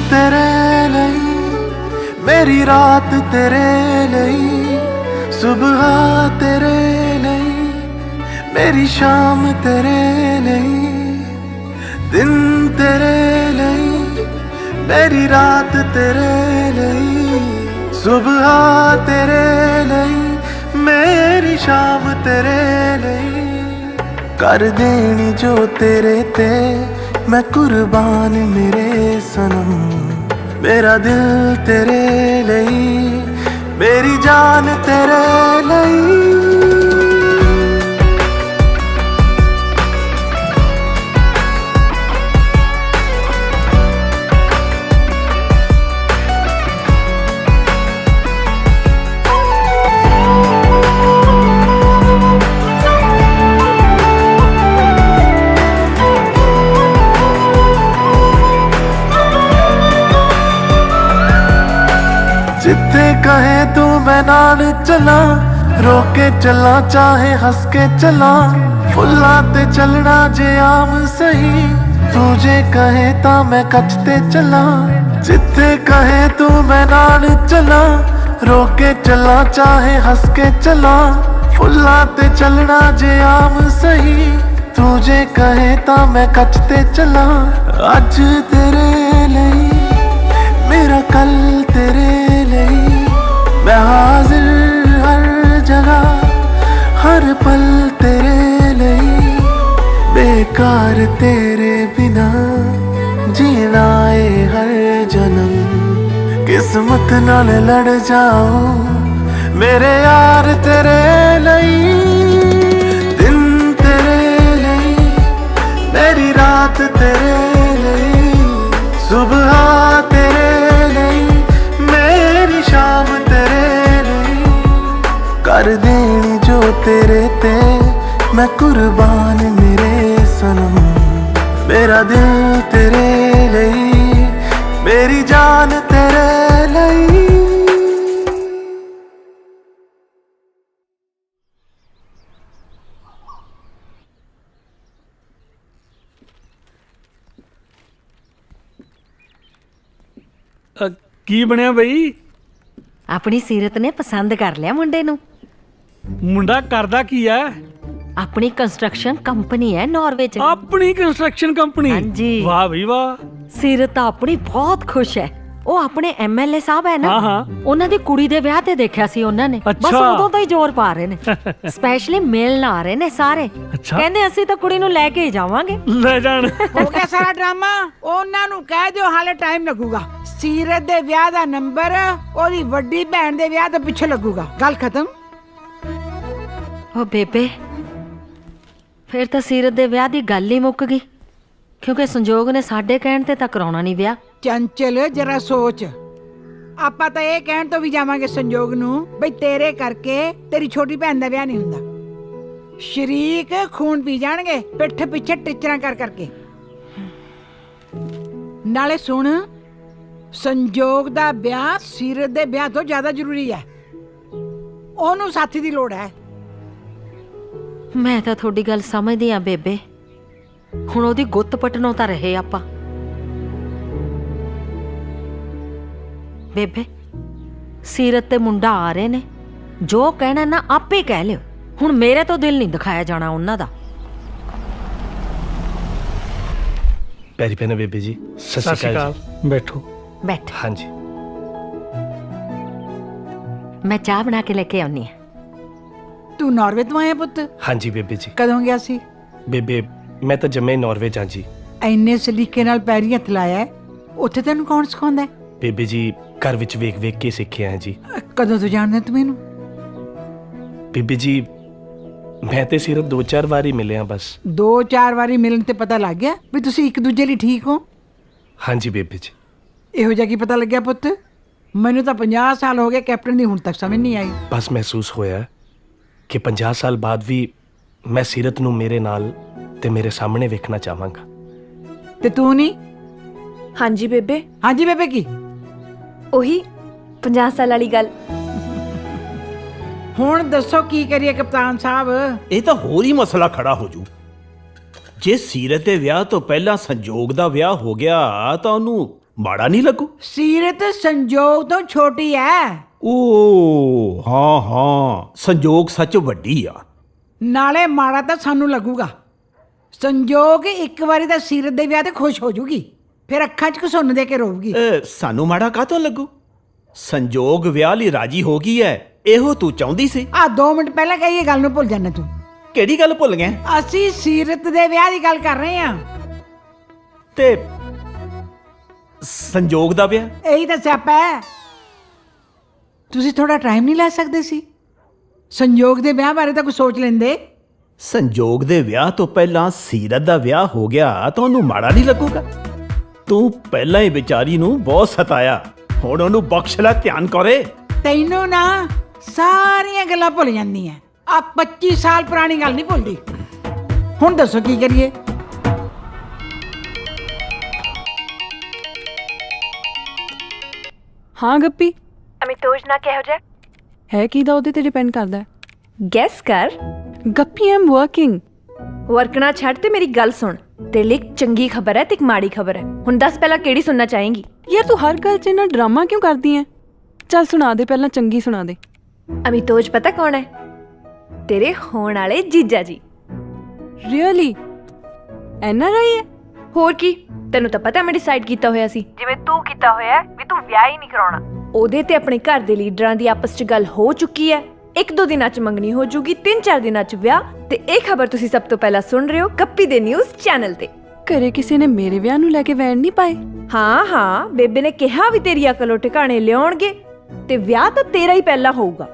तेरे लिए मेरी रात तेरे लिए सुबह तेरे लिए मेरी शाम तेरे लिए दिन तेरे लिए मेरी रात तेरे लिए सुबह तेरे लिए मेरी शाम तेरे लिए कर देनी जो तेरे ते मैं कुर्बान मेरे सनम मेरा दिल तेरे लिए मेरी जान तेरे लिए जिथे कहे तू मैं नाल चला रोके चला चाहे हंस के चला फुल्ला ते चलना जे आम सही तुझे कहे ता मैं कचते चला जिथे कहे तू मैं नाल चला रोके चला चाहे हंस के चला फुल्ला ते चलना जे आम सही तुझे कहे ता मैं कचते चला अज तेरे लिए मेरा कल तेरे लिए मैं हाजिर हर जगह हर पल तेरे लिए बेकार तेरे बिना जीना है हर जन्म किस्मत नाल लड़ जाओ मेरे यार तेरे लिए दिन तेरे लिए मेरी रात तेरे लिए सुबह तेरे लिए मेरी शाम तेरे लिए कर देनी जो तेरे ते मैं कुर्बान मेरे सनम मेरा दिल तेरे लिए मेरी जान तेरे लिए ਕੀ ਬਣਿਆ ਬਈ? ਆਪਣੀ ਸੀਰਤ ਨੇ ਪਸੰਦ ਕਰ ਲਿਆ ਮੁੰਡੇ ਨੂੰ। ਮੁੰਡਾ ਕਰਦਾ ਕੀ ਹੈ? ਆਪਣੀ ਕੰਸਟਰਕਸ਼ਨ ਕੰਪਨੀ ਹੈ ਨਾਰਵੇ ਚ। ਆਪਣੀ ਕੰਸਟਰਕਸ਼ਨ ਕੰਪਨੀ? ਹਾਂਜੀ। ਵਾਹ ਬਈ ਵਾਹ। ਸੀਰਤ ਤਾਂ ਆਪਣੀ ਬਹੁਤ ਖੁਸ਼ ਹੈ। ਉਹ ਆਪਣੇ ਐਮਐਲਏ ਸਾਹਿਬ ਹੈ ਨਾ, ਉਹਨਾਂ ਦੀ ਕੁੜੀ ਦੇ ਵਿਆਹ ਤੇ ਦੇਖਿਆ ਸੀ ਉਹਨਾਂ ਨੇ। ਬਸ ਉਦੋਂ ਤੋਂ ਹੀ ਜ਼ੋਰ ਪਾ ਰਹੇ ਨੇ। ਸਪੈਸ਼ਲੀ ਮਿਲਣ ਆ ਰਹੇ ਨੇ ਸਾਰੇ। ਕਹਿੰਦੇ ਅਸੀਂ ਤਾਂ ਕੁੜੀ ਨੂੰ ਲੈ ਕੇ ਹੀ ਜਾਵਾਂਗੇ। ਲੈ ਜਾਣ। ਹੋ ਗਿਆ ਸਾਰਾ ਡਰਾਮਾ। ਉਹਨਾਂ ਨੂੰ ਕਹਿ ਦਿਓ ਹਾਲੇ ਟਾਈਮ ਲੱਗੂਗਾ। ਸੀਰਤ ਦੇ ਵਿਆਹ ਦਾ ਨੰਬਰ ਉਹਦੀ ਵੱਡੀ ਭੈਣ ਦੇ ਵਿਆਹ ਤੋਂ ਪਿੱਛੇ ਲੱਗੂਗਾ। ਗੱਲ ਖਤਮ। ਉਹ ਬੇਬੇ ਫਿਰ ਤਾਂ ਸੀਰਤ ਦੇ ਵਿਆਹ ਦੀ ਗੱਲ ਹੀ ਮੁੱਕ ਗਈ, ਕਿਉਂਕਿ ਸੰਜੋਗ ਨੇ ਸਾਡੇ ਕਹਿਣ ਤੇ ਤਾਂ ਕਰਾਉਣਾ ਨਹੀਂ ਵਿਆਹ। ਚੰਚਲ ਜਰਾ ਸੋਚ, ਆਪਾਂ ਤਾਂ ਇਹ ਕਹਿਣ ਤੋਂ ਵੀ ਜਾਵਾਂਗੇ ਸੰਜੋਗ ਨੂੰ ਬਈ ਤੇਰੇ ਕਰਕੇ ਤੇਰੀ ਛੋਟੀ ਭੈਣ ਦਾ ਵਿਆਹ ਨਹੀਂ ਹੁੰਦਾ। ਸ਼ਰੀਕ ਖੂਨ ਪੀ ਜਾਣਗੇ ਪਿੱਠ ਪਿੱਛੇ ਟਿਚਰਾਂ ਕਰ ਕਰਕੇ। ਨਾਲੇ ਸੁਣ, ਸੰਜੋਗ ਦਾ ਵਿਆਹ ਸੀਰਤ ਦੇ ਵਿਆਹ ਤੋਂ ਜ਼ਿਆਦਾ ਜ਼ਰੂਰੀ ਹੈ। ਉਹਨੂੰ ਸਾਥੀ ਦੀ ਲੋੜ ਹੈ। ਮੈਂ ਤਾਂ ਤੁਹਾਡੀ ਗੱਲ ਸਮਝਦੀ ਆ ਬੇਬੇ, ਹੁਣ ਉਹਦੀ ਗੁੱਤ ਪਟਣੋਂ ਤਾਂ ਰਹੇ ਆਪਾਂ। ਬੇਬੇ ਸੀਰਤ ਤੇ ਮੁੰਡਾ ਆ ਰਹੇ ਨੇ, ਜੋ ਕਹਿਣਾ ਨਾ ਆਪੇ ਕਹਿ ਲਿਓ। ਹੁਣ ਮੇਰੇ ਤੋਂ ਦਿਲ ਨਹੀਂ ਦਿਖਾਇਆ ਜਾਣਾ ਉਹਨਾਂ ਦਾ। ਪੈਰੀ ਪੈਣਾ ਬੇਬੇ ਜੀ। ਸਤਿ ਸਤਿ ਸ਼੍ਰੀ ਸ਼੍ਰੀ ਅਕਾਲ ਅਕਾਲ ਬੈਠੋ। ਬੈਠ, ਹਾਂਜੀ ਮੈਂ ਚਾਹ ਬਣਾ ਕੇ ਲੈ ਕੇ ਆਉਣੀ ਆ। ਤੂੰ ਨਾਰਵੇ ਤੋਂ ਆਇਆ ਪੁੱਤ? ਹਾਂਜੀ ਬੇਬੇ ਜੀ। ਕਦੋਂ ਗਿਆ ਸੀ? ਬੇਬੇ ਮੈਂ ਤਾਂ ਜੰਮੇ ਨਾਰਵੇ ਜਾਂ ਜੀ। ਐਨੇ ਸਲੀਕੇ ਨਾਲ ਪੈਰੀ ਹੱਥ ਲਾਇਆ ਹੈ, ਉੱਥੇ ਤੈਨੂੰ ਕੌਣ ਸਿਖਾਉਂਦਾ ਹੈ? ਬੇਬੇ ਜੀ ਘਰ ਵਿੱਚ ਵੇਖ ਵੇਖ ਕੇ ਸਿੱਖਿਆ ਹੈ ਜੀ। ਕਦੋਂ ਤੋਂ ਜਾਣਦਾ ਤੂੰ ਮੈਨੂੰ? ਬੇਬੇ ਜੀ ਮੈਂ ਤੇ ਸਿਰਫ 2-4 ਵਾਰ ਹੀ ਮਿਲਿਆ ਬਸ। 2-4 ਵਾਰੀ ਮਿਲਣ ਤੇ ਪਤਾ ਲੱਗ ਗਿਆ ਵੀ ਤੁਸੀਂ ਇੱਕ ਦੂਜੇ ਲਈ ਠੀਕ ਹੋ? ਹਾਂਜੀ ਬੇਬੇ ਜੀ। ਇਹੋ ਜਿਹਾ ਕੀ ਪਤਾ ਲੱਗਿਆ ਪੁੱਤ? ਮੈਨੂੰ ਤਾਂ 50 ਸਾਲ ਹੋ ਗਏ ਕੈਪਟਨ ਦੀ, ਹੁਣ ਤੱਕ ਸਮਝ ਨਹੀਂ ਆਈ। ਬਸ ਮਹਿਸੂਸ ਹੋਇਆ ਕਿ 50 ਸਾਲ ਬਾਅਦ ਵੀ ਮੈਂ ਸੀਰਤ ਨੂੰ ਮੇਰੇ ਨਾਲ ਤੇ ਮੇਰੇ ਸਾਹਮਣੇ ਵੇਖਣਾ ਚਾਹਾਂਗਾ। ਤੇ ਤੂੰ ਨਹੀਂ? ਹਾਂਜੀ ਬੇਬੇ, ਹਾਂਜੀ ਬੇਬੇ ਕੀ? ਉਹੀ 50 ਸਾਲ ਵਾਲੀ ਗੱਲ। ਹੁਣ ਦੱਸੋ ਕੀ ਕਰੀਏ ਕਪਤਾਨ ਸਾਹਿਬ? ਇਹ ਤਾਂ ਹੋਰ ਹੀ ਮਸਲਾ ਖੜਾ ਹੋ ਜੂ। ਜੇ ਸੀਰਤ ਦੇ ਵਿਆਹ ਤੋਂ ਪਹਿਲਾਂ ਸੰਜੋਗ ਦਾ ਵਿਆਹ ਹੋ ਗਿਆ ਤਾਂ ਉਹਨੂੰ ਮਾੜਾ ਨਹੀਂ ਲੱਗੂ? ਸੀਰਤ ਸੰਜੋਗ ਤੋਂ ਛੋਟੀ ਐ। ਓ ਹਾਂ ਹਾਂ, ਸੰਜੋਗ ਸੱਚ ਵੱਡੀ ਆ। ਨਾਲੇ ਮਾੜਾ ਤਾਂ ਸਾਨੂੰ ਲੱਗੂਗਾ। ਸੰਜੋਗ ਇੱਕ ਵਾਰੀ ਤਾਂ ਸੀਰਤ ਦੇ ਵਿਆਹ ਤੇ ਖੁਸ਼ ਹੋ ਜੂਗੀ, ਫਿਰ ਅੱਖਾਂ 'ਚ ਘਸੁੰਨ ਦੇ ਕੇ ਰੋਊਗੀ। ਸਾਨੂੰ ਮਾੜਾ ਕਾਹਤੋਂ ਲੱਗੂ? ਸੰਜੋਗ ਵਿਆਹ ਲਈ ਰਾਜੀ ਹੋ ਗਈ ਐ, ਇਹੋ ਤੂੰ ਚਾਹੁੰਦੀ ਸੀ। ਆ 2 ਮਿੰਟ ਪਹਿਲਾਂ ਕਹੀ ਇਹ ਗੱਲ ਨੂੰ ਭੁੱਲ ਜਾਣਾ ਤੂੰ। ਕਿਹੜੀ ਗੱਲ ਭੁੱਲ ਗਿਆ? ਅਸੀਂ ਸੀਰਤ ਦੇ ਵਿਆਹ ਦੀ ਗੱਲ ਕਰ ਰਹੇ ਹਾਂ। ਤੇ ਸੰਜੋਗ ਦਾ ਵਿਆਹ? ਇਹੀ ਤਾਂ ਸਿਆਪਾ ਹੈ। ਤੁਸੀਂ ਥੋੜਾ ਟਾਈਮ ਨਹੀਂ ਲੈ ਸਕਦੇ ਸੀ? ਸੰਜੋਗ ਦੇ ਵਿਆਹ ਬਾਰੇ ਤਾਂ ਕੁਝ ਸੋਚ ਲੈਂਦੇ। ਸੰਜੋਗ ਦੇ ਵਿਆਹ ਤੋਂ ਪਹਿਲਾਂ ਸੀਰਤ ਦਾ ਵਿਆਹ ਹੋ ਗਿਆ ਤਾਂ ਉਹਨੂੰ ਮਾੜਾ ਨਹੀਂ ਲੱਗੂਗਾ? ਤੂੰ ਪਹਿਲਾਂ ਹੀ ਵਿਚਾਰੀ ਨੂੰ ਬਹੁਤ ਸਤਾਇਆ, ਹੁਣ ਉਹਨੂੰ ਬਖਸ਼ ਲੈ, ਧਿਆਨ ਕਰੇ। ਤੈਨੂੰ ਨਾ ਸਾਰੀਆਂ ਗੱਲਾਂ ਭੁੱਲ ਜਾਂਦੀਆਂ। ਆ 25 ਸਾਲ ਪੁਰਾਣੀ ਗੱਲ ਨਹੀਂ ਭੁੱਲਦੀ। ਹੁਣ ਦੱਸੋ ਕੀ ਕਰੀਏ? ਹਾਂ ਗੱਪੀ, ਅਮਿਤੋਜ ਨਾ ਕਿਹੋ ਜਿਹਾ ਹੈ ਕੀ ਦਾ ਉਹਦੇ ਤੇ ਡਿਪੈਂਡ ਕਰਦਾ ਹੈ। ਗੈਸ ਕਰ। ਗੱਪੀ ਆਮ ਵਰਕਿੰਗ। ਵਰਕਣਾ ਛੱਡ ਤੇ ਮੇਰੀ ਗੱਲ ਸੁਣ। ਤੇਰੇ ਲਈ ਇੱਕ ਚੰਗੀ ਖਬਰ ਹੈ ਤੇ ਇੱਕ ਮਾੜੀ ਖਬਰ ਹੈ। ਹੁਣ ਦੱਸ ਪਹਿਲਾਂ ਕਿਹੜੀ ਸੁਣਨਾ ਚਾਹੇਂਗੀ? ਯਾਰ ਤੂੰ ਹਰ ਗੱਲ 'ਚ ਇੰਨਾ ਡਰਾਮਾ ਕਿਉਂ ਕਰਦੀ ਐ? ਚੱਲ ਸੁਣਾ ਦੇ, ਪਹਿਲਾਂ ਚੰਗੀ ਸੁਣਾ ਦੇ। ਅਮਿਤੋਜ ਪਤਾ ਕੌਣ ਹੈ? ਤੇਰੇ ਹੋਣ ਵਾਲੇ ਜੀਜਾ ਜੀ। ਰੀਅਲੀ? NRI ਹੈ? ਹੋਰ ਕੀ, ਤੈਨੂੰ ਤਾਂ ਪਤਾ ਮੈਂ ਡਿਸਾਈਡ ਕੀਤਾ ਹੋਇਆ ਸੀ, ਜਿਵੇਂ ਤੂੰ ਕੀਤਾ ਹੋਇਆ ਵੀ ਤੂੰ ਵਿਆਹ ਹੀ ਨਹੀਂ ਕਰਾਉਣਾ। ਉਹਦੇ ਤੇ ਆਪਣੇ ਘਰ ਦੇ ਲੀਡਰਾਂ ਦੀ ਆਪਸ 'ਚ ਗੱਲ ਹੋ ਚੁੱਕੀ ਹੈ। 1-2 ਦਿਨਾਂ 'ਚ ਮੰਗਣੀ ਹੋ ਜੂਗੀ, 3-4 ਦਿਨਾਂ 'ਚ ਵਿਆਹ। ਤੇ ਇਹ ਖਬਰ ਤੁਸੀਂ ਸਭ ਤੋਂ ਪਹਿਲਾਂ ਸੁਣ ਰਹੇ ਹੋ ਗੱਪੀ ਦੇ ਨਿਊਜ਼ ਚੈਨਲ ਤੇ। ਘਰੇ ਕਿਸੇ ਨੇ ਮੇਰੇ ਵਿਆਹ ਨੂੰ ਲੈ ਕੇ ਵੈਣ ਨਹੀਂ ਪਾਏ? ਹਾਂ ਹਾਂ, ਬੇਬੇ ਨੇ ਕਿਹਾ ਵੀ ਤੇਰੀ ਅਕਲ ਟਿਕਾਣੇ ਲਿਆਉਣਗੇ ਤੇ ਵਿਆਹ ਤਾਂ ਤੇਰਾ ਹੀ ਪਹਿਲਾਂ ਹੋਊਗਾ।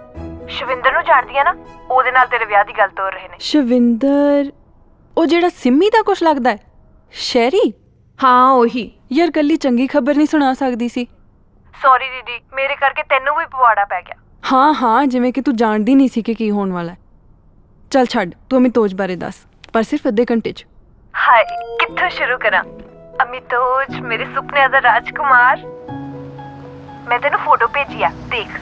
ਸ਼ਵਿੰਦਰ ਨੂੰ ਜਾਣਦੀ ਆ ਨਾ, ਉਹਦੇ ਨਾਲ ਤੇਰੇ ਵਿਆਹ ਦੀ ਗੱਲ ਤੋਰ ਰਹੇ ਨੇ। ਸ਼ਵਿੰਦਰ? ਉਹ ਜਿਹੜਾ ਸਿੰਮੀ ਦਾ ਕੁਛ ਲੱਗਦਾ ਹੈ? ਸ਼ਹਿਰੀ? ਹਾਂ ਉਹੀ। ਯਾਰ ਕੱਲੀ ਚੰਗੀ ਖਬਰ ਨਹੀਂ ਸੁਣਾ ਸਕਦੀ ਸੀ? ਸੌਰੀ ਦੀਦੀ, ਮੇਰੇ ਕਰਕੇ ਤੈਨੂੰ ਵੀ ਪਵਾੜਾ ਪੈ ਗਿਆ। ਹਾਂ ਹਾਂ, ਜਿਵੇਂ ਕਿ ਤੂੰ ਜਾਣਦੀ ਨਹੀਂ ਸੀ ਕਿ ਕੀ ਹੋਣ ਵਾਲਾ ਹੈ। ਚੱਲ ਛੱਡ, ਤੂੰ ਅਮਿਤੋਜ ਬਾਰੇ ਦੱਸ, ਪਰ ਸਿਰਫ ਅੱਧੇ ਘੰਟੇ 'ਚ। ਹਾਏ, ਕਿੱਥੋਂ ਸ਼ੁਰੂ ਕਰਾਂ? ਅਮਿਤੋਜ ਮੇਰੇ ਸੁਪਨਿਆਂ ਦਾ ਰਾਜਕੁਮਾਰ। ਮੈਂ ਤੈਨੂੰ ਫੋਟੋ ਭੇਜੀ ਆ, ਦੇਖ।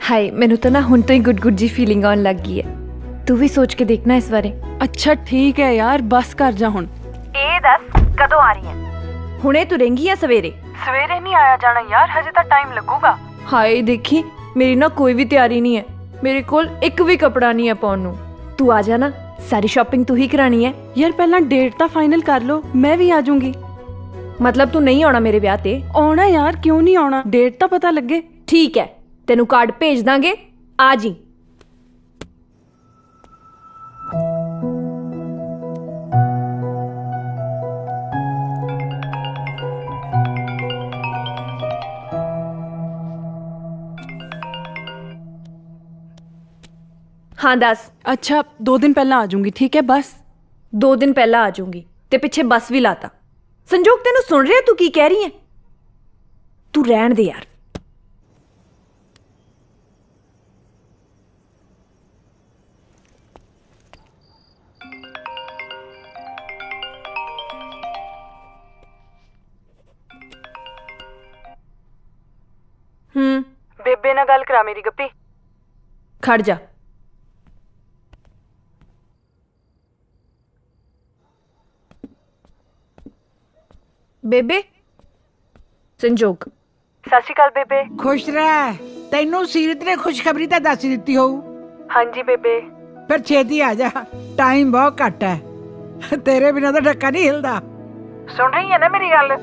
ਹਾਏ, ਮੈਨੂੰ ਤਾਂ ਨਾ ਹੁਣ ਤੋਂ ਹੀ ਗੁੱਡ ਜੀ ਫੀਲਿੰਗ ਆਉਣ ਲੱਗ ਗਈ ਹੈ। ਤੂੰ ਵੀ ਸੋਚ ਕੇ ਦੇਖਣਾ ਇਸ ਬਾਰੇ। ਅੱਛਾ ਠੀਕ ਹੈ ਯਾਰ, ਬਸ ਕਰ ਜਾ ਹੁਣ। ਇਹ ਦੱਸ ਕਦੋਂ ਆ ਰਹੀ ਹੈ? ਹੁਣੇ ਤੁਰੇਂਗੀ ਜਾਂ ਸਵੇਰੇ? ਸਵੇਰੇ ਨਹੀਂ ਆਇਆ ਜਾਣਾ ਯਾਰ, ਹਜੇ ਤਾਂ ਟਾਈਮ ਲੱਗੂਗਾ। ਹਾਏ ਦੇਖੀ, ਮੇਰੀ ਨਾ ਕੋਈ ਵੀ ਤਿਆਰੀ ਨਹੀਂ ਹੈ। ਮੇਰੇ ਕੋਲ ਇੱਕ ਵੀ ਕੱਪੜਾ ਨਹੀਂ ਹੈ ਪਾਉਣ ਨੂੰ। ਤੂੰ ਆ ਜਾ ਨਾ, ਸਾਰੀ ਸ਼ਾਪਿੰਗ ਤੂੰ ਹੀ ਕਰਾਣੀ ਹੈ। ਯਾਰ ਪਹਿਲਾਂ ਡੇਟ ਤਾਂ ਫਾਈਨਲ ਕਰ ਲਓ, ਮੈਂ ਵੀ ਆ ਜਾਊਂਗੀ। ਮਤਲਬ ਤੂੰ ਨਹੀਂ ਆਉਣਾ ਮੇਰੇ ਵਿਆਹ ਤੇ? ਆਉਣਾ ਯਾਰ, ਕਿਉਂ ਨਹੀਂ ਆਉਣਾ? ਡੇਟ ਤਾਂ ਪਤਾ ਲੱਗੇ। ਠੀਕ ਹੈ, ਤੈਨੂੰ ਕਾਰਡ ਭੇਜ ਦਾਂਗੇ, ਆ ਜੀ। ਹਾਂ ਦੱਸ। ਅੱਛਾ 2 ਦਿਨ ਪਹਿਲਾਂ ਆ ਜਾਊਂਗੀ, ਠੀਕ ਹੈ ਬਸ। 2 ਦਿਨ ਪਹਿਲਾਂ ਆ ਜਾਊਂਗੀ ਤੇ ਪਿੱਛੇ ਬੱਸ ਵੀ ਲਾਤਾ। ਸੰਜੋਗ ਤੈਨੂੰ ਸੁਣ ਰਿਹਾ ਤੂੰ ਕੀ ਕਹਿ ਰਹੀ ਹੈ? ਤੂੰ ਰਹਿਣ ਦੇ ਯਾਰ। ਬੇਬੇ ਨਾਲ ਗੱਲ ਕਰਾ ਮੇਰੀ ਗੱਪੀ। ਖੜ ਜਾ। ਬੇਬੇ। ਸੰਜੋਗ। ਸਤਿ ਸ਼੍ਰੀ ਅਕਾਲ ਬੇਬੇ। ਖੁਸ਼ ਰਹਿ। ਤੈਨੂੰ ਸੀਰਤ ਨੇ ਖੁਸ਼ਖਬਰੀ ਤਾਂ ਦੱਸ ਹੀ ਦਿੱਤੀ ਹੋਊ। ਹਾਂਜੀ ਬੇਬੇ। ਫਿਰ ਛੇਤੀ ਆ ਜਾ, ਟਾਈਮ ਬਹੁਤ ਘੱਟ ਹੈ। ਤੇਰੇ ਬਿਨਾਂ ਤਾਂ ਡੱਕਾ ਨਹੀਂ ਹਿਲਦਾ। ਸੁਣ ਰਹੀ ਹੈ ਨਾ ਮੇਰੀ ਗੱਲ?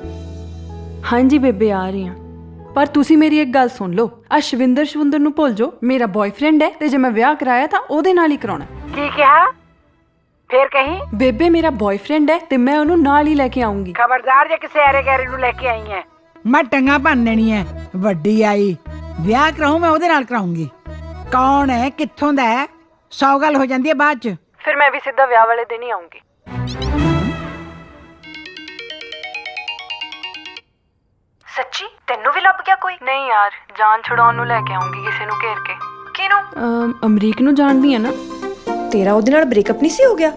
ਹਾਂਜੀ ਬੇਬੇ ਆ ਰਹੀ ਹਾਂ, ਪਰ ਤੁਸੀਂ ਮੇਰੀ ਇੱਕ ਗੱਲ ਸੁਣ ਲਓ। ਆ ਸ਼ਵਿੰਦਰ ਨੂੰ ਭੁੱਲ ਜਾਓ, ਮੇਰਾ ਬॉयਫ੍ਰੈਂਡ ਹੈ ਤੇ ਜੇ ਮੈਂ ਵਿਆਹ ਕਰਾਇਆ ਤਾਂ ਉਹਦੇ ਨਾਲ ਹੀ ਕਰਾਉਣਾ। ਕੀ ਕਿਹਾ? ਫੇਰ ਕਹੀਂ? ਬੇਬੇ ਮੇਰਾ ਬॉयਫ੍ਰੈਂਡ ਹੈ ਤੇ ਮੈਂ ਉਹਨੂੰ ਨਾਲ ਹੀ ਲੈ ਕੇ ਆਉਂਗੀ। ਖਬਰਦਾਰ ਜੇ ਕਿਸੇ ਆਰੇ ਗੈਰੇ ਨੂੰ ਲੈ ਕੇ ਆਈ ਹੈ, ਮੈਂ ਟੰਗਾ ਭੰਨ ਦੇਣੀ ਹੈ। ਵੱਡੀ ਆਈ, ਵਿਆਹ ਕਰਾਉਂ ਮੈਂ ਉਹਦੇ ਨਾਲ ਕਰਾਉਂਗੀ। ਕੌਣ ਹੈ, ਕਿੱਥੋਂ ਦਾ ਹੈ, 100 ਗੱਲ ਹੋ ਜਾਂਦੀ ਹੈ ਬਾਅਦ ਚ। ਫਿਰ ਮੈਂ ਵੀ ਸਿੱਧਾ ਵਿਆਹ ਵਾਲੇ ਦਿਨ ਹੀ ਆਉਂਗੀ। ਸੱਚੀ ਤੈਨੂੰ ਵੀ ਲੱਭ ਗਿਆ ਕੋਈ? ਨਹੀਂ ਯਾਰ, ਜਾਨ ਛੁਡਾਉਣ ਨੂੰ ਲੈ ਕੇ ਆਉਂਗੀ ਕਿਸੇ ਨੂੰ ਘੇਰ ਕੇ। ਕਿਹਨੂੰ? ਅਮਰੀਕ ਨੂੰ ਜਾਣਦੀ ਹੈ ਨਾ? ਤੇਰਾ ਉਹਦੇ ਨਾਲ ਬ੍ਰੇਕਅਪ ਨਹੀਂ ਸੀ ਹੋ ਗਿਆ?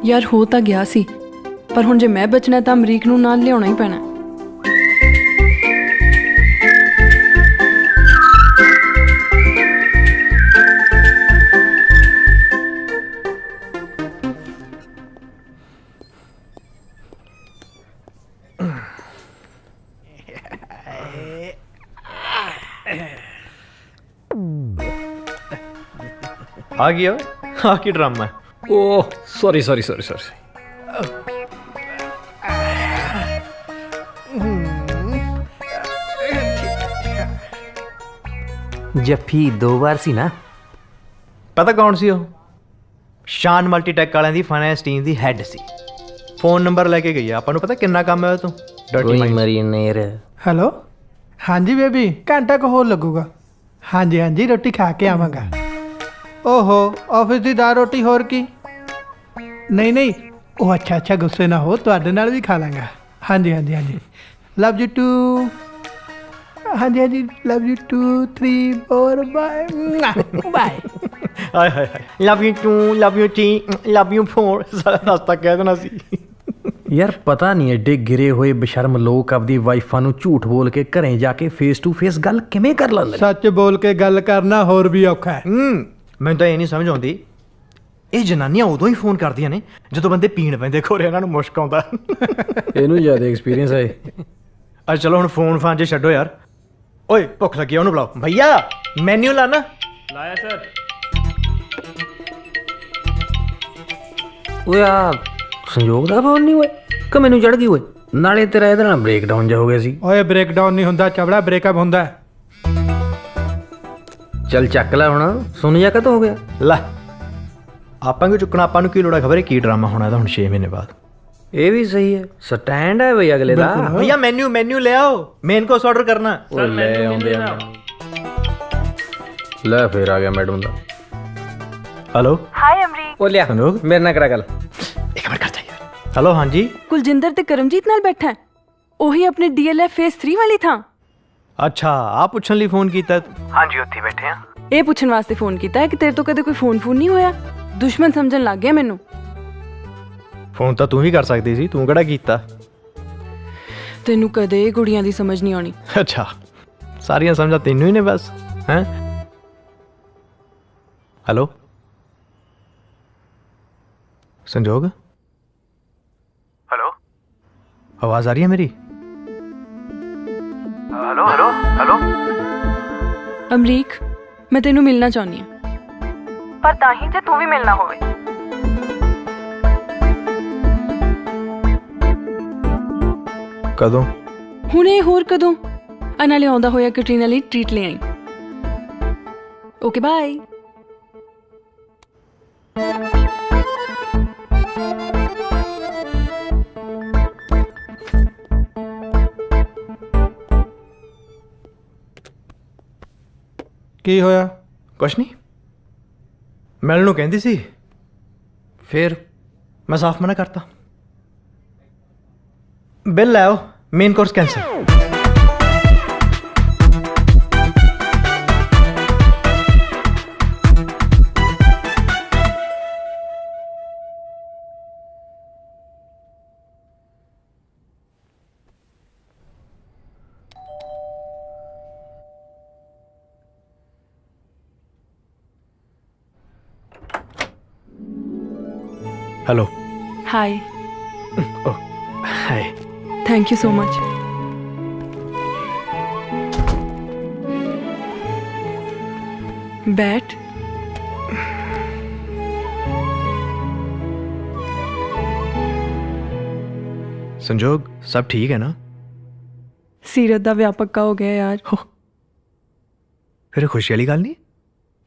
ਯਾਰ ਹੋ ਤਾਂ ਗਿਆ ਸੀ, ਪਰ ਹੁਣ ਜੇ ਮੈਂ ਬਚਣਾ ਤਾਂ ਅਮਰੀਕ ਨੂੰ ਨਾਲ ਲਿਆਉਣਾ ਹੀ ਪੈਣਾ। ਆ ਗਿਆ ਆ ਕੀ ਡਰਾਮਾ ਹੈ? ਓਹ ਸੌਰੀ ਸੌਰੀ ਸੌਰੀ ਸੌਰੀ। ਜੱਫੀ 2 ਵਾਰ ਸੀ ਨਾ? ਪਤਾ ਕੌਣ ਸੀ ਉਹ? ਸ਼ਾਨ ਮਲਟੀਟੈਕ ਵਾਲਿਆਂ ਦੀ ਫਾਈਨੈਂਸ ਟੀਮ ਦੀ ਹੈੱਡ ਸੀ। ਫੋਨ ਨੰਬਰ ਲੈ ਕੇ ਗਈ ਆ। ਆਪਾਂ ਨੂੰ ਪਤਾ ਕਿੰਨਾ ਕੰਮ ਹੈ ਉਹ ਤੋਂ। ਕੋਈ ਮਰੀਨੇਰ। ਹੈਲੋ, ਹਾਂਜੀ ਬੇਬੀ, ਘੰਟਾ ਕੁ ਹੋਰ ਲੱਗੂਗਾ। ਹਾਂਜੀ ਹਾਂਜੀ, ਰੋਟੀ ਖਾ ਕੇ ਆਵਾਂਗਾ। ਓਹੋ, ਆਫਿਸ ਦੀ ਦਾਲ ਰੋਟੀ ਹੋਰ ਕੀ? ਨਹੀਂ ਨਹੀਂ, ਉਹ ਅੱਛਾ ਅੱਛਾ, ਗੁੱਸੇ ਨਾ ਹੋ, ਤੁਹਾਡੇ ਨਾਲ ਵੀ ਖਾ ਲਾਂਗਾ। ਹਾਂਜੀ ਹਾਂਜੀ ਹਾਂਜੀ, ਲਵ ਯੂ ਟੂ। ਹਾਂਜੀ ਹਾਂਜੀ, ਲਵ ਯੂ 2 3 4 ਬਾਏ ਬਾਏ। ਹਾਏ ਹਾਏ ਹਾਏ, love you 2 love you 3 love you 4 ਸਾਰਾ ਰਸਤਾ ਕਹਿ ਦੇਣਾ ਸੀ। ਯਾਰ ਪਤਾ ਨਹੀਂ ਐਡੇ ਗਿਰੇ ਹੋਏ ਬਸ਼ਰਮ ਲੋਕ ਆਪਦੀ ਵਾਈਫਾਂ ਨੂੰ ਝੂਠ ਬੋਲ ਕੇ ਘਰੇ ਜਾ ਕੇ ਫੇਸ ਟੂ ਫੇਸ ਗੱਲ ਕਿਵੇਂ ਕਰ ਲੈਂਦੇ ਨੇ? ਸੱਚ ਬੋਲ ਕੇ ਗੱਲ ਕਰਨਾ ਹੋਰ ਵੀ ਔਖਾ ਹੈ। ਮੈਨੂੰ ਤਾਂ ਇਹ ਨਹੀਂ ਸਮਝ ਆਉਂਦੀ, ਇਹ ਜਨਾਨੀਆਂ ਉਦੋਂ ਹੀ ਫੋਨ ਕਰਦੀਆਂ ਨੇ ਜਦੋਂ ਬੰਦੇ ਪੀਣ ਪੈਂਦੇ ਖੋਰੇ ਇਹਨਾਂ ਨੂੰ ਮੁਸ਼ਕ ਆਉਂਦਾ। ਇਹਨੂੰ ਜ਼ਿਆਦਾ ਐਕਸਪੀਰੀਅੰਸ ਹੈ। ਅੱਜ ਚਲੋ ਹੁਣ ਫੋਨ ਫਾਨ 'ਚ ਛੱਡੋ ਯਾਰ। ਓਏ ਭੁੱਖ ਲੱਗੀ, ਉਹਨੂੰ ਬੁਲਾਓ। ਭਈਆ ਮੈਨੂ ਲਾਣਾ। ਲਾਇਆ ਸਰ। ਓਏ ਆ ਸੰਯੋਗ ਦਾ ਫੋਨ ਨਹੀਂ ਹੋਏ ਕਿ ਮੈਨੂੰ ਚੜ ਗਈ ਓਏ? ਨਾਲੇ ਤੇਰਾ ਇਹਦੇ ਨਾਲ ਬ੍ਰੇਕਡਾਊਨ ਜਾ ਹੋ ਗਿਆ ਸੀ। ਓਏ ਬ੍ਰੇਕਡਾਊਨ ਨਹੀਂ ਹੁੰਦਾ ਚਵੜਾ, ਬ੍ਰੇਕਅਪ ਹੁੰਦਾ। ਚੱਲ ਚੱਕ ਲੈ ਹੁਣ, ਸੁਣ ਜਾ ਕਦੋਂ ਹੋ ਗਿਆ? ਲੈ ਆਪਾਂ ਕਿਉਂ ਚੁੱਕਣਾ, ਆਪਾਂ ਨੂੰ ਕੀ ਲੋੜ ਹੈ? ਖਬਰ ਹੈ ਕੀ ਡਰਾਮਾ ਹੋਣਾ ਇਹਦਾ ਹੁਣ 6 ਮਹੀਨੇ ਬਾਅਦ। ਇਹ ਵੀ ਸਹੀ ਹੈ, ਸਟੈਂਡ ਹੈ ਬਈ ਅਗਲੇ ਦਾ। ਭਈਆ ਮੈਨੂ ਲੈ ਆਓ, ਮੇਨ ਕੋਰਸ ਆਰਡਰ ਕਰਨਾ। ਓਏ ਲੈ ਆਉਂਦੇ ਆ। ਲੈ ਫੇਰ ਆ ਗਿਆ ਮੈਡਮ ਦਾ। Hello hi Amrik. ਉਹ ਲਿਆ ਸੰਯੋਗ, ਮੇਰੇ ਨਾਲ ਕਰਾ ਗੱਲ। ਇੱਕ ਮਿੰਟ ਕਰਦਾ ਯਾਰ। ਹੈਲੋ ਹਾਂਜੀ। ਕੁਲਜਿੰਦਰ ਤੇ ਕਰਮਜੀਤ ਨਾਲ ਬੈਠਾ ਹੈ? ਉਹੀ ਆਪਣੇ DLF ਫੇਸ 3 ਵਾਲੀ ਥਾਂ? ਅੱਛਾ, ਆ ਪੁੱਛਣ ਲਈ ਫੋਨ ਕੀਤਾ? ਹਾਂਜੀ ਉੱਥੇ ਬੈਠੇ ਆ। ਇਹ ਪੁੱਛਣ ਵਾਸਤੇ ਫੋਨ ਕੀਤਾ ਹੈ ਕਿ ਤੇਰੇ ਤੋਂ ਕਦੇ ਕੋਈ ਫੋਨ ਨਹੀਂ ਹੋਇਆ? ਦੁਸ਼ਮਣ ਸਮਝਣ ਲੱਗ ਗਿਆ ਮੈਨੂੰ। ਫੋਨ ਤਾਂ ਤੂੰ ਵੀ ਕਰ ਸਕਦੀ ਸੀ, ਤੂੰ ਕਿਹੜਾ ਕੀਤਾ? ਤੈਨੂੰ ਕਦੇ ਕੁੜੀਆਂ ਦੀ ਸਮਝ ਨਹੀਂ ਆਉਣੀ। ਅੱਛਾ, ਸਾਰੀਆਂ ਸਮਝਾਂ ਤੈਨੂੰ ਹੀ ਨੇ ਬਸ, ਹੈਂ? ਹੈਲੋ ਸੰਜੋਗ। ਹੈਲੋ, ਆਵਾਜ਼ ਆ ਰਹੀ ਹੈ ਮੇਰੀ? Hello hello hello. ਅਮਰੀਕ, ਮੈਂ ਤੈਨੂੰ ਮਿਲਣਾ ਚਾਹੁੰਦੀ ਹਾਂ, ਪਰ ਤਾਂ ਹੀ ਜੇ ਤੂੰ ਵੀ ਮਿਲਣਾ ਹੋਵੇ। ਕਦੋਂ? ਹੁਣੇ, ਹੋਰ ਕਦੋਂ? ਨਾਲੇ ਆਉਂਦਾ ਹੋਇਆ ਕੈਟਰੀਨਾ ਲਈ ਟ੍ਰੀਟ ਲੈ ਆਈ। Okay bye. ਕੀ ਹੋਇਆ? ਕੁਛ ਨਹੀਂ, ਮਿਲਣ ਨੂੰ ਕਹਿੰਦੀ ਸੀ, ਫਿਰ ਮੈਂ ਸਾਫ਼ ਮਨਾ ਕਰਤਾ। ਬਿੱਲ ਲੈ ਆਓ, main course cancel. Hello hi. Hi, thank you so much. बैठ। ਸੰਜੋਗ ਸਭ ਠੀਕ ਹੈ ਨਾ? ਸੀਰਤ ਦਾ ਵਿਆਹ ਪੱਕਾ ਹੋ ਗਿਆ ਯਾਰ। ਫਿਰ ਖੁਸ਼ੀ ਵਾਲੀ ਗੱਲ ਨਹੀਂ?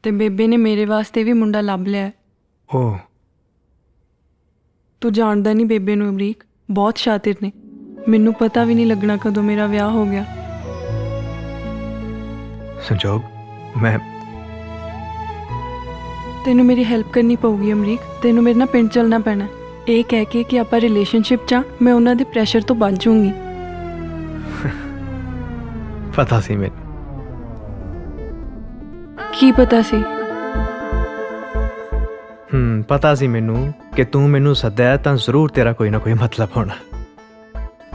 ਤੇ ਬੇਬੇ ਨੇ ਮੇਰੇ ਵਾਸਤੇ ਵੀ ਮੁੰਡਾ ਲੱਭ ਲਿਆ। ਓਹ ਤੂੰ ਜਾਣਦਾ ਨਹੀਂ ਬੇਬੇ ਨੂੰ ਅਮਰੀਕ, ਬਹੁਤ ਸ਼ਾਤਿਰ ਨੇ। ਮੈਨੂੰ ਪਤਾ ਵੀ ਨਹੀਂ ਲੱਗਣਾ ਕਦੋਂ ਮੇਰਾ ਵਿਆਹ ਹੋ ਗਿਆ। ਸੰਜੋਗ ਮੈਂ ਤੈਨੂੰ ਮੇਰੀ ਹੈਲਪ ਕਰਨੀ ਪਊਗੀ ਅਮਰੀਕ। ਤੈਨੂੰ ਮੇਰੇ ਨਾਲ ਪਿੰਡ ਚੱਲਣਾ ਪੈਣਾ, ਇਹ ਕਹਿ ਕੇ ਕਿ ਆਪਾਂ ਰਿਲੇਸ਼ਨਸ਼ਿਪ 'ਚ ਆ। ਮੈਂ ਉਹਨਾਂ ਦੇ ਪ੍ਰੈਸ਼ਰ ਤੋਂ ਬਚ ਜਾਊਂਗੀ। ਪਤਾ ਸੀ ਮੈਨੂੰ। ਕੀ ਪਤਾ ਸੀ? ਪਤਾ ਸੀ ਮੈਨੂੰ ਕਿ ਤੂੰ ਮੈਨੂੰ ਸੱਦਿਆ ਤਾਂ ਜ਼ਰੂਰ ਤੇਰਾ ਕੋਈ ਨਾ ਕੋਈ ਮਤਲਬ ਹੋਣਾ।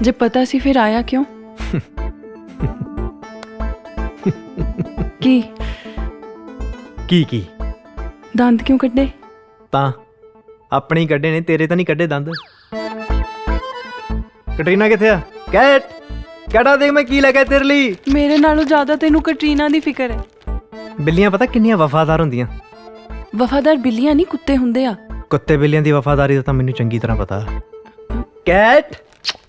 ਜੇ ਪਤਾ ਸੀ ਫਿਰ ਆਇਆ ਕਿਉਂ? ਕੀ ਕੀ ਦੰਦ ਕਿਉਂ ਕੱਢੇ? ਤਾਂ ਆਪਣੇ ਹੀ ਕੱਢੇ ਨੇ, ਤੇਰੇ ਤਾਂ ਨਹੀਂ ਕੱਢੇ ਦੰਦ। ਕਟਰੀਨਾ ਕਿੱਥੇ ਆ? ਕੈਟਾ ਦੇਖ ਮੈਂ ਕੀ ਲੈ ਕੇ ਤੇਰੇ ਲਈ। ਮੇਰੇ ਨਾਲੋਂ ਜ਼ਿਆਦਾ ਤੈਨੂੰ ਕਟਰੀਨਾ ਦੀ ਫਿਕਰ ਹੈ। ਬਿੱਲੀਆਂ ਪਤਾ ਕਿੰਨੀਆਂ ਵਫਾਦਾਰ ਹੁੰਦੀਆਂ? ਵਫਾਦਾਰ ਬਿੱਲੀਆਂ ਨਹੀਂ, ਕੁੱਤੇ ਹੁੰਦੇ ਆ। ਕੁੱਤੇ ਬਿੱਲੀਆਂ ਦੀ ਵਫਾਦਾਰੀ ਦਾ ਤਾਂ ਮੈਨੂੰ ਚੰਗੀ ਤਰ੍ਹਾਂ ਪਤਾ। ਕੈਟ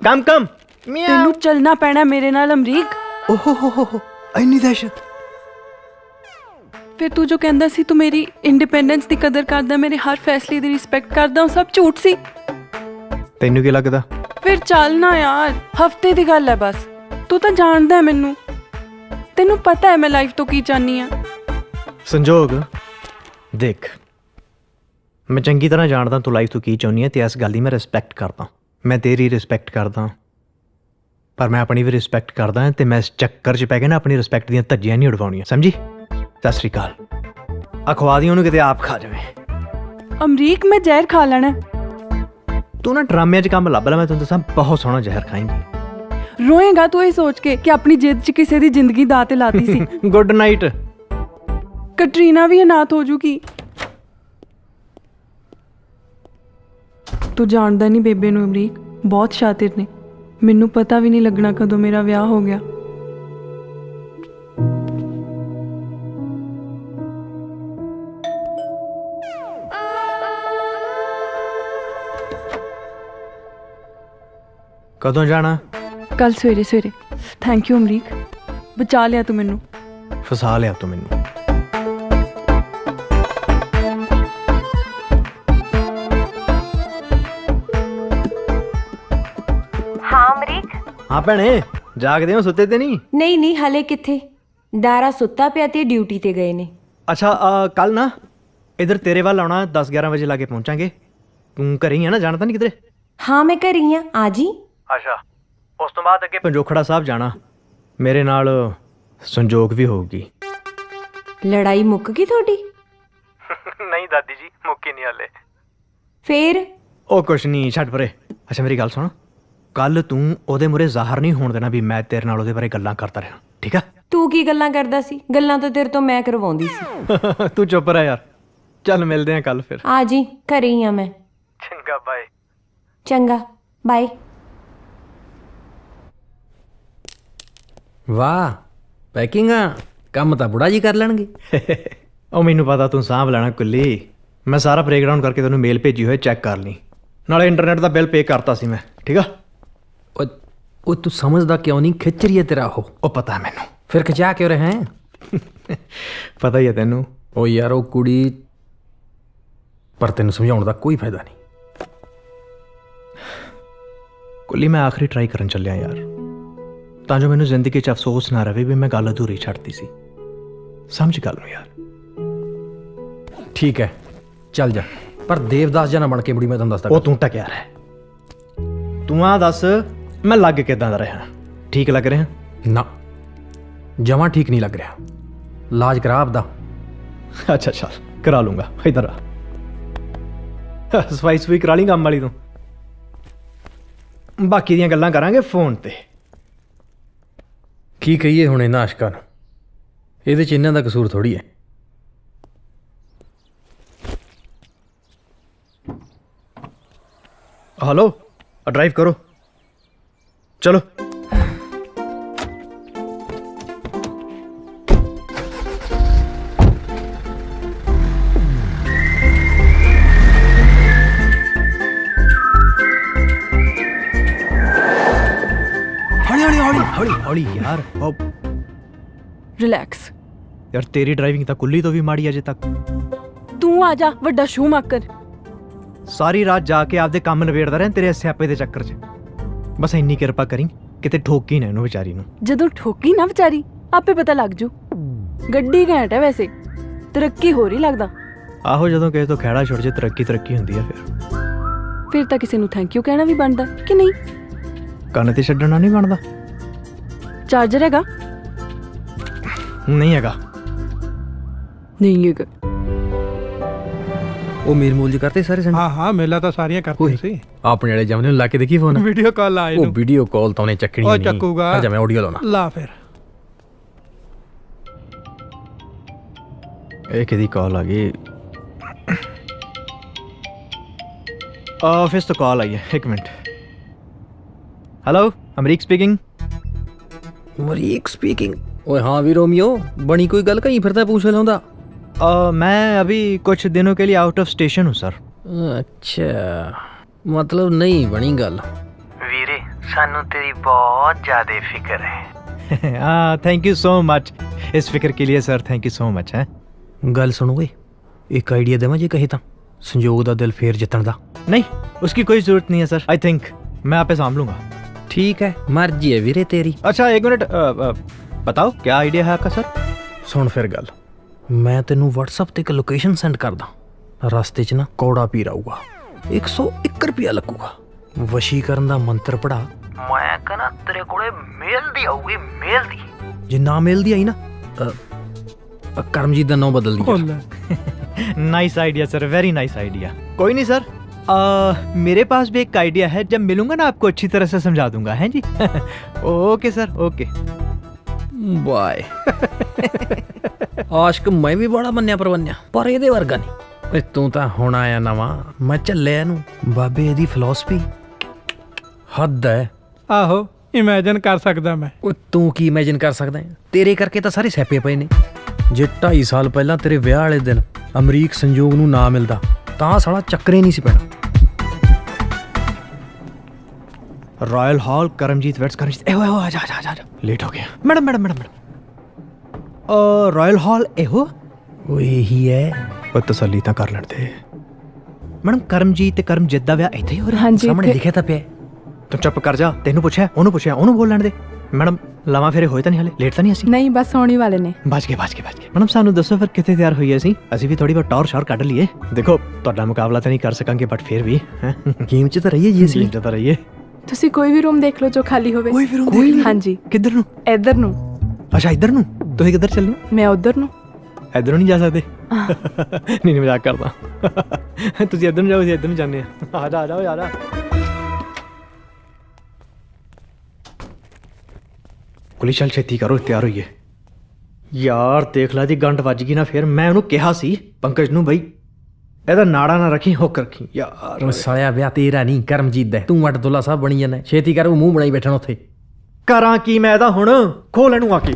ਕਮ ਤੈਨੂੰ ਚੱਲਣਾ ਪੈਣਾ ਮੇਰੇ ਨਾਲ ਅਮਰੀਕ। ਓਹੋ ਹੋ ਇੰਨੀ ਦਹਿਸ਼ਤ। ਫਿਰ ਤੂੰ ਜੋ ਕਹਿੰਦਾ ਸੀ ਤੂੰ ਮੇਰੀ ਇੰਡੀਪੈਂਡੈਂਸ ਦੀ ਕਦਰ ਕਰਦਾ, ਮੇਰੇ ਹਰ ਫੈਸਲੇ ਦੀ ਰਿਸਪੈਕਟ ਕਰਦਾ, ਉਹ ਸਭ ਝੂਠ ਸੀ। ਤੈਨੂੰ ਕੀ ਲੱਗਦਾ? ਫਿਰ ਚੱਲਣਾ ਯਾਰ, ਹਫਤੇ ਦੀ ਗੱਲ ਹੈ ਬਸ। ਤੂੰ ਤਾਂ ਜਾਣਦਾ ਹੈ ਮੈਨੂੰ, ਤੈਨੂੰ ਪਤਾ ਹੈ ਮੈਂ ਲਾਈਫ ਤੋਂ ਕੀ ਚਾਹਨੀ ਆ। ਸੰਜੋਗ ਦੇਖ, ਮੈਂ ਚੰਗੀ ਤਰ੍ਹਾਂ ਜਾਣਦਾ ਤੂੰ ਲਾਈਫ ਤੋਂ ਕੀ ਚਾਹੁੰਦੀ ਹੈ ਤੇ ਇਸ ਗੱਲ ਦੀ ਮੈਂ ਰਿਸਪੈਕਟ ਕਰਦਾ। ਮੈਂ ਤੇਰੀ ਰਿਸਪੈਕਟ ਕਰਦਾ, ਪਰ ਮੈਂ ਆਪਣੀ ਵੀ ਰਿਸਪੈਕਟ ਕਰਦਾ ਤੇ ਮੈਂ ਇਸ ਚੱਕਰ 'ਚ ਪੈ ਕੇ ਨਾ ਆਪਣੀ ਰਿਸਪੈਕਟ ਦੀਆਂ ਧੱਜੀਆਂ ਨਹੀਂ ਉਡਵਾਉਣੀਆਂ, ਸਮਝੀ? ਸਤਿ ਸ਼੍ਰੀ ਅਕਾਲ। ਅਖਵਾ ਦੀ ਉਹਨੂੰ ਕਿਤੇ ਆਪ ਖਾ ਜਾਵੇ। ਅਮਰੀਕ ਮੈਂ ਜ਼ਹਿਰ ਖਾ ਲੈਣਾ। ਤੂੰ ਨਾ ਡਰਾਮਿਆਂ 'ਚ ਕੰਮ ਲੱਭ ਲੈ, ਮੈਂ ਤੈਨੂੰ ਦੱਸਾਂ ਬਹੁਤ ਸੋਹਣਾ ਜ਼ਹਿਰ ਖਾਏਂਗੀ। ਰੋਏਗਾ ਤੂੰ ਇਹ ਸੋਚ ਕੇ ਕਿ ਆਪਣੀ ਜਿੱਦ 'ਚ ਕਿਸੇ ਦੀ ਜ਼ਿੰਦਗੀ ਦਾਅ ਤੇ ਲਾਤੀ ਸੀ। Good night. ਕਟਰੀਨਾ ਵੀ ਅਨਾਥ ਹੋ ਜੂਗੀ। ਤੂੰ ਜਾਣਦਾ ਨਹੀਂ ਬੇਬੇ ਨੂੰ ਅਮਰੀਕ, ਬਹੁਤ ਸ਼ਾਤਿਰ ਨੇ। ਮੈਨੂੰ ਪਤਾ ਵੀ ਨਹੀਂ ਲੱਗਣਾ ਕਦੋਂ ਮੇਰਾ ਵਿਆਹ ਹੋ ਗਿਆ। ਕਦੋਂ ਜਾਣਾ? ਕੱਲ ਸਵੇਰੇ। ਥੈਂਕ ਯੂ ਅਮਰੀਕ, ਬਚਾ ਲਿਆ ਤੂੰ ਮੈਨੂੰ। ਫਸਾ ਲਿਆ ਤੂੰ ਮੈਨੂੰ। ਹਾਂ ਅਮਰੀਕ। ਹਾਂ ਭੈਣੇ, ਜਾਗਦੇ ਹੋ? ਸੁੱਤੇ ਤੇ ਨਹੀਂ? ਨਹੀਂ ਹਲੇ ਕਿੱਥੇ, ਦਾਰਾ ਸੁੱਤਾ ਪਿਆ ਤੇ ਡਿਊਟੀ ਤੇ ਗਏ ਨੇ। ਅੱਛਾ, ਕੱਲ ਨਾ ਇਧਰ ਤੇਰੇ ਵੱਲ ਆਉਣਾ, 10-11 ਵਜੇ ਲਾਗੇ ਪਹੁੰਚਾਂਗੇ। ਤੂੰ ਘਰੇ ਹੀ ਆ ਨਾ, ਜਾਣਾ ਤਾਂ ਨਹੀਂ ਕਿਧਰੇ? ਹਾਂ ਮੈਂ ਘਰ ਹੀ ਆ, ਆ ਜੀ। ਅੱਛਾ, ਉਸ ਤੋਂ ਬਾਅਦ ਅੱਗੇ ਪੰਜੋਖੜਾ ਸਾਹਿਬ ਜਾਣਾ। ਮੇਰੇ ਨਾਲ ਸੰਜੋਗ ਵੀ ਹੋਊਗੀ। ਲੜਾਈ ਮੁੱਕ ਗਈ ਤੁਹਾਡੀ? ਨਹੀਂ ਦਾਦੀ ਜੀ, ਮੁੱਕੀ ਨਹੀਂ ਹਾਲੇ। ਫੇਰ? ਉਹ ਕੁਛ ਨਹੀਂ, ਛੱਡ ਪਰੇ। ਅੱਛਾ ਮੇਰੀ ਗੱਲ ਸੁਣ, ਕੱਲ ਤੂੰ ਉਹਦੇ ਮੂਹਰੇ ਜ਼ਾਹਰ ਨਹੀਂ ਹੋਣ ਦੇਣਾ ਵੀ ਮੈਂ ਤੇਰੇ ਨਾਲ ਉਹਦੇ ਬਾਰੇ ਗੱਲਾਂ ਕਰਦਾ ਰਿਹਾ, ਠੀਕ ਆ? ਤੂੰ ਕੀ ਗੱਲਾਂ ਕਰਦਾ ਸੀ? ਗੱਲਾਂ ਤਾਂ ਤੇਰੇ ਤੋਂ ਮੈਂ ਕਰਵਾਉਂਦੀ ਸੀ। ਤੂੰ ਚੁੱਪ ਰਹਿ ਯਾਰ। ਚੱਲ ਮਿਲਦੇ ਆ ਕੱਲ ਫਿਰ। ਆ ਜੀ, ਘਰੇ ਹੀ ਆ ਮੈਂ। ਚੰਗਾ ਬਾਏ। ਚੰਗਾ ਬਾਏ। ਵਾਹ, ਪੈਕਿੰਗ ਆ, ਕੰਮ ਤਾਂ ਬੁੜਾ ਜੀ ਕਰ ਲੈਣਗੇ। ਉਹ ਮੈਨੂੰ ਪਤਾ ਤੂੰ ਸਾਂਭ ਲੈਣਾ ਕੁੱਲੀ। ਮੈਂ ਸਾਰਾ ਬ੍ਰੇਕਡਾਊਨ ਕਰਕੇ ਤੈਨੂੰ ਮੇਲ ਭੇਜੀ ਹੋਏ, ਚੈੱਕ ਕਰ ਲਈ। ਨਾਲੇ ਇੰਟਰਨੈਟ ਦਾ ਬਿੱਲ ਪੇ ਕਰਤਾ ਸੀ ਮੈਂ, ਠੀਕ ਆ? ਉਹ ਤੂੰ ਸਮਝਦਾ ਕਿਉਂ ਨਹੀਂ? ਖਿੱਚ ਰਹੀ ਹੈ ਤੇਰਾ ਉਹ ਪਤਾ ਮੈਨੂੰ। ਫਿਰ ਖਿਚਾ ਕਿਉਂ ਰਹੇ? ਪਤਾ ਹੀ ਹੈ ਤੈਨੂੰ। ਉਹ ਯਾਰ ਉਹ ਕੁੜੀ, ਪਰ ਤੈਨੂੰ ਸਮਝਾਉਣ ਦਾ ਕੋਈ ਫਾਇਦਾ ਨਹੀਂ। ਕੁੱਲੀ ਮੈਂ ਆਖਰੀ ਟਰਾਈ ਕਰਨ ਚੱਲਿਆ ਯਾਰ, ਤਾਂ ਜੋ ਮੈਨੂੰ ਜ਼ਿੰਦਗੀ 'ਚ ਅਫਸੋਸ ਨਾ ਰਵੇ ਵੀ ਮੈਂ ਗੱਲ ਅਧੂਰੀ ਛੱਡਤੀ ਸੀ। ਸਮਝ ਗੱਲ ਨੂੰ ਯਾਰ। ਠੀਕ ਹੈ, ਚੱਲ ਜਾ, ਪਰ ਦੇਵਦਾਸ ਜਨਾ ਬਣ ਕੇ ਬੁੜੀ ਮੈਂ ਤੁਹਾਨੂੰ ਦੱਸਦਾ। ਉਹ ਤੂੰ ਟਕਿਆ ਰਹਿ। ਤੂੰ ਆ ਦੱਸ, ਮੈਂ ਲੱਗ ਕਿੱਦਾਂ ਦਾ ਰਿਹਾ? ਠੀਕ ਲੱਗ ਰਿਹਾ? ਨਾ, ਜਮਾਂ ਠੀਕ ਨਹੀਂ ਲੱਗ ਰਿਹਾ। ਇਲਾਜ ਕਰਾ ਆਪਦਾ। ਅੱਛਾ ਚੱਲ ਕਰਾ ਲੂੰਗਾ। ਇੱਧਰ ਆ, ਸਫਾਈ ਸਫੂਈ ਕਰਾ ਲਈ ਕੰਮ ਵਾਲੀ ਤੋਂ। ਬਾਕੀ ਦੀਆਂ ਗੱਲਾਂ ਕਰਾਂਗੇ ਫੋਨ ਤੇ। ਕੀ ਕਹੀਏ ਹੁਣ ਇਹਨਾਂ ਆਸ਼ਕਾਂ ਨੂੰ? ਇਹਦੇ 'ਚ ਇਹਨਾਂ ਦਾ ਕਸੂਰ ਥੋੜੀ ਹੈ। हेलो, ड्राइव करो, चलो। ਹੌਲੀ ਯਾਰ ਰਿਲੈਕਸ। ਯਾਰ ਤੇਰੀ ਡਰਾਈਵਿੰਗ ਤਾਂ ਕੁੱਲੀ ਤੋਂ ਵੀ ਮਾੜੀ ਅਜੇ ਤੱਕ। ਤੂੰ ਆ ਜਾ ਵੱਡਾ ਸ਼ੂਮਾਕਰ। ਸਾਰੀ ਰਾਤ ਜਾ ਕੇ ਆਪਦੇ ਕੰਮ ਨਿਬੇੜਦਾ ਰਹਿ ਤੇਰੇ ਸਿਆਪੇ ਦੇ ਚੱਕਰ 'ਚ। ਬਸ ਇੰਨੀ ਕਿਰਪਾ ਕਰੀ ਕਿਤੇ ਠੋਕੀ ਨਾ ਇਹਨੂੰ ਵਿਚਾਰੀ ਨੂੰ। ਜਦੋਂ ਠੋਕੀ ਨਾ ਵਿਚਾਰੀ ਆਪੇ ਪਤਾ ਲੱਗ ਜੂ। ਗੱਡੀ ਘੈਂਟ ਹੈ ਵੈਸੇ, ਤਰੱਕੀ ਹੋ ਰਹੀ ਲੱਗਦਾ। ਆਹੋ ਜਦੋਂ ਕਿਸੇ ਤੋਂ ਖਹਿੜਾ ਛੁੱਟ ਜੇ ਤਰੱਕੀ ਹੁੰਦੀ ਆ ਫਿਰ ਤਾਂ ਕਿਸੇ ਨੂੰ ਥੈਂਕ ਯੂ ਕਹਿਣਾ ਵੀ ਬਣਦਾ ਕਿ ਨਹੀਂ? ਕੰਨ ਤੇ ਛੱਡਣਾ ਨਹੀਂ ਬਣਦਾ। ਚਾਰਜਰ ਹੈਗਾ? ਨਹੀਂ ਹੈਗਾ। ਨਹੀਂ ਹੈਗਾ। ਉਹ ਮੇਲ ਮੂਲ ਜੀ ਕਰਤੇ ਸਾਰੇ ਸੰਡੇ? ਹਾਂ ਮੇਲਾ ਤਾਂ ਸਾਰੀਆਂ ਕਰਤੀਆਂ ਸੀ। ਆਪਣੇ ਵਾਲੇ ਜਮਨੇ ਨੂੰ ਲਾ ਕੇ ਦੇਖੀ ਫੋਨ। ਵੀਡੀਓ ਕਾਲ ਆਏ ਉਹ ਵੀਡੀਓ ਕਾਲ ਤਾਂ ਉਹਨੇ ਚੱਕਣੀ ਨਹੀਂ। ਉਹ ਚੱਕੂਗਾ। ਅੱਛਾ ਮੈਂ ਆਡੀਓ ਲਾਉਣਾ। ਲਾ ਫਿਰ। ਇਹ ਕਿਹਦੀ ਕਾਲ ਆ ਗਈ? ਆਫਿਸ ਤੋਂ ਕਾਲ ਆਈ ਹੈ, 1 minute. Hello, Amrik speaking. Amrik speaking. ਓਏ ਹਾਂ ਵੀ रोमियो, बनी कोई गल कहीं फिरता पूछ लाਉਂਦਾ? मैं अभी कुछ दिनों के लिए आउट ऑफ स्टेशन हूँ सर। अच्छा, मतलब नहीं बनी गल। वीरे सानू तेरी बहुत ज़्यादा फिक्र है। हाँ थैंक यू सो मच इस फिक्र के लिए sir, thank you so much है। गल सुनो वे, एक आइडिया देवां जे कहे तां संजोग दा दिल फेर जितण दा। नहीं उसकी कोई ज़रूरत नहीं है सर, आई थिंक मैं आपे संभालूंगा। ठीक है, मर्जी है वीरे तेरी। अच्छा 1 मिनट, बताओ क्या आइडिया है आपका सर? सुन फिर गल, मैं तेनू WhatsApp ते एक लोकेशन सेंड करदा। रस्ते च ना कौड़ा पीर आऊगा, 101 रुपया लगूगा। वशीकरण दा मंत्र पढ़ा, मैं कहना तेरे कोले मेल दी आऊगी, मेल दी। जे ना मेल दी आई ना करमजीत दा नाम बदल दिया। Nice idea sir, very nice idea. कोई नहीं सर, मेरे पास भी एक आइडिया है, जब मिलूंगा ना आपको अच्छी तरह से समझा दूंगा, हैं जी। Okay sir, okay bye. आशिक मैं भी बड़ा मन्निया परवन्निया, पर ਇਹਦੇ ਵਰਗਾ ਨਹੀਂ। ਓਏ ਤੂੰ ਤਾਂ ਹੁਣ ਆਇਆ ਨਵਾਂ, ਮੈਂ ਝੱਲਿਆ ਇਹਨੂੰ। ਬਾਬੇ ਇਹਦੀ ਫਿਲਾਸਫੀ ਹੱਦ ਹੈ। ਆਹੋ ਇਮੇਜਿਨ ਕਰ ਸਕਦਾ ਮੈਂ। ਓਏ ਤੂੰ ਕੀ ਇਮੇਜਿਨ ਕਰ ਸਕਦਾ ਹੈ? ਤੇਰੇ ਕਰਕੇ ਤਾਂ ਸਾਰੇ ਸਿਆਪੇ ਪਏ ਨੇ। ਜੇ 2.5 ਸਾਲ ਪਹਿਲਾਂ ਤੇਰੇ ਵਿਆਹ ਵਾਲੇ ਦਿਨ ਅਮਰੀਕ ਸੰਜੋਗ ਨੂੰ ਨਾ ਮਿਲਦਾ ਤਾਂ ਸਾਲਾ ਚੱਕਰੇ ਨਹੀਂ ਸੀ ਪੈਣਾ। Royal hall Karamjit waits Karamjit एहो एहो आजा आजा आजा लेट हो गया। Madam madam madam madam royal hall एहो ਉਹ ਇਹੀ ਹੈ। ਉਹ ਤਸੱਲੀ ਤਾਂ ਕਰ ਲੈਣ ਦੇ। ਮੈਡਮ ਕਰਮਜੀਤ ਤੇ ਕਰਮਜੀਤ ਦਾ ਵਿਆਹ ਇੱਥੇ ਹੀ ਹੋ ਰਿਹਾ? ਸਾਹਮਣੇ ਦਿਖਿਆ ਤਾਂ ਪਿਆ। ਤੂੰ ਚੁੱਪ ਕਰ ਜਾ, ਤੈਨੂੰ ਪੁੱਛਿਆ ਉਹਨੂੰ ਬੋਲ ਲੈਣ ਦੇ। ਮੈਡਮ ਲਾਵਾਂ ਫੇਰੇ ਹੋਏ ਤਾਂ ਨਹੀਂ ਹਲੇ? ਲੇਟ ਤਾਂ ਨਹੀਂ ਅਸੀਂ? ਨਹੀਂ ਬਸ ਆਉਣੀ ਵਾਲੇ ਨੇ। ਬਚ ਗਏ। ਮੈਡਮ ਸਾਨੂੰ ਦੱਸੋ ਫਿਰ ਕਿੱਥੇ ਤਿਆਰ ਹੋਈਏ ਅਸੀਂ ਵੀ ਥੋੜੀ ਬਹੁਤ ਟੌਰ ਸ਼ੌਰ ਕੱਢ ਲਈਏ। ਦੇਖੋ ਤੁਹਾਡਾ ਮੁਕਾਬਲਾ ਤਾਂ ਨਹੀਂ ਕਰ ਸਕਾਂਗੇ ਬਟ ਫਿਰ ਵੀ ਗੇਮ 'ਚ ਤਾਂ ਰਹੀਏ ਜੀ ਅਸੀਂ। ਗੇਮ 'ਚ ਤਾਂ ਰਹੀਏ। ਤੁਸੀਂ ਕੋਈ ਵੀ ਰੂਮ ਦੇਖ ਲਓ ਜੋ ਖਾਲੀ ਹੋਵੇ। ਕੋਈ ਵੀ ਰੂਮ ਦੇਖ ਲਈ? ਹਾਂਜੀ। ਕਿੱਧਰ ਨੂੰ? ਇੱਧਰ ਨੂੰ। ਅੱਛਾ ਇੱਧਰ ਨੂੰ। ਤੁਸੀਂ ਕਿੱਧਰ ਚੱਲੇ ਹੋ? ਮੈਂ ਉੱਧਰ ਨੂੰ। ਇੱਧਰੋਂ ਨਹੀਂ ਜਾ ਸਕਦੇ? ਨਹੀਂ ਮਜ਼ਾਕ ਕਰਦਾ। ਤੁਸੀਂ ਇੱਧਰ ਨੂੰ ਜਾਓ, ਅਸੀਂ ਇੱਧਰ ਨੂੰ ਜਾਂਦੇ ਹਾਂ। ਆ ਜਾ ਯਾਰ। ਕੁਲੀ ਚੱਲ ਛੇਤੀ ਕਰੋ, ਤਿਆਰ ਹੋਈਏ। ਯਾਰ ਦੇਖ ਲਾ ਜੀ ਗੰਢ ਵੱਜ ਗਈ ਨਾ ਫਿਰ। ਮੈਂ ਉਹਨੂੰ ਕਿਹਾ ਸੀ ਪੰਕਜ ਨੂੰ ਬਈ ਇਹਦਾ ਨਾੜਾ ਨਾ ਰੱਖੀ, ਹੁੱਕ ਰੱਖੀ। ਯਾਰ ਉਹ ਸਾਲਿਆ ਵਿਆਹ ਤੇਰਾ ਨਹੀਂ ਕਰਮਜੀਤ ਦਾ। ਤੂੰ ਅਟਦੁੱਲਾ ਸਾਹਿਬ ਬਣੀ ਜਾਂਦਾ। ਛੇਤੀ ਕਰ, ਉਹ ਮੂੰਹ ਬਣਾਈ ਬੈਠਣ ਉੱਥੇ। ਕਰਾਂ ਕੀ ਮੈਂ ਇਹਦਾ ਹੁਣ? ਖੋਲ ਇਹਨੂੰ ਆ ਕੇ।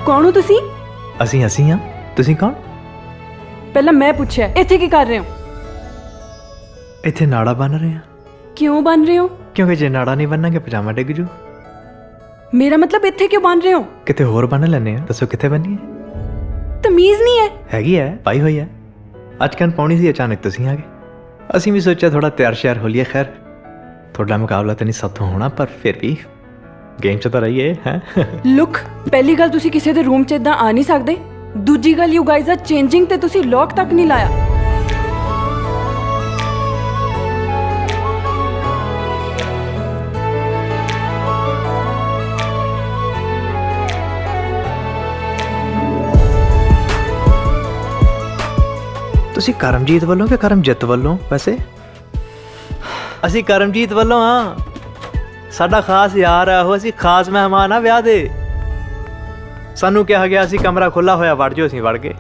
ਕੌਣ ਹੋ ਤੁਸੀਂ? ਅਸੀਂ ਹਾਂ, ਤੁਸੀਂ ਕੌਣ? ਪਹਿਲਾਂ ਮੈਂ ਪੁੱਛਿਆ ਇੱਥੇ ਕੀ ਕਰ ਰਹੇ ਹੋ? ਇੱਥੇ ਨਾੜਾ ਬੰਨ ਰਹੇ ਹਾਂ। ਕਿਉਂ ਬਣ ਰਹੇ ਹੋ? ਕਿਉਂਕਿ ਜੇ ਨਾੜਾ ਨਹੀਂ ਬੰਨਾਂਗੇ ਪਜਾਮਾ ਡਿੱਗ ਜੂ। ਮੇਰਾ ਮਤਲਬ ਇੱਥੇ ਕਿਉਂ ਬਣ ਰਹੇ ਹੋ? ਕਿਤੇ ਹੋਰ ਬੰਨ ਲੈਣੇ ਆ। ਦੱਸੋ ਕਿੱਥੇ ਬੰਨੀਏ? ਤਮੀਜ਼ ਨਹੀਂ ਹੈ। ਹੈਗੀ ਹੈ, ਪਾਈ ਹੋਈ ਹੈ। ਅੱਜ ਕੱਲ੍ਹ ਪਾਉਣੀ ਸੀ, ਅਚਾਨਕ ਤੁਸੀਂ ਆ ਗਏ। ਅਸੀਂ ਵੀ ਸੋਚਿਆ ਥੋੜਾ ਤਿਆਰ ਸ਼ਿਆਰ ਹੋ ਲਈਏ। ਖੈਰ ਤੁਹਾਡਾ ਮੁਕਾਬਲਾ ਤਾਂ ਨਹੀਂ ਸਾਥੋਂ ਹੋਣਾ, ਪਰ ਫਿਰ ਵੀ ਗੇਮ 'ਚ ਤਾਂ ਰਹੀਏ। ਹੈ ਲੁੱਕ, ਪਹਿਲੀ ਗੱਲ ਤੁਸੀਂ ਕਿਸੇ ਦੇ ਰੂਮ 'ਚ ਇਦਾਂ ਆ ਨਹੀਂ ਸਕਦੇ। ਦੂਜੀ ਗੱਲ ਯੂ ਗਾਈਜ਼ ਆਰ ਚੇਂਜਿੰਗ ਤੇ ਤੁਸੀਂ ਲੌਕ ਤੱਕ ਨਹੀਂ ਲਾਇਆ। ਤੁਸੀਂ ਕਰਮਜੀਤ ਵੱਲੋਂ ਕਿ ਕਰਮਜੀਤ ਵੱਲੋਂ? ਵੈਸੇ ਅਸੀਂ ਕਰਮਜੀਤ ਵੱਲੋਂ ਹਾਂ। ਸਾਡਾ ਖਾਸ ਯਾਰ ਆ ਉਹ, ਅਸੀਂ ਖਾਸ ਮਹਿਮਾਨ ਆ ਵਿਆਹ ਦੇ। ਸਾਨੂੰ ਕਿਹਾ ਗਿਆ ਸੀ ਕਮਰਾ ਖੁੱਲਾ ਹੋਇਆ, ਵੜ ਜਾਓ। ਅਸੀਂ ਵੜ ਗਏ।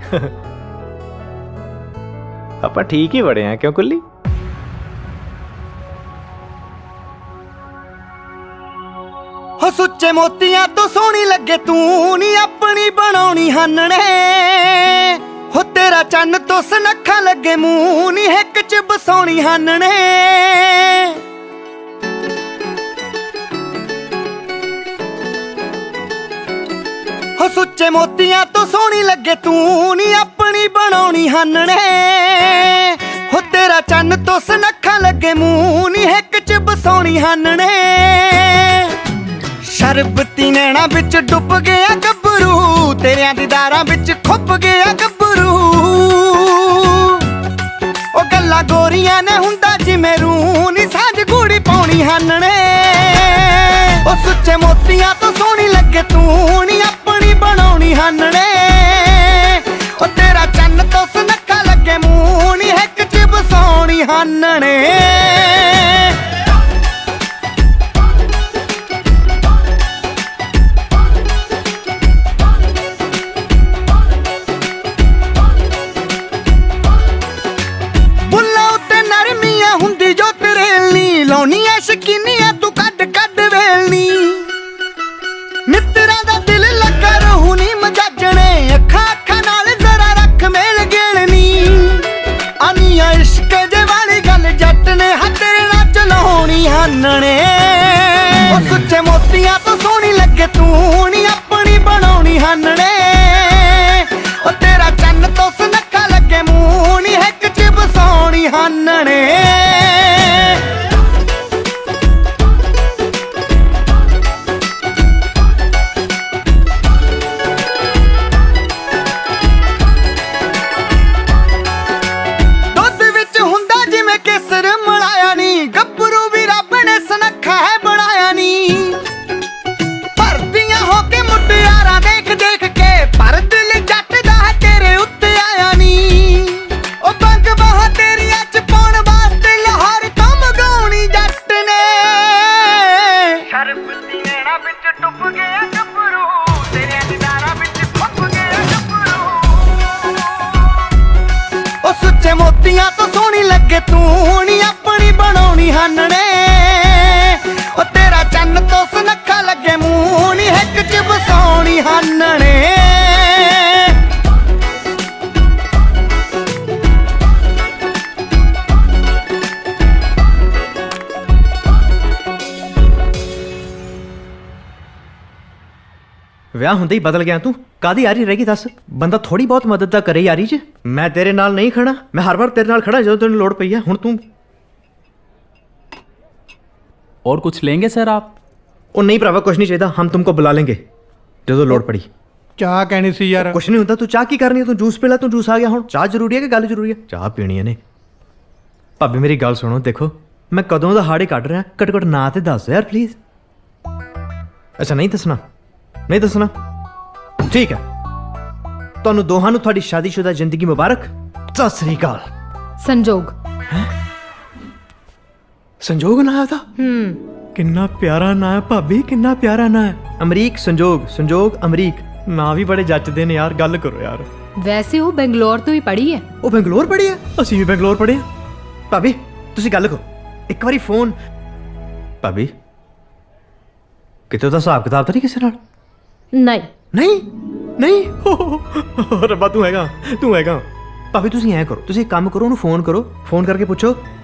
ਆਪਾਂ ਠੀਕ ਹੀ ਵੜੇ ਆ। ਕਿਉਂ ਕੁੱਲੀ? ਹੋ ਸੁੱਚੇ ਮੋਤੀਆਂ ਤੋਂ ਸੋਹਣੀ ਲੱਗੇ ਤੂੰ ਨੀ ਆਪਣੀ ਬਣਾਉਣੀ ਹਾਨਣੇ ਹੋ ਤੇਰਾ ਚੰਨ ਤੋਂ ਸੁਨੱਖਾ ਲੱਗੇ ਮੂੰਹ ਨੀ ਹਿੱਕ ਚ ਬਸਾਉਣੀ ਹਾਨਣੇ ਹੋ ਸੁੱਚੇ ਮੋਤੀਆਂ ਤੋਂ ਸੋਹਣੀ ਲੱਗੇ ਤੂੰ ਨੀ ਆਪਣੀ ਬਣਾਉਣੀ ਹਾਨਣੇ ਹੋ ਤੇਰਾ ਚੰਨ ਤੋਂ ਸੁਨੱਖਾ ਲੱਗੇ ਮੂੰਹ ਨੀ ਹਿੱਕ ਚ ਬਸਾਉਣੀ ਹਾਨਣੇ ਸ਼ਰਬਤੀ ਨੈਣਾ ਵਿੱਚ ਡੁੱਬ ਗਿਆ ਗੱਭਰੂ ਤੇਰਿਆਂ ਦੀਦਾਰਾਂ ਵਿੱਚ ਖੁੱਭ ਗਿਆ ਗੱਭਰੂ ਉਹ ਗੱਲਾਂ ਗੋਰੀਆਂ ਨੇ ਹੁੰਦਾ ਜਿਵੇਂ ਰੂਹ ਨੀ ਸਾਂਝ ਗੂੜੀ ਪਾਉਣੀ ਹਾਨਣੇ ਉਹ ਸੁੱਚੇ ਮੋਤੀਆਂ ਤੋਂ ਸੋਹਣੀ ਲੱਗੇ ਤੂੰ ਨੀ ਆਪਣੀ ਬਣਾਉਣੀ ਹਾਨਣੇ ਉਹ ਤੇਰਾ ਚੰਨ ਤੋਂ ਸੁਨੱਖਾ ਲੱਗੇ ਮੂੰਹ ਨੀ ਹਿੱਕ ਚ ਬਸਾਉਣੀ ਹਾਨਣੇ ਹੁੰਦੀ ਜੋ ਤਰੇਲਨੀ ਲਾਉਣੀਆਂ ਸ਼ਕੀਨੀਆਂ ਤੂੰ ਕੱਢ ਕੱਢ ਵੇਲਨੀ ਮਿੱਤਰਾਂ ਦਾ ਦਿਲ ਲੱਗਾ ਰਹੂ ਨੀ ਮਜਾਜਣੇ ਅੱਖਾਂ ਅੱਖਾਂ ਨਾਲ ਜ਼ਰਾ ਰੱਖ ਮੇਲ ਗੇਲਨੀ ਆਨੀਆਂ ਇਸ਼ਕ ਦੇ ਵਾਲੀ ਗੱਲ ਜੱਟ ਨੇ ਹੱਥਰੇ ਨਾਲ ਚਲਾਉਣੀ ਹਾਨਣੇ ਉਹ ਸੁੱਚੇ ਮੋਤੀਆਂ ਤੋਂ ਸੋਹਣੀ ਲੱਗੇ ਤੂੰ ਨੀ ਆਪਣੀ ਬਣਾਉਣੀ ਹਾਨਣੇ ਉਹ ਤੇਰਾ ਚੰਨ ਤੋਂ ਸੁਨੱਖਾ ਲੱਗੇ ਮੂੰਹ ਨੀ ਹਿੱਕ ਚ ਬਸਾਉਣੀ ਹਾਨਣੇ ਮੋਤੀਆਂ ਤੋਂ ਸੋਹਣੀ ਲੱਗੇ ਤੂੰ ਨੀ ਆਪਣੀ ਬਣਾਉਣੀ ਹਾਨਣੇ ਉਹ ਤੇਰਾ ਚੰਨ ਤੋਂ ਸੁਨੱਖਾ ਲੱਗੇ ਮੂੰਹ ਨੀ ਹਿੱਕ ਚ ਬਸਾਉਣੀ ਹਾਨਣੇ ਵਿਆਹ ਹੁੰਦੇ ਹੀ ਬਦਲ ਗਿਆ ਤੂੰ ਕਾਦੀ ਯਾਰੀ ਰਹਿ ਗਈ ਦੱਸ ਬੰਦਾ ਥੋੜੀ ਬਹੁਤ ਮਦਦ ਤਾਂ ਕਰੇ ਯਾਰੀ 'ਚ ਮੈਂ ਤੇਰੇ ਨਾਲ ਨਹੀਂ ਖੜਾ ਮੈਂ ਹਰ ਵਾਰ ਤੇਰੇ ਨਾਲ ਖੜਾ ਜਦੋਂ ਤੈਨੂੰ ਲੋੜ ਪਈ ਆ ਹੁਣ ਤੂੰ और कुछ लेंगे सर आप ਉਹ ਨਹੀਂ ਭਰਾਵਾ ਕੁਛ ਨਹੀਂ ਚਾਹੀਦਾ ਹਮ ਤੁਮਕੋ ਬੁਲਾ ਲੈਂਗੇ ਜਦੋਂ ਲੋੜ ਪੜੀ ਚਾਹ ਕਹਿਣੀ ਸੀ ਯਾਰ ਕੁਛ ਨਹੀਂ ਹੁੰਦਾ ਤੂੰ ਚਾਹ ਕੀ ਕਰਨੀ ਹੈ ਤੂੰ ਜੂਸ ਪੀ ਲੈ ਤੂੰ ਜੂਸ ਆ ਗਿਆ ਹੁਣ ਚਾਹ ਜ਼ਰੂਰੀ ਹੈ ਕਿ ਗੱਲ ਜ਼ਰੂਰੀ ਹੈ ਚਾਹ ਪੀਣੀ ਹੈ ਨੇ ਭਾਬੀ ਮੇਰੀ ਗੱਲ ਸੁਣੋ ਦੇਖੋ ਮੈਂ ਕਦੋਂ ਦਾ ਹਾੜੇ ਕੱਢ ਰਿਹਾ ਘੱਟ ਘੱਟ ਨਾਂ ਤੇ ਦੱਸ ਯਾਰ ਪਲੀਜ਼ ਅੱਛਾ ਨਹੀਂ ਦੱਸਣਾ ਨਹੀਂ ਦੱਸਣਾ ਠੀਕ ਹੈ ਤੁਹਾਨੂੰ ਦੋਹਾਂ ਨੂੰ ਤੁਹਾਡੀ ਸ਼ਾਦੀशुदा ਜ਼ਿੰਦਗੀ ਮੁਬਾਰਕ ਸਤਿ ਸ੍ਰੀ ਅਕਾਲ ਸੰਜੋਗ ਸੰਜੋਗ ਨਾਂ ਉਹਦਾ ਕਿੰਨਾ ਪਿਆਰਾ ਨਾਂ ਹੈ ਭਾਬੀ ਕਿੰਨਾ ਪਿਆਰਾ ਨਾਂ ਹੈ ਅਮਰੀਕ ਸੰਜੋਗ ਅਮਰੀਕ ਨਾਂ ਵੀ ਬੜੇ ਜੱਚਦੇ ਨੇ ਯਾਰ ਗੱਲ ਕਰੋ ਯਾਰ ਵੈਸੇ ਉਹ ਬੰਗਲੌਰ ਤੋਂ ਹੀ ਪੜ੍ਹੀ ਹੈ ਉਹ ਬੰਗਲੌਰ ਪੜ੍ਹੀ ਹੈ ਅਸੀਂ ਵੀ ਬੰਗਲੌਰ ਪੜ੍ਹੇ ਹਾਂ ਭਾਬੀ ਤੁਸੀਂ ਗੱਲ ਕਰੋ ਇੱਕ ਵਾਰੀ ਫੋਨ ਭਾਬੀ ਕਿਤੇ ਉਹਦਾ ਹਿਸਾਬ ਕਿਤਾਬ ਤਾਂ ਨਹੀਂ ਕਿਸੇ ਨਾਲ ਨਹੀਂ ਨਹੀਂ ਨਹੀਂ ਰੱਬਾ ਤੂੰ ਹੈਗਾ ਭਾਬੀ ਤੁਸੀਂ ਐਂ ਕਰੋ ਤੁਸੀਂ ਇੱਕ ਕੰਮ ਕਰੋ ਉਹਨੂੰ ਫੋਨ ਕਰਕੇ ਪੁੱਛੋ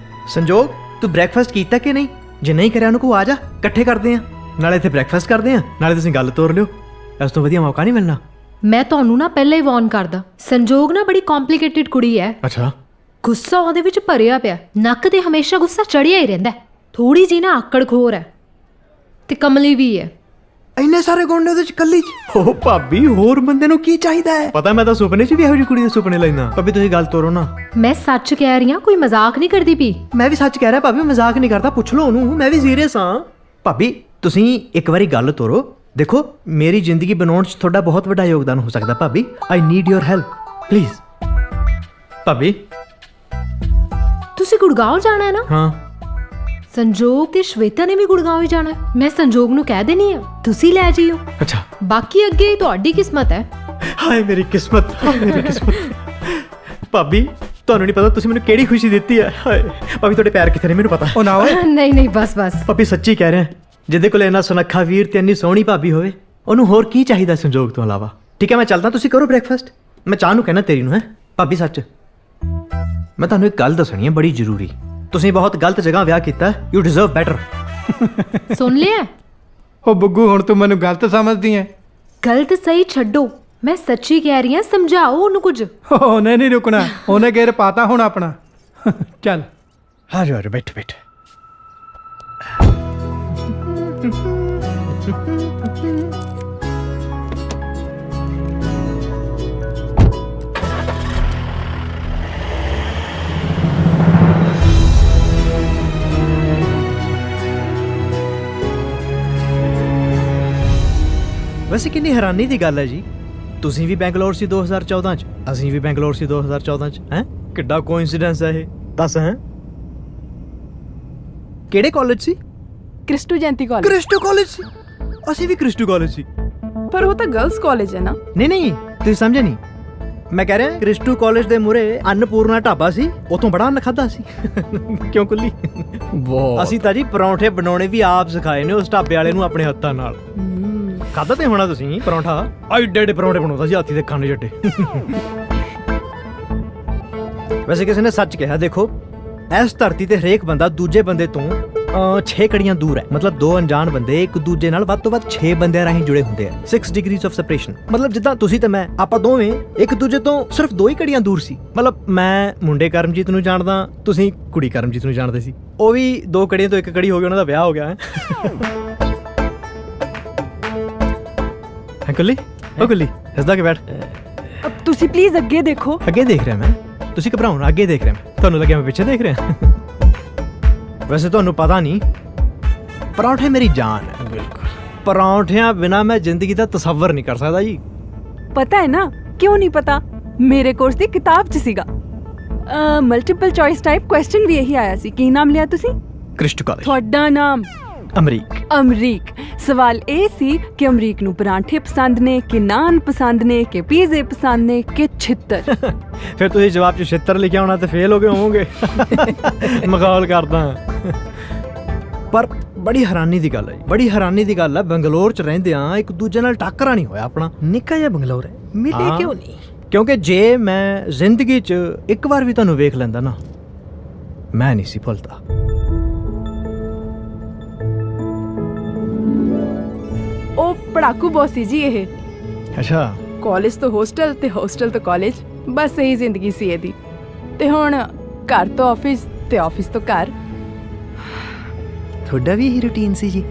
ਸੰਜੋਗ ਤੂੰ ਬ੍ਰੇਕਫਾਸਟ ਕੀਤਾ ਕਿ ਨਹੀਂ ਜੇ ਨਹੀਂ ਕਰਿਆ ਉਹਨੂੰ ਕੋ ਆ ਜਾ ਇਕੱਠੇ ਕਰਦੇ ਆ ਨਾਲੇ ਇੱਥੇ ਬ੍ਰੇਕਫਾਸਟ ਕਰਦੇ ਆ ਨਾਲੇ ਤੁਸੀਂ ਗੱਲ ਤੋਰ ਲਿਓ ਇਸ ਤੋਂ ਵਧੀਆ ਮੌਕਾ ਨਹੀਂ ਮਿਲਣਾ ਮੈਂ ਤੁਹਾਨੂੰ ਨਾ ਪਹਿਲਾਂ ਹੀ ਵਾਰਨ ਕਰਦਾ ਸੰਜੋਗ ਨਾ ਬੜੀ ਕੰਪਲਿਕੇਟਿਡ ਕੁੜੀ ਹੈ ਅੱਛਾ ਗੁੱਸਾ ਉਹਦੇ ਵਿੱਚ ਭਰਿਆ ਪਿਆ ਨੱਕ ਤੇ ਹਮੇਸ਼ਾ ਗੁੱਸਾ ਚੜਿਆ ਹੀ ਰਹਿੰਦਾ ਥੋੜੀ ਜੀ ਨਾ ਆਕੜ ਖੋਰ ਹੈ ਤੇ ਕਮਲੀ ਵੀ ਹੈ ਇੰਨੇ ਸਾਰੇ ਗੁਣ ਨੇ ਉਹਦੇ ਚ ਕੱਲੀ ਚ ਓ ਭਾਬੀ ਹੋਰ ਬੰਦੇ ਨੂੰ ਕੀ ਚਾਹੀਦਾ ਹੈ ਪਤਾ ਮੈਂ ਤਾਂ ਸੁਪਨੇ 'ਚ ਵੀ ਇਹੋ ਜਿਹੀ ਕੁੜੀ ਦੇ ਸੁਪਨੇ ਲੈਣਾ ਭਾਬੀ ਤੁਸੀਂ ਗੱਲ ਤੋਰੋ ਨਾ ਮੈਂ ਸੱਚ ਕਹਿ ਰਹੀ ਹਾਂ ਕੋਈ ਮਜ਼ਾਕ ਨਹੀਂ ਕਰਦੀ ਪਈ ਮੈਂ ਵੀ ਸੱਚ ਕਹਿ ਰਿਹਾ ਭਾਬੀ ਮਜ਼ਾਕ ਨਹੀਂ ਕਰਦਾ ਪੁੱਛ ਲਓ ਉਹਨੂੰ ਮੈਂ ਵੀ ਸੀਰੀਅਸ ਹਾਂ ਭਾਬੀ ਤੁਸੀਂ ਇੱਕ ਵਾਰੀ ਗੱਲ ਤੋਰੋ ਦੇਖੋ ਮੇਰੀ ਜ਼ਿੰਦਗੀ ਬਣਾਉਣ 'ਚ ਤੁਹਾਡਾ ਬਹੁਤ ਵੱਡਾ ਯੋਗਦਾਨ ਹੋ ਸਕਦਾ ਭਾਬੀ I need your help please ਭਾਬੀ ਤੁਸੀਂ ਗੁੜਗਾਉਂ ਜਾਣਾ ਹੈ ਨਾ ਹਾਂ ਸੰਜੋਗ ਤੇ ਸ਼ਵੇਤਾ ਨੇ ਵੀ ਗੁੜਗਾਉਂ ਹੀ ਜਾਣਾ ਮੈਂ ਸੰਜੋਗ ਨੂੰ ਕਹਿ ਦੇਣੀ ਆ ਤੁਸੀਂ ਲੈ ਜਿਓ ਅੱਛਾ ਬਾਕੀ ਅੱਗੇ ਤੁਹਾਡੀ ਕਿਸਮਤ ਹੈ ਹਾਏ ਮੇਰੀ ਕਿਸਮਤ ਭਾਬੀ ਤੁਹਾਨੂੰ ਨਹੀਂ ਪਤਾ ਤੁਸੀਂ ਮੈਨੂੰ ਕਿਹੜੀ ਖੁਸ਼ੀ ਦਿੱਤੀ ਹੈ ਹਾਏ ਭਾਬੀ ਤੁਹਾਡੇ ਪੈਰ ਕਿੱਥੇ ਨੇ ਮੈਨੂੰ ਪਤਾ ਉਹ ਨਾ ਓਏ ਨਹੀਂ ਬਸ ਭਾਬੀ ਸੱਚੀ ਕਹਿ ਰਿਹਾ ਜਿਹਦੇ ਕੋਲ ਇੰਨਾ ਸੁਨੱਖਾ ਵੀਰ ਤੇ ਇੰਨੀ ਸੋਹਣੀ ਭਾਬੀ ਹੋਵੇ ਉਹਨੂੰ ਹੋਰ ਕੀ ਚਾਹੀਦਾ ਸੰਜੋਗ ਤੋਂ ਇਲਾਵਾ। ਠੀਕ ਹੈ ਮੈਂ ਚੱਲਦਾ, ਤੁਸੀਂ ਕਰੋ ਬ੍ਰੇਕਫਾਸਟ। ਮੈਂ ਚਾਹ ਨੂੰ ਕਹਿਣਾ ਤੇਰੀ ਨੂੰ ਹੈ ਭਾਬੀ। ਸੱਚ ਮੈਂ ਤੁਹਾਨੂੰ ਇੱਕ ਗੱਲ ਦੱਸਣੀ ਹੈ ਬੜੀ ਜ਼ਰੂਰੀ। ਤੁਸੀਂ ਬਹੁਤ ਗਲਤ ਜਗ੍ਹਾ ਵਿਆਹ ਕੀਤਾ। You deserve better. ਸੁਣ ਲਿਆ? ਉਹ ਬੱਗੂ ਹੁਣ ਤੂੰ ਮੈਨੂੰ ਗਲਤ ਸਮਝਦੀ ਐ। ਗਲਤ ਸਹੀ ਛੱਡੋ, ਮੈਂ ਸੱਚੀ ਕਹਿ ਰਹੀ ਹਾਂ, ਸਮਝਾਓ ਉਹਨੂੰ ਕੁਝ। ਉਹਨੇ ਨਹੀਂ ਰੁਕਣਾ, ਉਹਨੇ ਗੇਰ ਪਾਤਾ ਹੁਣ ਆਪਣਾ। ਚੱਲ ਆ ਜਾ ਬੈਠ ਬੈਠ। ਵੈਸੇ ਕਿੰਨੀ ਹੈਰਾਨੀ ਦੀ ਗੱਲ ਹੈ ਜੀ, ਤੁਸੀਂ ਵੀ ਬੈਂਗਲੌਰ ਸੀ 2014 ਚ, ਅਸੀਂ ਵੀ ਬੈਂਗਲੌਰ ਸੀ 2014 ਚ। ਹੈ ਕਿੱਡਾ ਕੋਇਨਸੀਡੈਂਸ ਹੈ ਇਹ, ਦੱਸ। ਹੈ ਕਿਹੜੇ ਕਾਲਜ ਸੀ? ਕ੍ਰਿਸਟੂ ਜੈਂਤੀ ਕਾਲਜ। ਕ੍ਰਿਸਟੂ ਕਾਲਜ ਸੀ, ਅਸੀਂ ਵੀ ਕ੍ਰਿਸਟੂ ਕਾਲਜ ਸੀ। ਪਰ ਉਹ ਤਾਂ ਗਰਲਸ ਕਾਲਜ ਹੈ ਨਾ। ਨਹੀਂ ਨਹੀਂ ਤੁਸੀਂ ਸਮਝੇ ਨਹੀਂ, ਮੈਂ ਕਹਿ ਰਿਹਾ ਕ੍ਰਿਸਟੂ ਕਾਲਜ ਦੇ ਮੂਹਰੇ ਅੰਨਪੂਰਨਾ ਢਾਬਾ ਸੀ, ਉਥੋਂ ਬੜਾ ਅੰਨ ਖਾਦਾ ਸੀ। ਕਿਉਂ ਕੁੱਲੀ? ਅਸੀਂ ਤਾਂ ਜੀ ਪਰੌਂਠੇ ਬਣਾਉਣੇ ਵੀ ਆਪ ਸਿਖਾਏ ਨੇ ਉਸ ਢਾਬੇ ਵਾਲੇ ਨੂੰ ਆਪਣੇ ਹੱਥਾਂ ਨਾਲ। ਖਾਦਾ ਤੇ ਹੋਣਾ ਤੁਸੀਂ ਪਰੌਂਠਾ, ਐਡੇ ਐਡੇ ਪਰੌਂਠੇ ਬਣਾਉਂਦਾ ਸੀ ਹਾਥੀ ਦੇ ਖਾਣੇ ਜੱਟੇ। ਵੈਸੇ ਕਿਸੇ ਨੇ ਸੱਚ ਕਿਹਾ, ਦੇਖੋ ਇਸ ਧਰਤੀ ਤੇ ਹਰੇਕ ਬੰਦਾ ਦੂਜੇ ਬੰਦੇ ਤੋਂ 6 ਕੜੀਆਂ ਦੂਰ ਹੈ। ਮਤਲਬ ਦੋ ਅਣਜਾਣ ਬੰਦੇ ਇੱਕ ਦੂਜੇ ਨਾਲ ਵੱਧ ਤੋਂ ਵੱਧ 6 ਬੰਦਿਆਂ ਰਾਹੀਂ ਜੁੜੇ ਹੁੰਦੇ ਆ। 6 ਡਿਗਰੀਜ਼ ਆਫ ਸੈਪਰੇਸ਼ਨ। ਮਤਲਬ ਜਿੱਦਾਂ ਤੁਸੀਂ ਤੇ ਮੈਂ, ਆਪਾਂ ਦੋਵੇਂ ਇੱਕ ਦੂਜੇ ਤੋਂ ਸਿਰਫ 2 ਹੀ ਕੜੀਆਂ ਦੂਰ ਸੀ। ਮਤਲਬ ਮੈਂ ਮੁੰਡੇ ਕਰਮਜੀਤ ਨੂੰ ਜਾਣਦਾ, ਤੁਸੀਂ ਕੁੜੀ ਕਰਮਜੀਤ ਨੂੰ ਜਾਣਦੇ ਸੀ। ਉਹ ਵੀ 2 ਕੜੀਆਂ ਤੋਂ ਇੱਕ ਕੜੀ ਹੋ ਗਈ, ਉਹਨਾਂ ਦਾ ਵਿਆਹ ਹੋ ਗਿਆ ਹੈ। ਕੁੱਲੀ, ਉਹ ਕੁੱਲੀ ਹੱਸਦਾ ਕੇ ਬੈਠ। ਤੁਸੀਂ ਪਲੀਜ਼ ਅੱਗੇ ਦੇਖੋ। ਅੱਗੇ ਦੇਖ ਰਿਹਾ ਮੈਂ, ਤੁਸੀਂ ਘਬਰਾਓ ਨਾ, ਅੱਗੇ ਦੇਖ ਰਿਹਾ ਮੈਂ। ਤੁਹਾਨੂੰ ਲੱਗਿਆ ਮੈਂ ਪਿੱਛੇ ਦੇਖ ਰਿਹਾ। ਵੈਸੇ ਤੁਹਾਨੂੰ ਪਤਾ ਨਹੀਂ, ਪਰੌਂਠੇ ਮੇਰੀ ਜਾਨ ਹੈ। ਬਿਲਕੁਲ, ਪਰੌਂਠਿਆਂ ਬਿਨਾ ਮੈਂ ਜ਼ਿੰਦਗੀ ਦਾ ਤਸੱਵਰ ਨਹੀਂ ਕਰ ਸਕਦਾ ਜੀ। ਪਤਾ ਹੈ ਨਾ ਕਿਉਂ ਨਹੀਂ ਪਤਾ? ਮੇਰੇ ਕੋਰਸ ਦੀ ਕਿਤਾਬ 'ਚ ਸੀਗਾ ਮਲਟੀਪਲ ਚੋਇਸ ਟਾਈਪ ਕੁਐਸਚਨ ਵੀ ਇਹੀ ਆਇਆ ਸੀ। ਕੀ ਨਾਮ ਲਿਆ ਤੁਸੀਂ? ਕ੍ਰਿਸਟੂ ਕਾਲਜ। ਤੁਹਾਡਾ ਨਾਮ? ਅਮਰੀਕ। ਅਮਰੀਕ। ਸਵਾਲ ਇਹ ਸੀ ਕਿ ਅਮਰੀਕ ਨੂੰ ਪਰਾਂਠੇ ਪਸੰਦ ਨੇ ਕਿ ਨਾਨ ਪਸੰਦ ਨੇ ਕਿ ਪੀਜ਼ੇ ਪਸੰਦ ਨੇ ਕਿ ਛਿੱਤਰ? ਫਿਰ ਤੁਸੀਂ ਜਵਾਬ 'ਚ ਛਿੱਤਰ ਲਿਖਿਆ ਹੋਣਾ ਤੇ ਫੇਲ ਹੋ ਗਏ ਹੋਵੋਗੇ। ਮਖੌਲ ਕਰਦਾ। ਪਰ ਬੜੀ ਹੈਰਾਨੀ ਦੀ ਗੱਲ ਹੈ, ਬੜੀ ਹੈਰਾਨੀ ਦੀ ਗੱਲ ਹੈ, ਬੰਗਲੌਰ 'ਚ ਰਹਿੰਦਿਆਂ ਇੱਕ ਦੂਜੇ ਨਾਲ ਟੱਕਰਾ ਨਹੀਂ ਹੋਇਆ ਆਪਣਾ। ਨਿੱਕਾ ਜਿਹਾ ਬੰਗਲੌਰ ਹੈ, ਮਿਲੇ ਕਿਉਂ ਨਹੀਂ? ਕਿਉਂਕਿ ਜੇ ਮੈਂ ਜ਼ਿੰਦਗੀ 'ਚ ਇੱਕ ਵਾਰ ਵੀ ਤੁਹਾਨੂੰ ਵੇਖ ਲੈਂਦਾ ਨਾ, ਮੈਂ ਨਹੀਂ ਸੀ ਭੁੱਲਦਾ। ਉਹ ਪੜਾਕੂ ਬੌਸ ਸੀ ਜੀ ਇਹ। ਅੱਛਾ। ਕਾਲਜ ਤੋਂ ਹੋਸਟਲ ਤੇ ਹੋਸਟਲ ਤੋਂ ਕਾਲਜ, ਬਸ ਇਹੀ ਜ਼ਿੰਦਗੀ ਸੀ ਇਹਦੀ। ਤੇ ਹੁਣ ਘਰ ਤੋਂ ਆਫਿਸ ਤੇ ਆਫਿਸ ਤੋਂ ਘਰ। ਤੁਹਾਡਾ ਵੀ ਇਹੀ ਰੁਟੀਨ ਸੀ ਜੀ?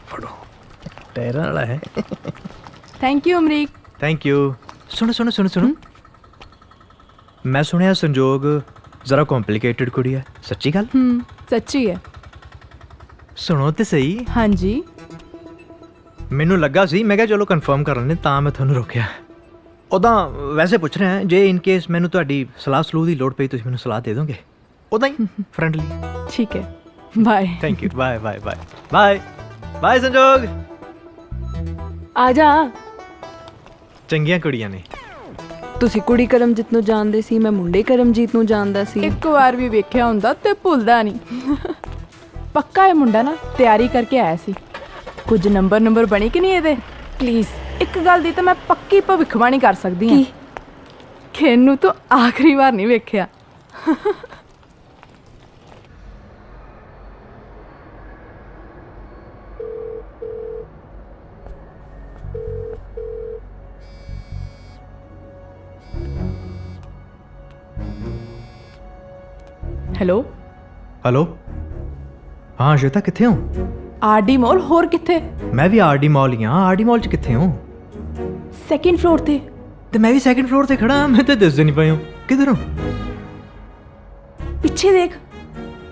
ਫੜੋ, ਟੈਰਾਂ ਵਾਲਾ ਹੈ। Thank you Amrik. Thank you. ਸੁਣੋ ਸੁਣੋ ਸੁਣੋ ਸੁਣੋ, ਮੈਂ ਸੁਣਿਆ ਸੰਜੋਗ ਜ਼ਰਾ ਕੰਪਲਿਕੇਟਡ ਕੁੜੀ ਹੈ, ਸੱਚੀ ਗੱਲ? ਸੱਚੀ ਹੈ। ਸੁਣੋ ਤੇ ਸਹੀ। ਹਾਂਜੀ, ਮੈਨੂੰ ਲੱਗਾ ਸੀ, ਮੈਂ ਕਿਹਾ ਚਲੋ ਕਨਫਰਮ ਕਰ ਲੈਂਦੇ, ਤਾਂ ਮੈਂ ਤੁਹਾਨੂੰ ਰੋਕਿਆ। ਉਦਾਂ ਵੈਸੇ ਪੁੱਛ ਰਿਹਾ, ਜੇ ਇਨ ਕੇਸ ਮੈਨੂੰ ਤੁਹਾਡੀ ਸਲਾਹ ਸਲੂਹ ਦੀ ਲੋੜ ਪਈ, ਤੁਸੀਂ ਮੈਨੂੰ ਸਲਾਹ ਦੇ ਦੋਗੇ? ਉਦਾਂ ਹੀ ਫਰੈਂਡਲੀ। ਠੀਕ ਹੈ, bye. Thank you, bye bye bye bye bye. Sanjog ਆ ਜਾ। ਚੰਗੀਆਂ ਕੁੜੀਆਂ ਨੇ। ਤੁਸੀਂ ਕੁੜੀ ਕਰਮਜੀਤ ਨੂੰ ਜਾਣਦੇ ਸੀ, ਮੈਂ ਮੁੰਡੇ ਕਰਮਜੀਤ ਨੂੰ ਜਾਣਦਾ ਸੀ। ਇੱਕ ਵਾਰ ਵੀ ਵੇਖਿਆ ਹੁੰਦਾ ਤੇ ਭੁੱਲਦਾ ਨਹੀਂ। ਪੱਕਾ ਇਹ ਮੁੰਡਾ ਨਾ ਤਿਆਰੀ ਕਰਕੇ ਆਇਆ ਸੀ। ਕੁਝ ਨੰਬਰ ਬਣੀ ਕਿ ਨਹੀਂ ਇਹਦੇ? ਪਲੀਜ਼ ਇੱਕ ਗੱਲ ਦੀ ਤਾਂ ਮੈਂ ਪੱਕੀ ਭਵਿੱਖਬਾਣੀ ਕਰ ਸਕਦੀ ਹਾਂ ਕਿ ਇਹਨੂੰ ਤਾਂ ਆਖਰੀ ਵਾਰ ਨਹੀਂ ਵੇਖਿਆ। ਹੈਲੋ ਹੈਲੋ, ਹਾਂ ਸ਼ਵੇਤਾ ਕਿੱਥੇ ਹੋ? ਆਰਡੀ ਮਾਲ। ਹੋਰ ਕਿੱਥੇ? ਮੈਂ ਵੀ ਆਰਡੀ ਮਾਲ ਹੀ ਹਾਂ। ਆਰਡੀ ਮਾਲ 'ਚ ਕਿੱਥੇ ਹੋ? ਸੈਕਿੰਡ ਫਲੋਰ ਤੇ। ਤੇ ਮੈਂ ਵੀ ਸੈਕਿੰਡ ਫਲੋਰ ਤੇ ਖੜਾ। ਮੈਂ ਤਾਂ ਦਿਸਦੇ ਨਹੀਂ ਪਏ ਹੋ। ਕਿੱਧਰ ਹੋ? ਪਿੱਛੇ ਦੇਖ।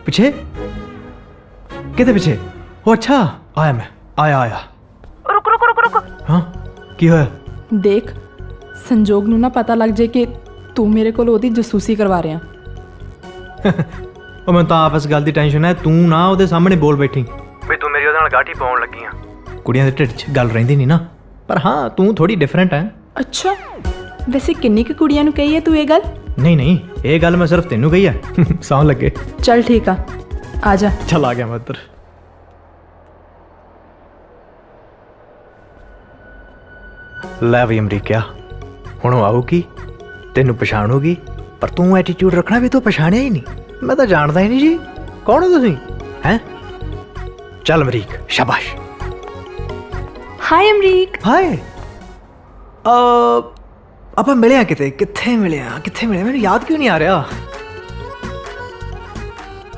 ਪਿੱਛੇ? ਕਿਹਦੇ ਪਿੱਛੇ? ਉਹ ਅੱਛਾ, ਆਇਆ ਮੈਂ, ਆਇਆ। ਰੁਕ। ਹਾਂ ਕੀ ਹੋਇਆ? ਦੇਖ, ਸੰਜੋਗ ਨੂੰ ਨਾ ਪਤਾ ਲੱਗ ਜੇ ਕਿ ਤੂੰ ਮੇਰੇ ਕੋਲ ਉਹਦੀ ਜਸੂਸੀ ਕਰਵਾ ਰਿਹਾ। ਉਹ ਮੈਨੂੰ ਤਾਂ ਆਪਸ ਗੱਲ ਦੀ ਟੈਨਸ਼ਨ ਹੈ, ਤੂੰ ਨਾ ਉਹਦੇ ਸਾਹਮਣੇ ਬੋਲ ਬੈਠੀ ਵੀ ਤੂੰ ਮੇਰੀ ਉਹਦੇ ਨਾਲ ਗਾਠੀ ਪਾਉਣ ਲੱਗੀ ਆ। ਕੁੜੀਆਂ ਦੇ ਢਿੱਡ 'ਚ ਗੱਲ ਰਹਿੰਦੀ ਨਹੀਂ ਨਾ। ਪਰ ਹਾਂ, ਤੂੰ ਥੋੜੀ ਡਿਫਰੈਂਟ ਹੈ। ਅੱਛਾ, ਵੈਸੇ ਕਿੰਨੀ ਕੁ ਕੁੜੀਆਂ ਨੂੰ ਕਹੀ ਹੈ ਤੂੰ ਇਹ ਗੱਲ? ਨਹੀਂ ਨਹੀਂ, ਇਹ ਗੱਲ ਮੈਂ ਸਿਰਫ ਤੈਨੂੰ ਕਹੀ ਹੈ। ਸੌਣ ਲੱਗੇ। ਚੱਲ ਠੀਕ ਆ ਜਾ। ਚੱਲ ਆ ਗਿਆ ਮੈਂ ਉੱਧਰ। ਲੈ ਵੀ ਅਮਰੀਕਾ, ਹੁਣ ਉਹ ਆਊਗੀ, ਤੈਨੂੰ ਪਛਾਣੂਗੀ, ਪਰ ਤੂੰ ਐਟੀਟਿਊਡ ਰੱਖਣਾ ਵੀ ਤੂੰ ਪਛਾਣਿਆ ਹੀ ਨਹੀਂ। ਮੈਂ ਤਾਂ ਜਾਣਦਾ ਹੀ ਨਹੀਂ ਜੀ, ਕੌਣ ਹੋ ਤੁਸੀਂ? ਹੈਂ? ਚੱਲ ਅਮਰੀਕ, ਸ਼ਾਬਾਸ਼। ਹਾਈ ਅਮਰੀਕ। ਹਾਏ। ਆਪਾਂ ਮਿਲੇ ਆ ਕਿਤੇ? ਕਿੱਥੇ ਮਿਲੇ ਆ? ਮੈਨੂੰ ਯਾਦ ਕਿਉਂ ਨਹੀਂ ਆ ਰਿਹਾ?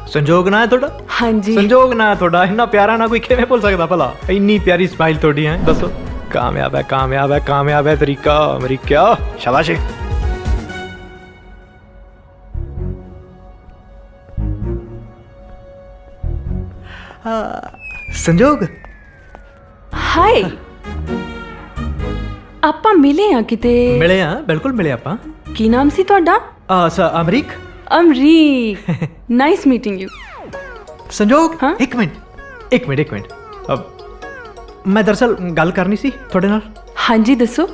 ਸੰਜੋਗ ਨਾ ਹੈ ਤੁਹਾਡਾ? ਹਾਂਜੀ ਸੰਜੋਗ ਨਾ ਹੈ ਤੁਹਾਡਾ। ਇੰਨਾ ਪਿਆਰਾ ਨਾ ਕੋਈ ਕਿਵੇਂ ਭੁੱਲ ਸਕਦਾ ਭਲਾ? ਇੰਨੀ ਪਿਆਰੀ ਸਮਾਈਲ ਤੁਹਾਡੀ ਹੈ। ਦੱਸੋ। ਕਾਮਯਾਬ ਹੈ ਤਰੀਕਾ ਅਮਰੀਕਾ, ਸ਼ਾਬਾਸ਼। ਸੰਜੋਗ। ਹਾਈ। ਆਪਾਂ ਮਿਲੇ ਆ ਕਿਤੇ? ਮਿਲੇ ਆ, ਬਿਲਕੁਲ ਮਿਲੇ ਆਪਾਂ। ਕੀ ਨਾਮ ਸੀ ਤੁਹਾਡਾ? Amrik. Amrik, nice meeting you. ਸੰਜੋਗ, ਇੱਕ ਮਿੰਟ। ਮੈਂ ਦਰਅਸਲ ਗੱਲ ਕਰਨੀ ਸੀ ਤੁਹਾਡੇ ਨਾਲ। ਹਾਂਜੀ ਦੱਸੋ।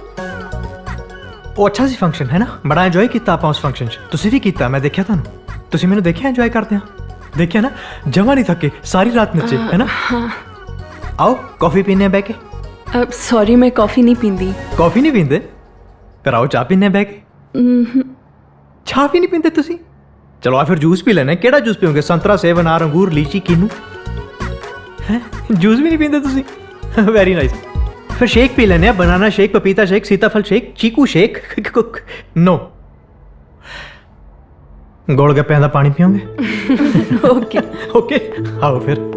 ਉਹ ਅੱਛਾ ਸੀ ਫੰਕਸ਼ਨ, ਹੈ ਨਾ? ਬੜਾ ਇੰਜੋਏ ਕੀਤਾ ਆਪਾਂ ਉਸ ਫੰਕਸ਼ਨ 'ਚ। ਤੁਸੀਂ ਵੀ ਕੀਤਾ, ਮੈਂ ਦੇਖਿਆ ਤੁਹਾਨੂੰ। ਤੁਸੀਂ ਮੈਨੂੰ ਦੇਖਿਆ ਇੰਜੋਏ ਕਰਦੇ ਆ? ਦੇਖਿਆ ਨਾ, ਜਮਾ ਨਹੀਂ ਥੱਕੇ, ਸਾਰੀ ਰਾਤ ਨੱਚੇ, ਹੈ ਨਾ? ਆਓ ਕਾਫੀ ਪੀਨੇ ਬਹਿ ਕੇ। ਸੌਰੀ, ਮੈਂ ਕਾਫੀ ਨਹੀਂ ਪੀਂਦੀ। ਕਾਫੀ ਨਹੀਂ ਪੀਂਦੇ? ਫਿਰ ਆਓ ਚਾਹ ਪੀਨੇ ਬਹਿ ਕੇ। ਚਾਹ ਵੀ ਨਹੀਂ ਪੀਂਦੇ ਤੁਸੀਂ? ਚਲੋ ਆ ਫਿਰ ਜੂਸ ਪੀ ਲੈਣਾ। ਕਿਹੜਾ ਜੂਸ ਪੀਓਗੇ? ਸੰਤਰਾ, ਸੇਬ, ਅਨਾਰ, ਅੰਗੂਰ, ਲੀਚੀ, ਕਿੰਨੂ? ਹੈ, ਜੂਸ ਵੀ ਨਹੀਂ ਪੀਂਦੇ ਤੁਸੀਂ? Very nice. ਫਿਰ ਸ਼ੇਕ ਪੀ ਲੈਣੇ ਆ। ਬਨਾਨਾ ਸ਼ੇਕ, ਪਪੀਤਾ ਸ਼ੇਕ, ਸੀਤਾਫਲ ਸ਼ੇਕ, ਚੀਕੂ ਸ਼ੇਕ। ਨੋ। ਗੋਲ ਗੱਪਿਆਂ ਦਾ ਪਾਣੀ ਪੀਓਗੇ? ਓਕੇ ਆਓ ਫਿਰ।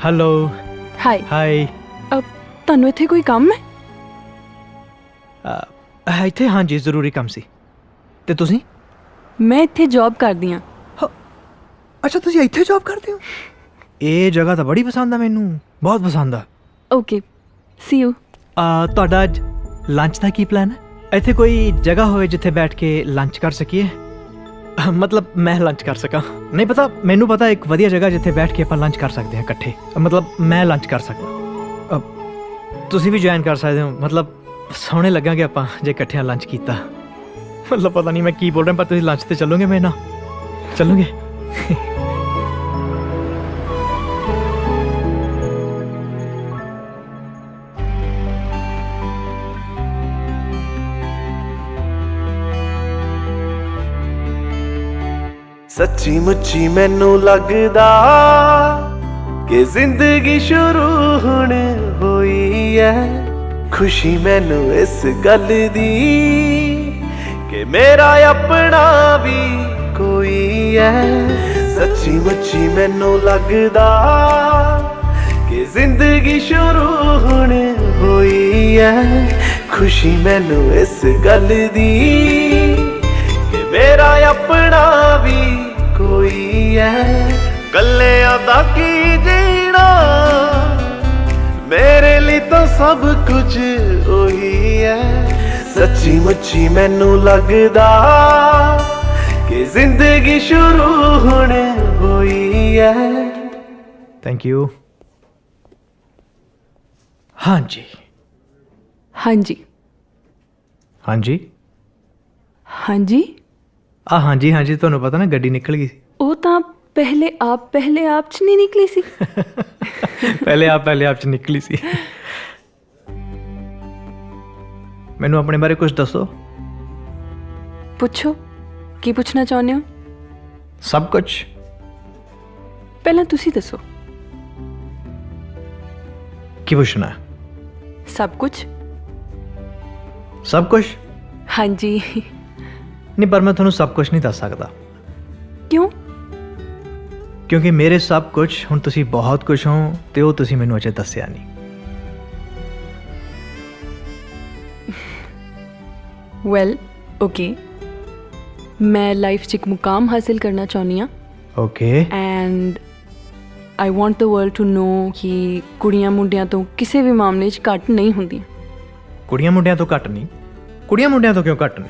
ਹੈਲੋ। ਹਾਈ। ਤੁਹਾਨੂੰ ਇੱਥੇ ਕੋਈ ਕੰਮ ਹੈ? ਇੱਥੇ ਹਾਂਜੀ, ਜ਼ਰੂਰੀ ਕੰਮ ਸੀ। ਤੇ ਤੁਸੀਂ? ਮੈਂ ਇੱਥੇ ਜੌਬ ਕਰਦੀ ਹਾਂ। ਅੱਛਾ, ਤੁਸੀਂ ਇੱਥੇ ਜੌਬ ਕਰਦੇ ਹੋ? ਇਹ ਜਗ੍ਹਾ ਤਾਂ ਬੜੀ ਪਸੰਦ ਆ ਮੈਨੂੰ, ਬਹੁਤ ਪਸੰਦ ਆ। Okay, C you. ਤੁਹਾਡਾ ਅੱਜ ਲੰਚ ਦਾ ਕੀ ਪਲਾਨ ਹੈ? ਇੱਥੇ ਕੋਈ ਜਗ੍ਹਾ ਹੋਵੇ ਜਿੱਥੇ ਬੈਠ ਕੇ ਲੰਚ ਕਰ ਸਕੀਏ? ਮਤਲਬ ਮੈਂ ਲੰਚ ਕਰ ਸਕਾਂ। ਨਹੀਂ ਪਤਾ, ਮੈਨੂੰ ਪਤਾ ਇੱਕ ਵਧੀਆ ਜਗ੍ਹਾ ਜਿੱਥੇ ਬੈਠ ਕੇ ਆਪਾਂ ਲੰਚ ਕਰ ਸਕਦੇ ਹਾਂ ਇਕੱਠੇ। ਮਤਲਬ ਮੈਂ ਲੰਚ ਕਰ ਸਕਦਾ, ਤੁਸੀਂ ਵੀ ਜੁਆਇਨ ਕਰ ਸਕਦੇ ਹੋ। ਮਤਲਬ ਸੋਹਣੇ ਲੱਗਾਂਗੇ ਆਪਾਂ ਜੇ ਇਕੱਠਿਆਂ ਲੰਚ ਕੀਤਾ। ਮਤਲਬ ਪਤਾ ਨਹੀਂ ਮੈਂ ਕੀ ਬੋਲ ਰਿਹਾ, ਪਰ ਤੁਸੀਂ ਲੰਚ ਤੇ ਚੱਲੋਗੇ ਮੇਰੇ ਨਾਲ? ਚੱਲੋਗੇ? ਸੱਚੀ ਮੁੱਚੀ ਮੈਨੂੰ ਲੱਗਦਾ ਕਿ ਜ਼ਿੰਦਗੀ ਸ਼ੁਰੂ ਹੁਣ ਹੋਈ ਐ। ਖੁਸ਼ੀ ਮੈਨੂੰ ਇਸ ਗੱਲ ਦੀ ਕਿ ਮੇਰਾ ਆਪਣਾ ਵੀ ਕੋਈ ਐ। ਸੱਚੀ ਮੁੱਚੀ ਮੈਨੂੰ ਲੱਗਦਾ ਕਿ ਜ਼ਿੰਦਗੀ ਸ਼ੁਰੂ ਹੁਣ ਹੋਈ ਐ। ਖੁਸ਼ੀ ਮੈਨੂੰ ਇਸ ਗੱਲ ਦੀ ਕਿ ਮੇਰਾ ਆਪਣਾ ਵੀ ਕੋਈ ਐ। ਕੱਲਿਆਂ ਦਾ ਕੀ ਜੀਣਾ, ਮੇਰੇ ਲਈ ਤਾਂ ਸਭ ਕੁਝ ਉਹੀ ਐ। ਸੱਚੀ ਮੁੱਚੀ ਮੈਨੂੰ ਲੱਗਦਾ ਕਿ ਜ਼ਿੰਦਗੀ ਸ਼ੁਰੂ ਹੁਣ ਹੋਈ ਐ। Thank you. ਹਾਂਜੀ ਹਾਂਜੀ ਹਾਂਜੀ, ਹਾਂਜੀ ਹਾਂਜੀ ਹਾਂਜੀ ਤੁਹਾਨੂੰ ਪਤਾ ਨਾ ਗੱਡੀ ਨਿਕਲ ਗਈ ਸੀ ਉਹ ਤਾਂ ਪਹਿਲੇ ਆਪ ਚ ਨਹੀਂ ਨਿਕਲੀ ਸੀ ਪਹਿਲੇ ਆਪ ਚ ਨਿਕਲੀ ਸੀ ਮੈਨੂੰ ਆਪਣੇ ਬਾਰੇ ਕੁਝ ਦੱਸੋ ਪੁੱਛੋ ਕੀ ਪੁੱਛਣਾ ਚਾਹੁੰਦੇ ਹੋ ਸਭ ਕੁਝ ਪਹਿਲਾਂ ਤੁਸੀਂ ਦੱਸੋ ਕੀ ਪੁੱਛਣਾ ਹੈ? ਸਭ ਕੁਝ ਸਭ ਕੁਝ ਹਾਂਜੀ ਨਹੀਂ ਪਰ ਮੈਂ ਤੁਹਾਨੂੰ ਸਭ ਕੁਝ ਨਹੀਂ ਦੱਸ ਸਕਦਾ ਕਿਉਂ ਕਿਉਂਕਿ ਮੇਰੇ ਸਭ ਕੁਝ ਹੁਣ ਤੁਸੀਂ ਬਹੁਤ ਕੁਝ ਹੋ ਤੇ ਉਹ ਤੁਸੀਂ ਮੈਨੂੰ ਅਜੇ ਦੱਸਿਆ ਨਹੀਂ ਵੈਲ ਓਕੇ ਮੈਂ ਲਾਈਫ 'ਚ ਇੱਕ ਮੁਕਾਮ ਹਾਸਿਲ ਕਰਨਾ ਚਾਹੁੰਦੀ ਹਾਂ okay and I want the world to know ਕਿ ਕੁੜੀਆਂ ਮੁੰਡਿਆਂ ਤੋਂ ਕਿਸੇ ਵੀ ਮਾਮਲੇ 'ਚ ਘੱਟ ਨਹੀਂ ਹੁੰਦੀਆਂ ਕੁੜੀਆਂ ਮੁੰਡਿਆਂ ਤੋਂ ਘੱਟ ਨਹੀਂ ਕੁੜੀਆਂ ਮੁੰਡਿਆਂ ਤੋਂ ਕਿਉਂ ਘੱਟ ਨੇ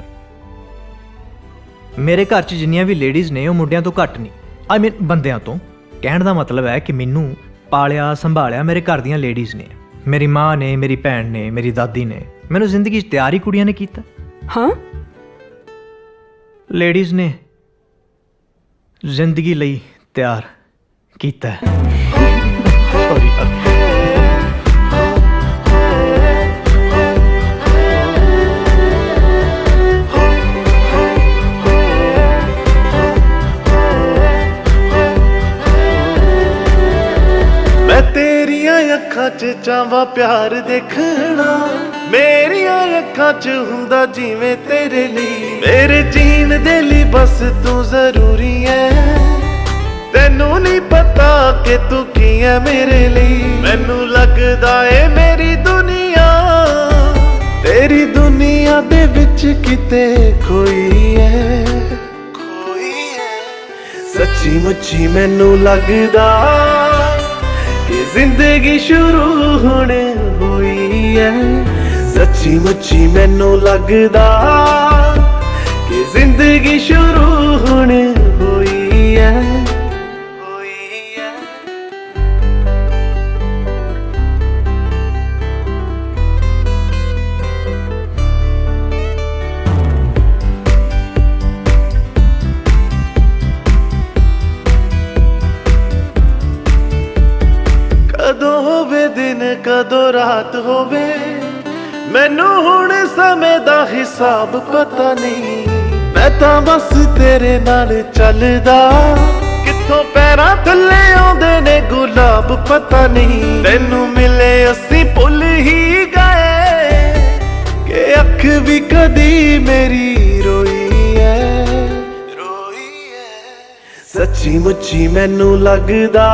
ਮੇਰੇ ਘਰ 'ਚ ਜਿੰਨੀਆਂ ਵੀ ਲੇਡੀਜ਼ ਨੇ ਉਹ ਮੁੰਡਿਆਂ ਤੋਂ ਘੱਟ ਨਹੀਂ ਆਈ ਮੀਨ ਬੰਦਿਆਂ ਤੋਂ ਕਹਿਣ ਦਾ ਮਤਲਬ ਹੈ ਕਿ ਮੈਨੂੰ ਪਾਲਿਆ ਸੰਭਾਲਿਆ ਮੇਰੇ ਘਰ ਦੀਆਂ ਲੇਡੀਜ਼ ਨੇ ਮੇਰੀ ਮਾਂ ਨੇ ਮੇਰੀ ਭੈਣ ਨੇ ਮੇਰੀ ਦਾਦੀ ਨੇ ਮੈਨੂੰ ਜ਼ਿੰਦਗੀ 'ਚ ਤਿਆਰ ਹੀ ਕੁੜੀਆਂ ਨੇ ਕੀਤਾ ਹਾਂ ਲੇਡੀਜ਼ ਨੇ ਜ਼ਿੰਦਗੀ ਲਈ ਤਿਆਰ ਕੀਤਾ ਸੌਰੀ ਮੈਂ ਤੇਰੀਆਂ ਅੱਖਾਂ 'ਚ ਚਾਹਾਂ ਪਿਆਰ ਦੇਖਣਾ ਮੇਰੀਆਂ ਅੱਖਾਂ 'ਚ ਹੁੰਦਾ ਜਿਵੇਂ ਤੇਰੇ ਲਈ ਮੇਰੇ ਜੀਣ ਦੇ ਲਈ ਬਸ ਤੂੰ ਜ਼ਰੂਰੀ ਐ ਤੈਨੂੰ ਨਹੀਂ ਪਤਾ ਕਿ ਤੂੰ ਕੀ ਐ ਮੇਰੇ ਲਈ ਮੈਨੂੰ ਲੱਗਦਾ ਏ ਮੇਰੀ ਦੁਨੀਆ ਤੇਰੀ ਦੁਨੀਆ ਦੇ ਵਿੱਚ ਕਿਤੇ ਕੋਈ ਐ ਸੱਚੀ ਮੁੱਚੀ ਮੈਨੂੰ ਲੱਗਦਾ ਕਿ ਜ਼ਿੰਦਗੀ ਸ਼ੁਰੂ ਹੁਣ ਹੋਈ ਐ ਸੱਚੀ ਮੁੱਚੀ ਮੈਨੂੰ ਲੱਗਦਾ ਕਿ ਜ਼ਿੰਦਗੀ ਸ਼ੁਰੂ ਹੁਣ ਹੋਈ ਐ ਕਦੋਂ ਹੋਵੇ ਦਿਨ ਕਦੋਂ ਰਾਤ ਹੋਵੇ ਮੈਨੂੰ ਹੁਣ ਸਮੇਂ ਦਾ ਹਿਸਾਬ ਪਤਾ ਨਹੀਂ ਮੈਂ ਤਾਂ ਬਸ ਤੇਰੇ ਨਾਲ ਚੱਲਦਾ ਕਿੱਥੋਂ ਪੈਰਾਂ ਥੱਲੇ ਆਉਂਦੇ ਨੇ ਗੁਲਾਬ ਪਤਾ ਨਹੀਂ ਤੈਨੂੰ ਮਿਲੇ ਅਸੀਂ ਭੁੱਲ ਹੀ ਗਏ ਕਿ ਅੱਖ ਵੀ ਕਦੀ ਮੇਰੀ ਰੋਈ ਐ ਸੱਚੀ ਮੁੱਚੀ ਮੈਨੂੰ ਲੱਗਦਾ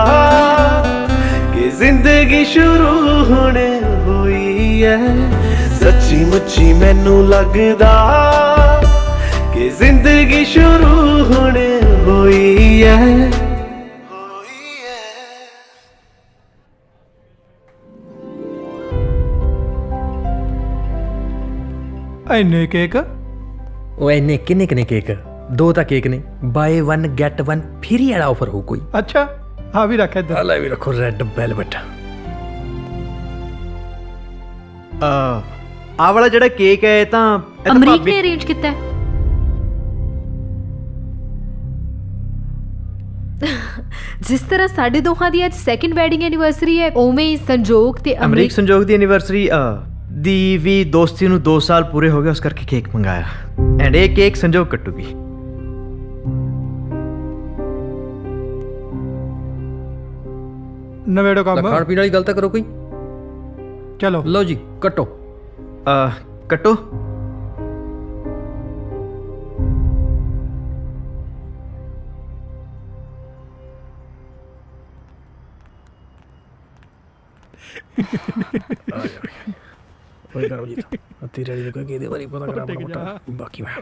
ਕਿ ਜ਼ਿੰਦਗੀ ਸ਼ੁਰੂ ਹੁਣ ਹੋਈ ਐ ਸੱਚੀ ਮੁੱਚੀ ਮੈਨੂੰ ਲੱਗਦਾ ਕਿ ਜ਼ਿੰਦਗੀ ਸ਼ੁਰੂ ਹੁਣ ਹੋਈ ਐ ਇੰਨੇ ਕੇਕ ਉਹ ਇੰਨੇ ਕਿੰਨੇ ਕਿੰਨੇ ਕੇਕ 2 ਤਾਂ ਕੇਕ ਨੇ ਬਾਏ 1 ਗੈਟ 1 ਫ੍ਰੀ ਵਾਲਾ ਆਫਰ ਹੋ ਕੋਈ ਅੱਛਾ ਹਾਂ ਵੀ ਰੱਖ ਇੱਧਰ ਲੈ ਵੀ ਰੱਖੋ ਰੈੱਡ ਵੈਲਵਟ ਆਹ ਵਾਲਾ ਜਿਹੜਾ ਕੇਕ ਹੈ ਇਹ ਤਾਂ ਅਮਰੀਕ ਨੇ ਅਰੇਂਜ ਕੀਤਾ ਹੈ ਜਿਸ ਤਰ੍ਹਾਂ ਸਾਡੇ ਦੋਹਾਂ ਦੀ ਅੱਜ ਸੈਕਿੰਡ ਵੈਡਿੰਗ ਐਨੀਵਰਸਰੀ ਹੈ ਉਵੇਂ ਹੀ ਸੰਜੋਗ ਤੇ ਅਮਰੀਕ ਸੰਜੋਗ ਦੀ ਐਨੀਵਰਸਰੀ ਦੀ ਵੀ ਦੋਸਤੀ ਨੂੰ 2 ਸਾਲ ਪੂਰੇ ਹੋ ਗਏ ਉਸ ਕਰਕੇ ਕੇਕ ਮੰਗਾਇਆ ਐਂਡ ਇਹ ਕੇਕ ਸੰਜੋਗ ਕੱਟੂਗੀ ਨਵੇੜੋ ਕੰਮ ਖਾਣ ਪੀਣ ਵਾਲੀ ਗੱਲ ਤਾਂ ਕਰੋ ਕੋਈ ਚਲੋ ਲਓ ਜੀ ਕੱਟੋ ਕੱਟੋ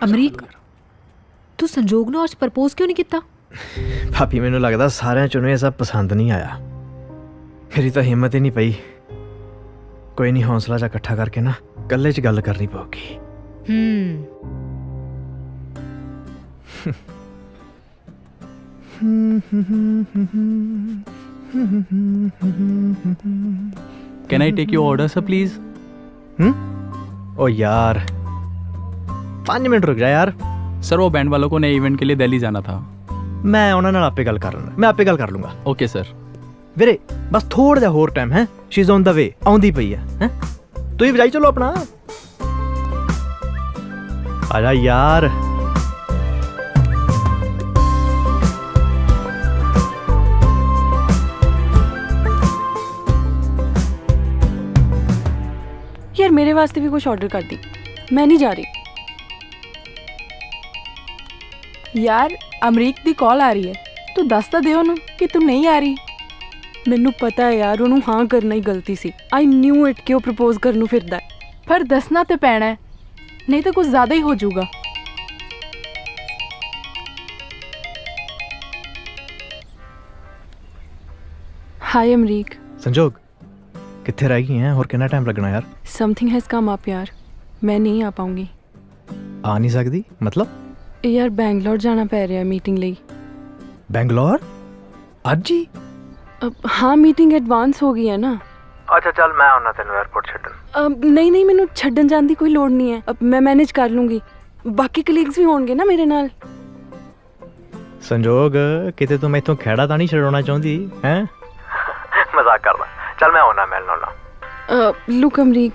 ਅਮਰੀਕ ਤੂੰ ਸੰਜੋਗ ਨੂੰ ਅੱਜ ਪ੍ਰਪੋਜ਼ ਕਿਉਂ ਨਹੀਂ ਕੀਤਾ ਭਾਬੀ ਮੈਨੂੰ ਲੱਗਦਾ ਸਾਰਿਆਂ ਚੋਂ ਇਹ ਸਭ ਪਸੰਦ ਨਹੀਂ ਆਇਆ ਮੇਰੀ ਤਾਂ ਹਿੰਮਤ ਹੀ ਨਹੀਂ ਪਈ ਕੋਈ ਨਹੀਂ ਹੌਸਲਾ ਜਿਹਾ ਇਕੱਠਾ ਕਰਕੇ ਨਾ ਇਕੱਲੇ 'ਚ ਗੱਲ ਕਰਨੀ ਪਊਗੀ Can I take your order, sir, please? ओ यार 5 मिनट रुक जा यार सर वो बैंड वालों को नए इवेंट के लिए दिल्ली जाना था। ਮੈਂ ਉਹਨਾਂ ਨਾਲ ਆਪੇ ਗੱਲ ਕਰ ਲੈਣਾ, ਮੈਂ ਆਪੇ ਗੱਲ ਕਰ ਲੂੰਗਾ। Okay sir. ਵੀਰੇ ਬਸ ਥੋੜਾ ਜਿਹਾ ਹੋਰ ਟਾਈਮ ਹੈ, ਸ਼ੀ ਇਜ਼ ਔਨ ਦਾ ਵੇ, ਆਉਂਦੀ ਪਈ ਹੈ ਹੈ। ਤੁਸੀਂ ਵਜਾਈ ਚਲੋ ਆਪਣਾ। ਆ ਜਾ ਯਾਰ। यार मेरे वास्ते भी कुछ ऑर्डर कर दी, मैं नहीं जा रही। यार अमरीक दी कॉल आ रही है, तू दस तो दे ਉਹਨੂੰ ਕਿ ਤੂੰ ਨਹੀਂ ਆ ਰਹੀ। ਮੈਨੂੰ ਪਤਾ ਹੈ ਯਾਰ, ਉਹਨੂੰ ਹਾਂ ਕਰਨਾ ਹੀ ਗਲਤੀ ਸੀ। ਆਈ ਨਿਊ ਇਟ ਕਿ ਉਹ ਪ੍ਰਪੋਜ਼ ਕਰਨ ਨੂੰ ਫਿਰਦਾ ਹੈ। ਪਰ ਦੱਸਣਾ ਤੇ ਪੈਣਾ ਹੈ, ਨਹੀਂ ਤਾਂ ਕੁਝ ਜ਼ਿਆਦਾ ਹੀ ਹੋ ਜਾਊਗਾ। हाय अमरीक। ਸੰਜੋਗ ਕਿੱਥੇ ਰਹਿ ਗਈ ਹੈ? ਹੋਰ ਕਿੰਨਾ ਟਾਈਮ ਲੱਗਣਾ ਯਾਰ? समथिंग हैज़ कम अप यार, मैं नहीं आ पाऊंगी। ਆ ਨਹੀਂ ਸਕਦੀ ਮਤਲਬ? यार बैंगलोर जाना पै रहा है मीटिंग ਲਈ। ਬੈਂਗਲੌਰ ਅੱਜ ਹੀ? अब हाँ मीटिंग एडवांस हो गई है ना। ਅੱਛਾ ਚੱਲ ਮੈਂ ਆਉਣਾ ਤੈਨੂੰ 에ਅਰਪੋਰਟ ਛੱਡਣ। ਨਹੀਂ ਨਹੀਂ ਮੈਨੂੰ ਛੱਡਣ ਜਾਣ ਦੀ ਕੋਈ ਲੋੜ ਨਹੀਂ ਹੈ, ਅਬ ਮੈਂ ਮੈਨੇਜ ਕਰ ਲੂੰਗੀ। ਬਾਕੀ ਕਲੀਗਸ ਵੀ ਹੋਣਗੇ ਨਾ ਮੇਰੇ ਨਾਲ। ਸੰਜੋਗ ਕਿਤੇ ਤੂੰ ਮੈਥੋਂ ਖਹਿੜਾ ਤਾਂ ਨਹੀਂ ਛਡਾਉਣਾ ਚਾਹੁੰਦੀ ਹੈ? ਮਜ਼ਾਕ ਕਰਦਾ। ਚੱਲ ਮੈਂ ਆਉਣਾ ਮਿਲਣ ਆਉਣਾ। ਲੁੱਕ ਅਮਰੀਕ,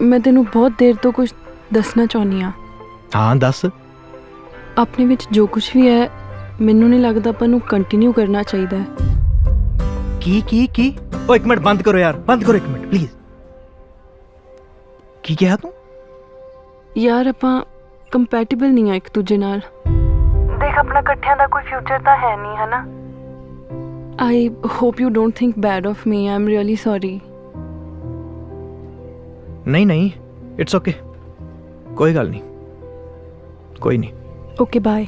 ਮੈਂ ਤੈਨੂੰ ਬਹੁਤ ਦੇਰ ਤੋਂ ਕੁਝ ਦੱਸਣਾ ਚਾਹੁੰਦੀ ਹਾਂ। ਹਾਂ ਦੱਸ। ਆਪਣੇ ਵਿੱਚ ਜੋ ਕੁਝ ਵੀ ਹੈ, ਮੈਨੂੰ ਨਹੀਂ ਲੱਗਦਾ ਆਪਾਂ ਨੂੰ ਕੰਟੀਨਿਊ ਕਰਨਾ ਚਾਹੀਦਾ ਹੈ। ਕੀ ਓ ਇੱਕ ਮਿੰਟ ਬੰਦ ਕਰੋ ਯਾਰ, ਬੰਦ ਕਰੋ ਇੱਕ ਮਿੰਟ ਪਲੀਜ਼। ਕੀ ਕਿਹਾ ਤੂੰ? ਯਾਰ ਆਪਾਂ ਕੰਪੈਟੀਬਲ ਨਹੀਂ ਆ ਇੱਕ ਦੂਜੇ ਨਾਲ। ਦੇਖ ਆਪਣਾ ਇਕੱਠਿਆਂ ਦਾ ਕੋਈ ਫਿਊਚਰ ਤਾਂ ਹੈ ਨਹੀਂ, ਹੈ ਨਾ। I hope you don't think bad of me, I am really sorry. ਨਹੀਂ ਇਟਸ ਓਕੇ, ਕੋਈ ਗੱਲ ਨਹੀਂ, ਕੋਈ ਨਹੀਂ। Okay bye.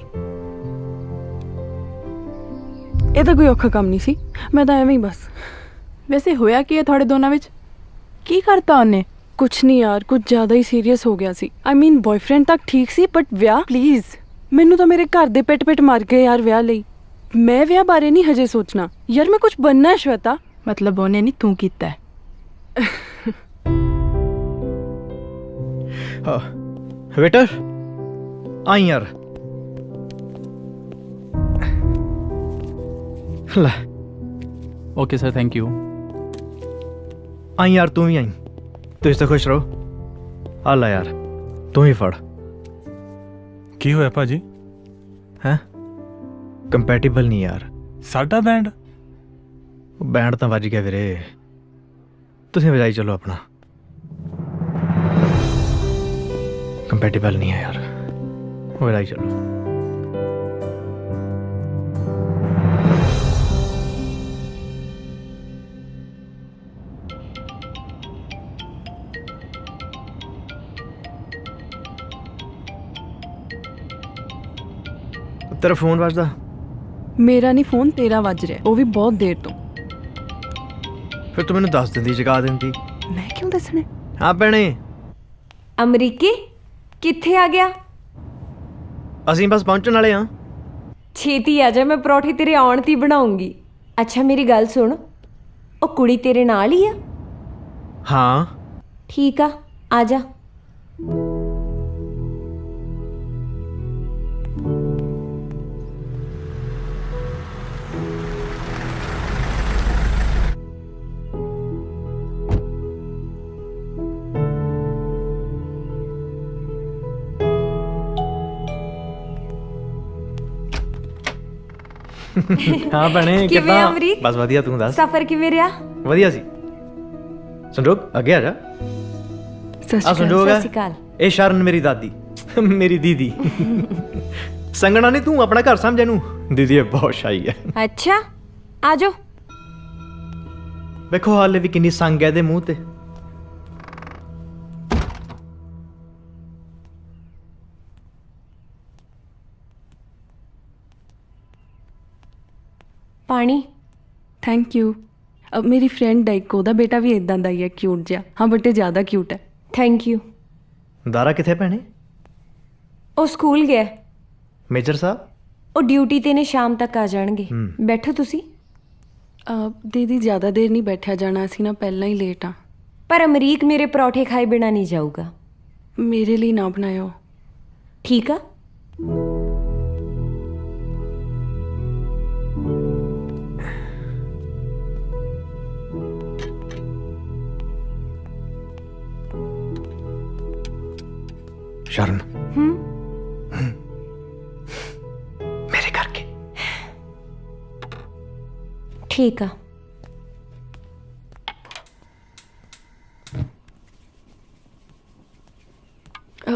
ਇਹ ਤਾਂ ਕੋਈ ਔਖਾ ਕੰਮ ਨਹੀਂ ਸੀ, ਮੈਂ ਤਾਂ ਐਵੇਂ ਹੀ ਬਸ। ਵੈਸੇ ਹੋਇਆ ਕੀ ਹੈ ਤੁਹਾਡੇ ਦੋਨਾਂ ਵਿੱਚ? ਕੀ ਕਰਤਾ ਉਹਨੇ? ਕੁਛ ਨਹੀਂ ਯਾਰ, ਕੁਝ ਜ਼ਿਆਦਾ ਹੀ ਸੀਰੀਅਸ ਹੋ ਗਿਆ ਸੀ। ਆਈ ਮੀਨ ਬॉयਫ੍ਰੈਂਡ ਤੱਕ ਠੀਕ ਸੀ, ਬਟ ਵਿਆਹ ਪਲੀਜ਼। ਮੈਨੂੰ ਤਾਂ ਮੇਰੇ ਘਰ ਦੇ ਪਿੱਟ ਮਾਰ ਗਏ ਯਾਰ ਵਿਆਹ ਲਈ। ਮੈਂ ਵਿਆਹ ਬਾਰੇ ਨਹੀਂ ਹਜੇ ਸੋਚਣਾ ਯਾਰ, ਮੈਂ ਕੁਝ ਬਣਨਾ ਹੈ ਸ਼ਵੇਤਾ। ਮਤਲਬ ਉਹਨੇ ਨਹੀਂ, ਤੂੰ ਕੀਤਾ ਹੈ। ਵੇਟਰ ਆਈ ਯਾਰ। ਲੈ ओके सर, थैंक यू। ਆਈ ਯਾਰ, ਤੂੰ ਵੀ ਆਈ। ਤੁਸੀਂ ਤਾਂ ਖੁਸ਼ ਰਹੋ। ਆ ਲੈ ਯਾਰ, ਤੂੰ ਵੀ ਫੜ। ਕੀ ਹੋਇਆ ਭਾਜੀ? ਹੈ ਕੰਪੈਟੀਬਲ ਨਹੀਂ ਯਾਰ ਸਾਡਾ ਬੈਂਡ। ਬੈਂਡ ਤਾਂ ਵੱਜ ਗਿਆ ਵੀਰੇ, ਤੁਸੀਂ ਵਜਾਈ ਚਲੋ ਆਪਣਾ। ਕੰਪੈਟੀਬਲ ਨਹੀਂ ਹੈ ਯਾਰ, ਵਜਾਈ ਚਲੋ। ਤੇਰਾ ਫੋਨ ਵੱਜਦਾ? ਮੇਰਾ ਨਹੀਂ ਫੋਨ, ਤੇਰਾ ਵੱਜ ਰਿਹਾ, ਉਹ ਵੀ ਬਹੁਤ ਦੇਰ ਤੋਂ। ਫਿਰ ਤੂੰ ਮੈਨੂੰ ਦੱਸ ਦਿੰਦੀ, ਜਗਾ ਦਿੰਦੀ। ਮੈਂ ਕਿਉਂ ਦੱਸਣਾ? ਹਾਂ ਭੈਣੇ। ਅਮਰੀਕੀ ਕਿੱਥੇ ਆ ਗਿਆ? ਅਸੀਂ ਬਸ ਪਹੁੰਚਣ ਵਾਲੇ ਹਾਂ। ਛੇਤੀ ਆ ਜਾ, ਮੈਂ ਪਰੌਠੀ ਤੇਰੇ ਆਉਣ ਤੀ ਬਣਾਉਂਗੀ। ਅੱਛਾ ਮੇਰੀ ਗੱਲ ਸੁਣ, ਉਹ ਕੁੜੀ ਤੇਰੇ ਨਾਲ ਹੀ ਆ? ਹਾਂ ਠੀਕ ਆ ਜਾ। ਹਾਂ ਭੈਣੇ ਕਿਵੇਂ ਕਿੱਦਾਂ? ਅਮਰੀਕ? ਬਸ ਵਧੀਆ, ਤੂੰ ਦੱਸ। ਸਫ਼ਰ ਕਿਵੇਂ ਰਿਹਾ? ਵਧੀਆ ਸੀ। ਸੰਜੋਗ ਅੱਗੇ ਆ ਜਾ। ਆ ਸੰਜੋਗ ਸਤਿ ਸ਼੍ਰੀ ਅਕਾਲ। ਇਹ ਸ਼ਰਨ ਮੇਰੀ ਦਾਦੀ, ਮੇਰੀ ਦੀਦੀ। ਸੰਗਣਾ ਨਹੀਂ, ਤੂੰ ਆਪਣਾ ਘਰ ਸਮਝ ਇਹਨੂੰ। ਦੀਦੀ ਇਹ ਬਹੁਤ ਸ਼ਾਈ ਹੈ। ਅੱਛਾ ਆ ਜਾਓ। ਵੇਖੋ ਹਾਲੇ ਵੀ ਕਿੰਨੀ ਸੰਗ ਹੈ ਇਹਦੇ ਮੂੰਹ ਤੇ। ਪਾਣੀ। Thank you. ਅਬ ਮੇਰੀ ਫਰੈਂਡ ਹੈ ਇੱਕ, ਉਹਦਾ ਬੇਟਾ ਵੀ ਇਦਾਂ ਦਾ ਹੀ ਹੈ, ਕਿਊਟ ਜਿਹਾ। ਹਾਂ ਬਟ ਇਹ ਜ਼ਿਆਦਾ ਕਿਊਟ ਹੈ। Thank you. ਦਾਰਾ ਕਿੱਥੇ ਭੈਣੇ? ਉਹ ਸਕੂਲ ਗਿਆ। ਮੇਜਰ ਸਾਹਿਬ? ਉਹ ਡਿਊਟੀ ਤੇ ਨੇ, ਸ਼ਾਮ ਤੱਕ ਆ ਜਾਣਗੇ। ਬੈਠੋ ਤੁਸੀਂ। ਦੀਦੀ ਜ਼ਿਆਦਾ ਦੇਰ ਨਹੀਂ ਬੈਠਿਆ ਜਾਣਾ, ਅਸੀਂ ਨਾ ਪਹਿਲਾਂ ਹੀ ਲੇਟ ਆ। ਪਰ ਅਮਰੀਕ ਮੇਰੇ ਪਰੌਠੇ ਖਾਏ ਬਿਨਾ ਨਹੀਂ ਜਾਊਗਾ। ਮੇਰੇ ਲਈ ਨਾ ਬਣਾਇਓ। ਠੀਕ ਆ, ਸ਼ਰਨ ਹੂੰ ਮੇਰੇ ਕਰਕੇ ਠੀਕ ਆ।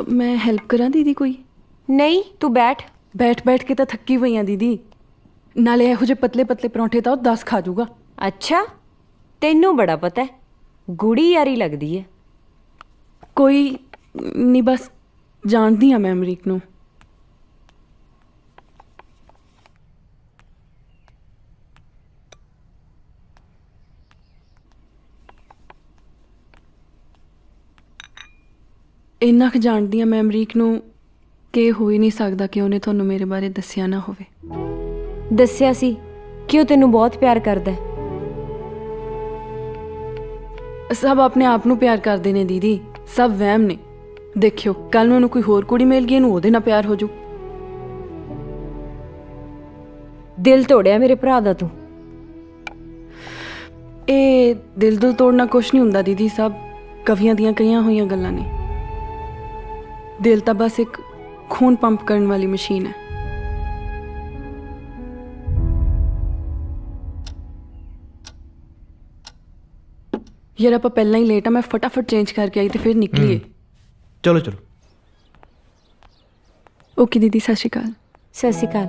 ਮੈਂ ਹੈਲਪ ਕਰਾਂ ਦੀਦੀ ਕੋਈ? ਨਹੀਂ ਤੂੰ ਬੈਠ। ਬੈਠ ਬੈਠ ਕੇ ਤਾਂ ਥੱਕੀ ਪਈ ਆ ਦੀਦੀ, ਨਾਲੇ ਇਹੋ ਜਿਹੇ ਪਤਲੇ ਪਤਲੇ ਪਰੌਂਠੇ ਤਾਂ ਉਹ 10 ਖਾ ਜਾਊਗਾ। ਅੱਛਾ ਤੈਨੂੰ ਬੜਾ ਪਤਾ ਹੈ, ਗੂੜੀ ਯਾਰੀ ਲੱਗਦੀ ਹੈ। ਕੋਈ ਨਹੀਂ, ਬਸ ਜਾਣਦੀ ਆ ਮੈਂ ਅਮਰੀਕ ਨੂੰ। ਇੰਨਾ ਕੁ ਜਾਣਦੀ ਆ ਮੈਂ ਅਮਰੀਕ ਨੂੰ ਕਿ ਹੋ ਹੀ ਨਹੀਂ ਸਕਦਾ ਕਿ ਉਹਨੇ ਤੁਹਾਨੂੰ ਮੇਰੇ ਬਾਰੇ ਦੱਸਿਆ ਨਾ ਹੋਵੇ। ਦੱਸਿਆ ਸੀ ਕਿ ਉਹ ਤੈਨੂੰ ਬਹੁਤ ਪਿਆਰ ਕਰਦਾ ਹੈ। ਸਭ ਆਪਣੇ ਆਪ ਨੂੰ ਪਿਆਰ ਕਰਦੇ ਨੇ ਦੀਦੀ, ਸਭ ਵਹਿਮ ਨੇ। ਦੇਖਿਓ ਕੱਲ ਨੂੰ ਉਹਨੂੰ ਕੋਈ ਹੋਰ ਕੁੜੀ ਮਿਲ ਗਈ, ਇਹਨੂੰ ਉਹਦੇ ਨਾਲ ਪਿਆਰ ਹੋ ਜਾਊ। ਦਿਲ ਤੋੜਿਆ ਮੇਰੇ ਭਰਾ ਦਾ ਤੂੰ। ਇਹ ਦਿਲ ਤੋੜਨਾ ਕੁਛ ਨਹੀਂ ਹੁੰਦਾ ਦੀਦੀ, ਸਭ ਕਵੀਆਂ ਦੀਆਂ ਕਹੀਆਂ ਹੋਈਆਂ ਗੱਲਾਂ ਨੇ। ਦਿਲ ਤਾਂ ਬਸ ਇੱਕ ਖੂਨ ਪੰਪ ਕਰਨ ਵਾਲੀ ਮਸ਼ੀਨ ਹੈ। ਯਾਰ ਆਪਾਂ ਪਹਿਲਾਂ ਹੀ ਲੇਟ ਆ, ਮੈਂ ਫਟਾਫਟ ਚੇਂਜ ਕਰਕੇ ਆਈ ਤੇ ਫਿਰ ਨਿਕਲੀਏ। ਚਲੋ ਚਲੋ। ਓਕੇ ਦੀਦੀ, ਸਤਿ ਸ਼੍ਰੀ ਅਕਾਲ। ਸਤਿ ਸ਼੍ਰੀ ਅਕਾਲ।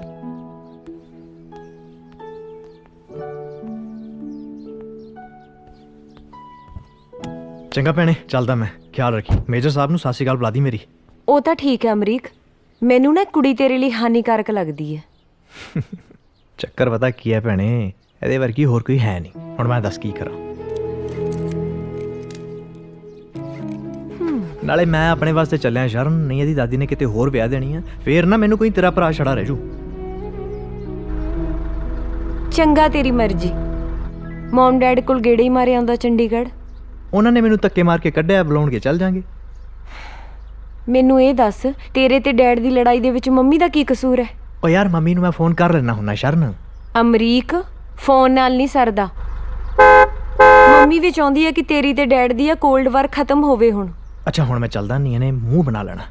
ਚੰਗਾ ਭੈਣੇ, ਚੱਲਦਾ ਮੈਂ। ਖਿਆਲ ਰੱਖੀ। ਮੇਜਰ ਸਾਹਿਬ ਨੂੰ ਸਤਿ ਸ਼੍ਰੀ ਅਕਾਲ ਬੁਲਾ ਦੀ ਮੇਰੀ। ਉਹ ਤਾਂ ਠੀਕ ਹੈ ਅਮਰੀਕ, ਮੈਨੂੰ ਨਾ ਕੁੜੀ ਤੇਰੇ ਲਈ ਹਾਨੀਕਾਰਕ ਲੱਗਦੀ ਹੈ। ਚੱਕਰ ਪਤਾ ਕੀ ਹੈ ਭੈਣੇ, ਇਹਦੇ ਵਰਗੀ ਹੋਰ ਕੋਈ ਹੈ ਨਹੀਂ। ਹੁਣ ਮੈਂ ਦੱਸ ਕੀ ਕਰਾਂ। ਨਾਲੇ ਮੈਂ ਆਪਣੇ ਵਾਸਤੇ ਚੱਲਿਆ ਸ਼ਰਨ, ਨਹੀਂ ਇਹਦੀ ਦਾਦੀ ਨੇ ਕਿਤੇ ਹੋਰ ਵਿਆਹ ਦੇਣੀ ਆ, ਫੇਰ ਨਾ ਮੈਨੂੰ ਕੋਈ ਤੇਰਾ ਭਰਾ ਛੜਾ ਰਹਿ ਜੂ। ਚੰਗਾ ਤੇਰੀ ਮਰਜ਼ੀ। ਮਮ ਡੈਡ ਕੋਲ ਗੇੜੇ ਹੀ ਮਾਰੇ ਆਉਂਦਾ ਚੰਡੀਗੜ੍ਹ। ਉਹਨਾਂ ਨੇ ਮੈਨੂੰ ਧੱਕੇ ਮਾਰ ਕੇ ਕੱਢਿਆ, ਬੁਲਾਉਣਗੇ ਚੱਲ ਜਾਾਂਗੇ। ਮੈਨੂੰ ਇਹ ਦੱਸ, ਤੇਰੇ ਤੇ ਡੈਡ ਦੀ ਲੜਾਈ ਦੇ ਵਿੱਚ ਮੰਮੀ ਦਾ ਕੀ ਕਸੂਰ ਹੈ? ਓ ਯਾਰ ਮੰਮੀ ਨੂੰ ਮੈਂ ਫੋਨ ਕਰ ਲੈਣਾ ਹੁੰਨਾ ਸ਼ਰਨ। ਅਮਰੀਕ, ਫੋਨ ਨਾਲ ਨਹੀਂ ਸਰਦਾ। ਮੰਮੀ ਵੀ ਚਾਹੁੰਦੀ ਹੈ ਕਿ ਤੇਰੀ ਤੇ ਡੈਡ ਦੀ ਆ ਕੋਲਡ ਵਾਰ ਖਤਮ ਹੋਵੇ ਹੁਣ। ਅੱਛਾ ਹੁਣ ਮੈਂ ਚੱਲਦਾ, ਨਹੀਂ ਇਹਨੇ ਮੂੰਹ ਬਣਾ ਲੈਣਾ।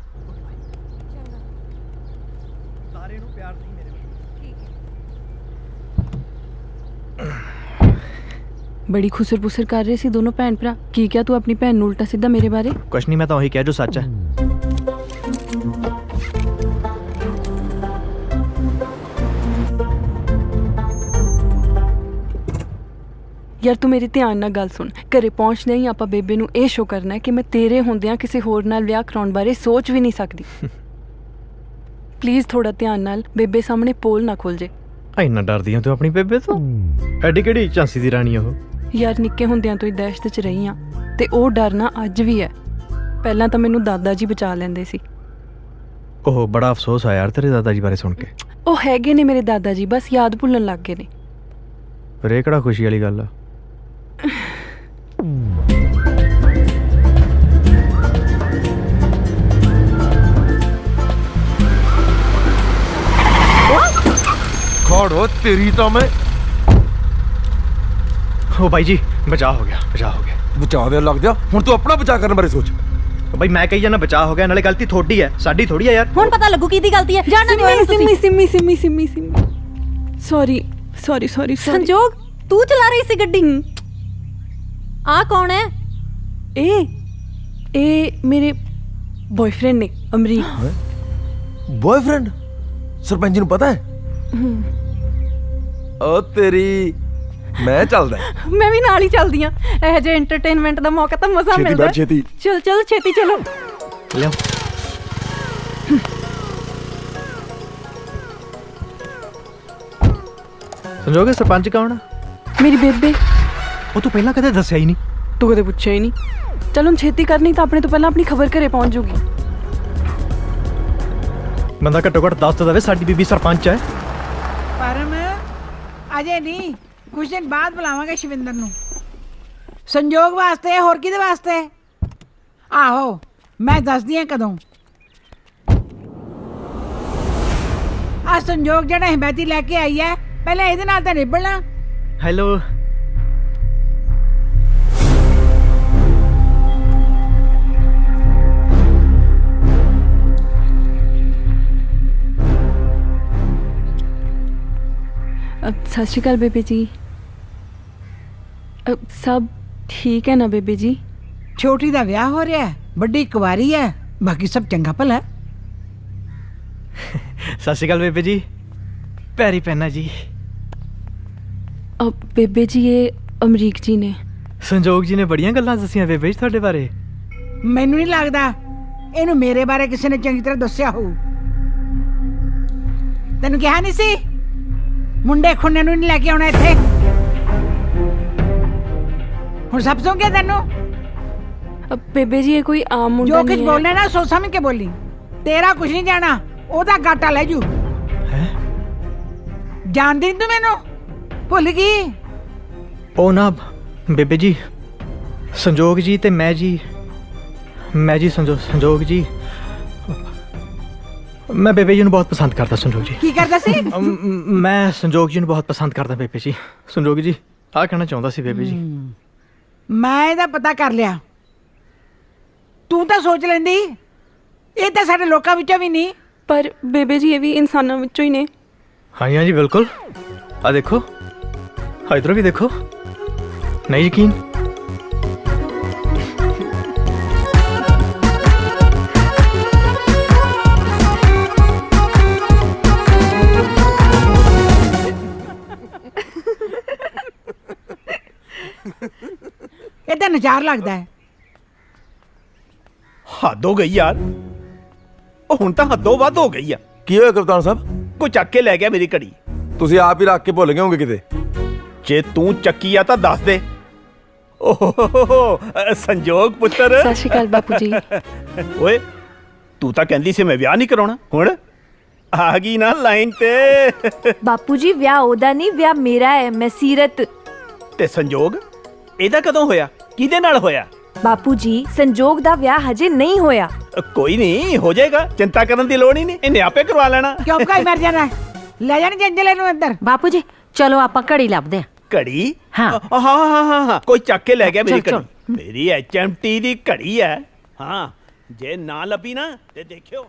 ਬੜੀ ਖੁਸਰ ਪੁਸਰ ਕਰ ਰਹੇ ਸੀ ਦੋਨੋਂ ਭੈਣ ਭਰਾ। ਕੀ ਕਿਹਾ ਤੂੰ ਆਪਣੀ ਭੈਣ ਨੂੰ ਉਲਟਾ ਸਿੱਧਾ ਮੇਰੇ ਬਾਰੇ? ਕੁਛ ਨਹੀਂ, ਮੈਂ ਤਾਂ ਉਹੀ ਕਿਹਾ ਜੋ ਸੱਚ ਹੈ। ਯਾਰ ਤੂੰ ਮੇਰੀ ਧਿਆਨ ਨਾਲ ਗੱਲ ਸੁਣ। ਘਰੇ ਪਹੁੰਚਦੇ ਹੀ ਆਪਾਂ ਬੇਬੇ ਨੂੰ ਇਹ ਸ਼ੋ ਕਰਨਾ ਹੈ ਕਿ ਮੈਂ ਤੇਰੇ ਹੁੰਦਿਆਂ ਕਿਸੇ ਹੋਰ ਨਾਲ ਵਿਆਹ ਕਰਾਉਣ ਬਾਰੇ ਸੋਚ ਵੀ ਨਹੀਂ ਸਕਦੀ। ਪਲੀਜ਼ ਥੋੜਾ ਧਿਆਨ ਨਾਲ, ਬੇਬੇ ਸਾਹਮਣੇ ਪੋਲ ਨਾ ਖੁੱਲ ਜੇ। ਇੰਨਾ ਡਰਦੀ ਆ ਤੂੰ ਆਪਣੀ ਬੇਬੇ ਤੋਂ? ਐਡੀ ਕਿਹੜੀ ਝਾਂਸੀ ਦੀ ਰਾਣੀ ਉਹ? ਯਾਰ ਨਿੱਕੇ ਹੁੰਦਿਆਂ ਤੋਂ ਹੀ ਦਹਿਸ਼ਤ 'ਚ ਰਹੀ ਆ ਤੇ ਉਹ ਡਰਨਾ ਅੱਜ ਵੀ ਹੈ। ਪਹਿਲਾਂ ਤਾਂ ਮੈਨੂੰ ਦਾਦਾ ਜੀ ਬਚਾ ਲੈਂਦੇ ਸੀ। ਉਹ ਬੜਾ ਅਫਸੋਸ ਆ ਯਾਰ ਤੇਰੇ ਦਾਦਾ ਜੀ ਬਾਰੇ ਸੁਣ ਕੇ। ਉਹ ਹੈਗੇ ਨੇ ਮੇਰੇ ਦਾਦਾ ਜੀ, ਬਸ ਯਾਦ ਭੁੱਲਣ ਲੱਗ ਗਏ ਨੇ। ਪਰ ਇਹ ਕਿਹੜਾ ਖੁਸ਼ੀ ਵਾਲੀ ਗੱਲ ਆ? ਖੜੋ ਤੇਰੀ ਤਾਂ ਮੈਂ। ਉਹ ਬਾਈ ਜੀ ਬਚਾਅ ਹੋ ਗਿਆ, ਬਚਾਅ ਹੋ ਗਿਆ। ਬਚਾ ਦੇ ਲੱਗ ਜਾ, ਹੁਣ ਤੂੰ ਆਪਣਾ ਬਚਾ ਕਰਨ ਬਾਰੇ ਸੋਚ। ਬਾਈ ਮੈਂ ਕਹੀ ਜਾਣਾ ਬਚਾਅ ਹੋ ਗਿਆ, ਨਾਲੇ ਗਲਤੀ ਤੁਹਾਡੀ ਹੈ, ਸਾਡੀ ਥੋੜੀ ਹੈ ਯਾਰ। ਹੁਣ ਪਤਾ ਲੱਗੂ ਕਿਹਦੀ ਗਲਤੀ ਹੈ। ਜਾਣਨਾ ਨਹੀਂ ਹੋਇਆ Simmi Simmi Simmi Simmi Simmi sorry sorry sorry. ਸੰਜੋਗ, ਤੂੰ ਚਲਾ ਰਹੀ ਸੀ ਗੱਡੀ? ਆ ਕੌਣ ਹੈ? ਇਹ ਮੇਰੇ ਬॉयਫ੍ਰੈਂਡ ਨੇ, ਅਮਰੀਕ। ਬॉयਫ੍ਰੈਂਡ? ਸਰਪੰਚ ਨੂੰ ਪਤਾ ਹੈ? ਓ ਤੇਰੀ, ਮੈਂ ਚੱਲਦਾ। ਮੈਂ ਵੀ ਨਾਲ ਹੀ ਚੱਲਦੀ ਆ। ਇਹ ਜੇ ਐਂਟਰਟੇਨਮੈਂਟ ਦਾ ਮੌਕਾ ਤਾਂ ਮਜ਼ਾ ਮਿਲਦਾ। ਛੇਤੀ ਚਲ ਚਲ ਛੇਤੀ ਚਲੋ। ਲਿਓ ਸੰਜੋਗ, ਸਰਪੰਚ ਕੌਣ ਆ? ਮੇਰੀ ਬੇਬੇ। ਉਹ ਤੂੰ ਪਹਿਲਾਂ ਕਦੇ ਦੱਸਿਆ ਹੀ ਨਹੀਂ। ਤੂੰ ਕਦੇ ਪੁੱਛਿਆ ਹੀ ਨਹੀਂ। ਚਲ ਹੁਣ ਛੇਤੀ ਕਰਨੀ ਤਾਂ ਆਪਣੇ ਤੋਂ ਪਹਿਲਾਂ ਆਪਣੀ ਖਬਰ ਘਰੇ ਪਹੁੰਚ ਜੂਗੀ। ਬੰਦਾ ਘੱਟੋ ਘੱਟ ਦੱਸ ਤਾਂ ਦੇਵੇ ਸਾਡੀ ਬੀਬੀ ਸਰਪੰਚ ਹੈ। ਪਰਮ, ਅਜੇ ਨਹੀਂ, ਕੁਝ ਦਿਨ ਬਾਅਦ ਬੁਲਾਵਾਂਗੇ ਸ਼ਿਵਿੰਦਰ ਨੂੰ। ਸੰਜੋਗ ਵਾਸਤੇ, ਹੋਰ ਕਿਹਦੇ ਵਾਸਤੇ? ਆਹੋ ਮੈਂ ਦੱਸਦੀ ਹਾਂ ਕਦੋਂ। ਆ ਸੰਜੋਗ ਜਿਹੜਾ ਹਿਮਾਇਤੀ ਲੈ ਕੇ ਆਈ ਹੈ, ਪਹਿਲਾਂ ਇਹਦੇ ਨਾਲ ਤਾਂ ਨਿਭਣਾ। ਹੈਲੋ। ਸਤਿ ਸ਼੍ਰੀ ਅਕਾਲ ਬੇਬੇ ਜੀ। ਸਭ ਠੀਕ ਹੈ ਨਾ ਬੇਬੇ ਜੀ? ਛੋਟੀ ਦਾ ਵਿਆਹ ਹੋ ਰਿਹਾ ਹੈ, ਵੱਡੀ ਕੁਆਰੀ ਹੈ, ਬਾਕੀ ਸਭ ਚੰਗਾ ਭਲਾ ਹੈ। ਸਤਿ ਸ਼੍ਰੀ ਅਕਾਲ ਬੇਬੇ ਜੀ। ਪੈਰੀ ਪੈਣਾ ਜੀ। ਬੇਬੇ ਜੀ ਇਹ ਅਮਰੀਕ ਜੀ ਨੇ। ਸੰਜੋਗ ਜੀ ਨੇ ਬੜੀਆਂ ਗੱਲਾਂ ਦੱਸੀਆਂ ਬੇਬੇ ਜੀ ਤੁਹਾਡੇ ਬਾਰੇ। ਮੈਨੂੰ ਨਹੀਂ ਲੱਗਦਾ ਇਹਨੂੰ ਮੇਰੇ ਬਾਰੇ ਕਿਸੇ ਨੇ ਚੰਗੀ ਤਰ੍ਹਾਂ ਦੱਸਿਆ ਹੋਊ। ਤੈਨੂੰ ਕਿਹਾ ਨਹੀਂ ਸੀ ਮੁੰਡੇ ਖੁੰਨੇ ਨੂੰ ਨਹੀਂ ਲੈ ਕੇ ਆਉਣਾ ਇੱਥੇ? ਹੁਣ ਸਭ ਸੌਂ ਗਿਆ ਤੈਨੂੰ? ਬੇਬੇ ਜੀ ਇਹ ਕੋਈ ਆਮ ਮੁੰਡਾ ਜੋ ਨਹੀਂ ਕੁਝ ਹੈ। ਬੋਲਨੇ ਨਾ ਸੋਚ ਸਮਝ ਕੇ ਬੋਲੀ। ਤੇਰਾ ਕੁਝ ਨਹੀਂ ਜਾਣਾ, ਉਹਦਾ ਗਾਟਾ ਲੈ ਜੂ। ਜਾਣਦੀ ਨੀ ਤੂੰ ਮੈਨੂੰ? ਭੁੱਲ ਗਈ? ਉਹ ਨਾ ਬੇਬੇ ਜੀ, ਸੰਜੋਗ ਜੀ ਤੇ ਮੈਂ ਜੀ ਸੰਜੋਗ ਜੀ, ਮੈਂ ਬੇਬੇ ਜੀ ਨੂੰ ਬਹੁਤ ਪਸੰਦ ਕਰਦਾ। ਸੰਜੋਗ ਜੀ ਕੀ ਕਰਦਾ ਸੀ? ਮੈਂ ਸੰਜੋਗ ਜੀ ਨੂੰ ਬਹੁਤ ਪਸੰਦ ਕਰਦਾ ਬੇਬੇ ਜੀ। ਸੰਜੋਗ ਜੀ ਆਹ ਕਹਿਣਾ ਚਾਹੁੰਦਾ ਸੀ ਬੇਬੇ ਜੀ। ਮੈਂ ਇਹਦਾ ਪਤਾ ਕਰ ਲਿਆ। ਤੂੰ ਤਾਂ ਸੋਚ ਲੈਂਦੀ ਇਹ ਤਾਂ ਸਾਡੇ ਲੋਕਾਂ ਵਿੱਚੋਂ ਵੀ ਨਹੀਂ। ਪਰ ਬੇਬੇ ਜੀ ਇਹ ਵੀ ਇਨਸਾਨਾਂ ਵਿੱਚੋਂ ਹੀ ਨੇ। ਹਾਂਜੀ ਹਾਂਜੀ ਬਿਲਕੁਲ। ਆ ਦੇਖੋ, ਇਧਰੋਂ ਵੀ ਦੇਖੋ। ਨਹੀਂ ਯਕੀਨ? ਇਹ ਤਾਂ ਨਜ਼ਾਰ ਲੱਗਦਾ ਹੈ। ਹੱਦ ਹੋ ਗਈ ਯਾਰ। ਉਹ ਹੁਣ ਤਾਂ ਹੱਦੋਂ ਵੱਧ ਹੋ ਗਈ ਆ। ਕੀ ਹੋਇਆ ਕਪਤਾਨ ਸਾਹਿਬ? ਕੋਈ ਚੱਕ ਕੇ ਲੈ ਗਿਆ ਮੇਰੀ ਘੜੀ। ਤੁਸੀਂ ਆਪ ਹੀ ਰੱਖ ਕੇ ਭੁੱਲ ਗਏ ਹੋਗੇ ਕਿਤੇ। ਜੇ ਤੂੰ ਚੱਕੀ ਆ ਤਾਂ ਦੱਸ ਦੇ। ਓਹ ਸੰਜੋਗ ਪੁੱਤਰ। ਸਤਿ ਸ਼੍ਰੀ ਅਕਾਲ ਬਾਪੂ ਜੀ। ਓਏ ਤੂੰ ਤਾਂ ਕਹਿੰਦੀ ਸੀ ਮੈਂ ਵਿਆਹ ਨਹੀਂ ਕਰਾਉਣਾ, ਹੁਣ ਆ ਗਈ ਨਾ ਲਾਈਨ ਤੇ। ਬਾਪੂ ਜੀ ਵਿਆਹ ਉਹਦਾ ਨਹੀਂ, ਵਿਆਹ ਮੇਰਾ ਹੈ। ਮੈਂ ਸੀਰਤ। ਤੇ ਸੰਜੋਗ ਇਹਦਾ ਕਦੋਂ ਹੋਇਆ? ਕਿਹਦੇ ਨਾਲ ਹੋਇਆ? ਬਾਪੂ ਜੀ ਸੰਜੋਗ ਦਾ ਵਿਆਹ ਹਜੇ ਨਹੀਂ ਹੋਇਆ। ਕੋਈ ਨਹੀਂ, ਹੋ ਜਾਏਗਾ, ਚਿੰਤਾ ਕਰਨ ਦੀ ਲੋੜ ਹੀ ਨਹੀਂ। ਇਹਨੇ ਆਪੇ ਕਰਵਾ ਲੈਣਾ। ਕਿਉਂ ਭਗਾਈ ਮਰ ਜਾਣਾ? ਲੈ ਜਾਣ ਜੰਜਲੇ ਨੂੰ ਅੰਦਰ। ਬਾਪੂ ਜੀ ਚਲੋ ਆਪਾਂ ਘੜੀ ਲੱਭਦੇ ਆ। ਘੜੀ? ਹਾਂ। ਹਾਂ, ਕੋਈ ਚੱਕ ਕੇ ਲੈ ਗਿਆ ਮੇਰੀ ਚੱਲ, ਘੜੀ। ਮੇਰੀ HMT ਦੀ ਘੜੀ ਹੈ। ਹਾਂ, ਜੇ ਨਾ ਲੱਭੀ ਨਾ ਤੇ ਦੇਖਿਓ।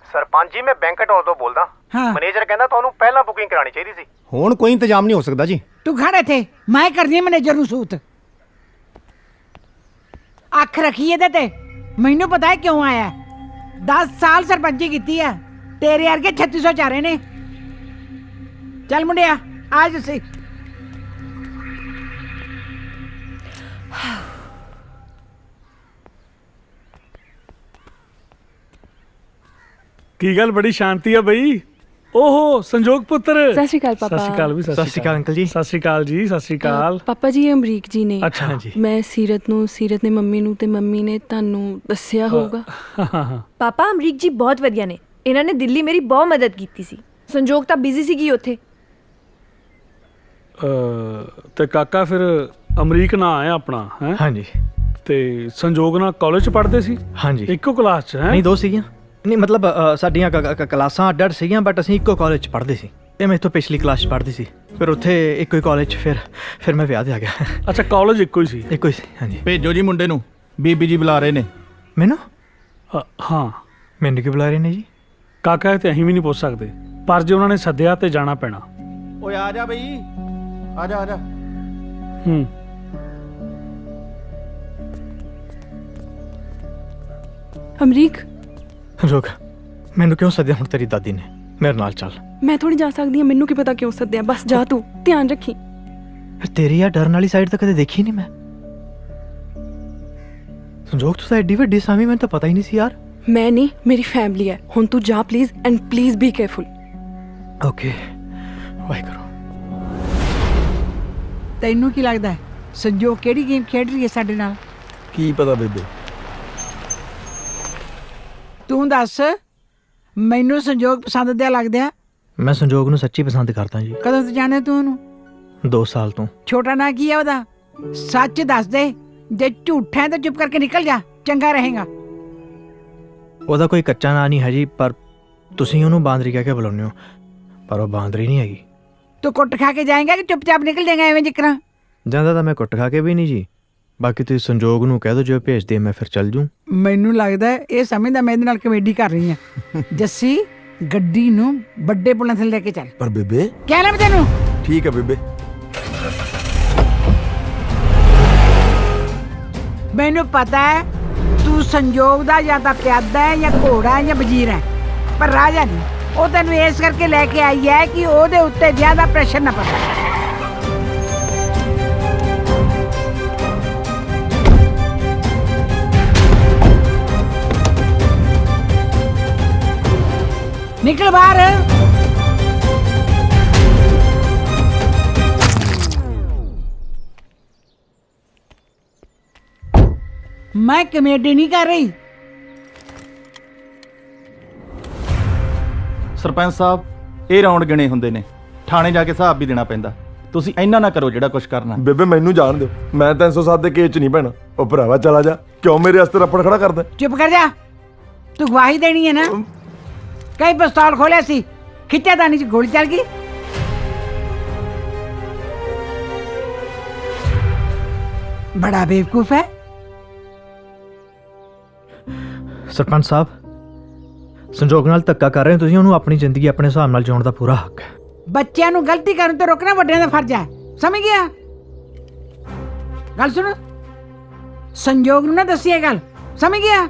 ਸਰਪੰਚ ਜੀ ਮੈਂ ਬੈਂਕਟ ਤੋਂ ਬੋਲਦਾ। ਹਾਂ। ਮੈਨੇਜਰ ਕਹਿੰਦਾ ਤੁਹਾਨੂੰ ਪਹਿਲਾਂ ਬੁਕਿੰਗ ਕਰਾਣੀ ਚਾਹੀਦੀ ਸੀ। ਹੁਣ ਕੋਈ ਇੰਤਜ਼ਾਮ ਨਹੀਂ ਹੋ ਸਕਦਾ ਜੀ। ਤੂੰ ਖੜੇ ਥੇ, ਮੈਂ ਕਰਨੀ ਮੈਨੇਜਰ ਨੂੰ ਸੂਤ। ਅੱਖ ਰੱਖੀ ਇਹਦੇ ਤੇ। ਮੈਨੂੰ ਪਤਾ ਹੈ ਕਿਉਂ ਆਇਆ। 10 ਸਾਲ ਸਰਪੰਚੀ ਕੀਤੀ ਆ। ਤੇਰੇ ਵਰਗੇ 3600 ਚਾਰੇ ਨੇ। ਚੱਲ ਮੁੰਡਿਆ ਆ ਜਾ ਸੀ। ਕੀ ਗੱਲ ਬੜੀ ਸ਼ਾਂਤੀ ਆ ਬਈ। ਓਹੋ ਸੰਜੋਗ ਪੁੱਤਰ। ਸਤਿ ਸ਼੍ਰੀ ਅਕਾਲ ਪਾਪਾ। ਸਤਿ ਸ਼੍ਰੀ ਅਕਾਲ ਵੀ। ਸਤਿ ਸ਼੍ਰੀ ਅਕਾਲ ਅੰਕਲ ਜੀ। ਸਤਿ ਸ਼੍ਰੀ ਅਕਾਲ ਜੀ। ਸਤਿ ਸ਼੍ਰੀ ਅਕਾਲ। ਪਾਪਾ ਜੀ ਇਹ ਅਮਰੀਕ ਜੀ ਨੇ। ਅੱਛਾ ਜੀ। ਮੈਂ ਸੀਰਤ ਨੇ ਮੰਮੀ ਨੂੰ ਤੇ ਮੰਮੀ ਨੇ ਤੁਹਾਨੂੰ ਦੱਸਿਆ ਹੋਊਗਾ। ਪਾਪਾ ਅਮਰੀਕ ਜੀ ਬਹੁਤ ਵਧੀਆ ਨੇ। ਇਹਨਾਂ ਨੇ ਦਿੱਲੀ ਮੇਰੀ ਬਹੁਤ ਮਦਦ ਕੀਤੀ ਸੀ। ਸੰਜੋਗ ਤਾਂ ਬਿਜ਼ੀ ਸੀਗੀ ਉੱਥੇ। ਤੇ ਕਾਕਾ ਫਿਰ ਅਮਰੀਕ ਨਾਂ ਆਇਆ ਆਪਣਾ ਹੈ? ਹਾਂਜੀ। ਤੇ ਸੰਜੋਗ ਨਾਲ ਕਾਲਜ ਚ ਪੜ੍ਹਦੇ ਸੀ? ਹਾਂਜੀ। ਇੱਕੋ ਕਲਾਸ ਚ ਹੈ? ਨਹੀਂ, ਦੋ ਸੀਗੀਆਂ। ਨਹੀਂ ਮਤਲਬ ਸਾਡੀਆਂ ਕਲਾਸਾਂ ਅੱਡ-ਅੱਡ ਸੀਗੀਆਂ, ਬਟ ਅਸੀਂ ਇੱਕੋ ਕਾਲਜ 'ਚ ਪੜ੍ਹਦੇ ਸੀ। ਇਹ ਮੇਰੇ ਤੋਂ ਪਿਛਲੀ ਕਲਾਸ 'ਚ ਪੜ੍ਹਦੀ ਸੀ। ਫਿਰ ਉੱਥੇ ਇੱਕੋ ਹੀ ਕਾਲਜ 'ਚ ਫਿਰ ਮੈਂ ਵਿਆਹ ਤੇ ਆ ਗਿਆ। ਅੱਛਾ ਕਾਲਜ ਇੱਕੋ ਹੀ ਸੀ? ਇੱਕੋ ਹੀ ਸੀ ਹਾਂਜੀ। ਭੇਜੋ ਜੀ ਮੁੰਡੇ ਨੂੰ, ਬੀਬੀ ਜੀ ਬੁਲਾ ਰਹੇ ਨੇ। ਮੈਨੂੰ? ਹਾਂ। ਮੈਨੂੰ ਕੀ ਬੁਲਾ ਰਹੇ ਨੇ ਜੀ? ਕਾਕਾ ਤੇ ਅਸੀਂ ਵੀ ਨਹੀਂ ਪੁੱਛ ਸਕਦੇ, ਪਰ ਜੇ ਉਹਨਾਂ ਨੇ ਸੱਦਿਆ ਤੇ ਜਾਣਾ ਪੈਣਾ। ਓਏ ਆ ਜਾ ਬਈ, ਆ ਜਾ ਆ ਜਾ। ਅਮਰੀਕ ਰੁਕ, ਮੈਨੂੰ ਕਿਉਂ ਸੱਦਿਆ ਹੁਣ ਤੇਰੀ ਦਾਦੀ ਨੇ? ਮੇਰੇ ਨਾਲ ਚੱਲ। ਮੈਂ ਥੋੜੀ ਜਾ ਸਕਦੀ ਹਾਂ, ਮੈਨੂੰ ਕੀ ਪਤਾ ਕਿਉਂ ਸੱਦਿਆ। ਬਸ ਜਾ ਤੂੰ, ਧਿਆਨ ਰੱਖੀ। ਤੇਰੀ ਆ ਡਰਨ ਵਾਲੀ ਸਾਈਡ ਤਾਂ ਕਦੇ ਦੇਖੀ ਨਹੀਂ ਮੈਂ। ਸੰਜੋਗ ਤੂੰ ਤਾਂ ਐਡੀ ਵੱਡੀ ਸਾਮੀ, ਮੈਨੂੰ ਤਾਂ ਪਤਾ ਹੀ ਨਹੀਂ ਸੀ ਯਾਰ। ਮੈਂ ਨਹੀਂ, ਮੇਰੀ ਫੈਮਿਲੀ ਹੈ। ਹੁਣ ਤੂੰ ਜਾ please, and please be careful. Okay Waheguru. ਤੈਨੂੰ ਕੀ ਲੱਗਦਾ ਸੰਜੋਗ ਕਿਹੜੀ ਗੇਮ ਖੇਡ ਰਹੀ ਹੈ ਸਾਡੇ ਨਾਲ? ਕੀ ਪਤਾ ਬੇਬੇ। ਤੂੰ ਦੱਸ, ਮੈਨੂੰ ਸੰਜੋਗ ਪਸੰਦ ਦਿਆ ਲੱਗਦਾ? ਮੈਂ ਸੰਜੋਗ ਨੂੰ ਸੱਚੀ ਪਸੰਦ ਕਰਦਾ ਜੀ। ਕਦੋਂ ਤੋਂ ਜਾਣਿਆ ਤੂੰ ਉਹਨੂੰ? 2 ਸਾਲ ਤੋਂ। ਛੋਟਾ ਨਾਂ ਕੀ ਹੈ ਉਹਦਾ? ਸੱਚ ਦੱਸ ਦੇ। ਜੇ ਝੂਠਾ ਹੈ ਤਾਂ ਚੁੱਪ ਕਰਕੇ ਨਿਕਲ ਜਾ, ਚੰਗਾ ਰਹੇਗਾ। ਉਹਦਾ ਕੋਈ ਕੱਚਾ ਨਾਂ ਨਹੀਂ ਹੈ ਜੀ, ਪਰ ਤੁਸੀਂ ਉਹਨੂੰ ਬਾਂਦਰੀ ਕਹਿ ਕੇ ਬੁਲਾਉਂਦੇ ਹੋ, ਪਰ ਉਹ ਬਾਂਦਰੀ ਨਹੀਂ ਹੈਗੀ। ਤੂੰ ਕੁੱਟ ਖਾ ਕੇ ਜਾਏਗਾ ਕਿ ਚੁੱਪਚਾਪ ਨਿਕਲ ਜਾਏਗਾ ਐਵੇਂ ਜਿਕਰਾਂ? ਜਾਂਦਾ ਤਾਂ ਮੈਂ ਕੁੱਟ ਖਾ ਕੇ ਵੀ ਨਹੀਂ ਜੀ, ਬਾਕੀ ਤੁਸੀਂ ਸੰਜੋਗ ਨੂੰ ਕਹਿ ਦਿਓ ਜੇ ਉਹ ਭੇਜਦੇ ਮੈਂ ਫਿਰ ਚੱਲ ਜੂੰ। ਮੈਨੂੰ ਲੱਗਦਾ ਇਹ ਸਮਝਦਾ ਮੈਂ ਇਹਦੇ ਨਾਲ ਕਮੇਡੀ ਕਰ ਰਹੀ ਹਾਂ। ਜੱਸੀ ਗੱਡੀ ਨੂੰ ਵੱਡੇ ਪੁਲਾਂ ਥੱਲੇ ਲੈ ਕੇ ਚੱਲ। ਪਰ ਬੇਬੇ ਕਹਿ ਲੈ ਮੈਂ ਤੈਨੂੰ। ਠੀਕ ਹੈ ਬੇਬੇ। ਮੈਨੂੰ ਪਤਾ ਹੈ ਤੂੰ ਸੰਜੋਗ ਦਾ ਜਾਂ ਤਾਂ ਪਿਆਦਾ ਹੈ ਜਾਂ ਘੋੜਾ ਹੈ ਜਾਂ ਵਜ਼ੀਰ ਹੈ, ਪਰ ਰਾਜਾ ਨਹੀਂ। ਉਹ ਤੈਨੂੰ ਇਸ ਕਰਕੇ ਲੈ ਕੇ ਆਈ ਹੈ ਕਿ ਉਹਦੇ ਉੱਤੇ ਜ਼ਿਆਦਾ ਪ੍ਰੈਸ਼ਰ ਨਾ ਪਵੇ। ਨਿਕਲ ਬਾਹਰ। ਮੈਂ ਕਮੇਡੀ ਨਹੀਂ ਕਰ ਰਹੀ। ਸਰਪੰਚ ਸਾਹਿਬ, ਇਹ ਰਾਉਂਡ ਗਿਣੇ ਹੁੰਦੇ ਨੇ, ਥਾਣੇ ਜਾ ਕੇ ਹਿਸਾਬ ਵੀ ਦੇਣਾ ਪੈਂਦਾ। ਤੁਸੀਂ ਇੰਨਾ ਨਾ ਕਰੋ ਜਿਹੜਾ ਕੁਝ ਕਰਨਾ। ਬੇਬੇ ਮੈਨੂੰ ਜਾਣ ਦਿਓ, ਮੈਂ 307 ਦੇ ਕੇਸ 'ਚ ਨਹੀਂ ਪੈਣਾ। ਉਹ ਭਰਾਵਾ ਚਲਾ ਜਾ, ਕਿਉਂ ਮੇਰੇ ਵਾਸਤੇ ਰੱਪੜ ਖੜਾ ਕਰਦਾ? ਚੁੱਪ ਕਰ ਜਾ, ਤੂੰ ਗਵਾਹੀ ਦੇਣੀ ਹੈ ਨਾ। ਕਈ ਪਿਸਤੌਲ ਖੋਲਿਆ ਸੀ, ਖਿੱਚਿਆ ਦਾਨੀ ਚ ਗੋਲੀ ਚੱਲ ਗਈ। ਬੜਾ ਬੇਵਕੂਫ ਹੈ। ਸਰਪੰਚ ਸਾਹਿਬ, ਸੰਜੋਗ ਨਾਲ ਧੱਕਾ ਕਰ ਰਹੇ ਹੋ ਤੁਸੀਂ, ਉਹਨੂੰ ਆਪਣੀ ਜ਼ਿੰਦਗੀ ਆਪਣੇ ਹਿਸਾਬ ਨਾਲ ਜਿਉਣ ਦਾ ਪੂਰਾ ਹੱਕ ਹੈ। ਬੱਚਿਆਂ ਨੂੰ ਗਲਤੀ ਕਰਨ ਤੋਂ ਰੋਕਣਾ ਵੱਡਿਆਂ ਦਾ ਫਰਜ਼ ਹੈ, ਸਮਝ ਗਿਆ? ਗੱਲ ਸੁਣ, ਸੰਜੋਗ ਨੂੰ ਨਾ ਦੱਸੀ ਇਹ ਗੱਲ, ਸਮਝ ਗਿਆ?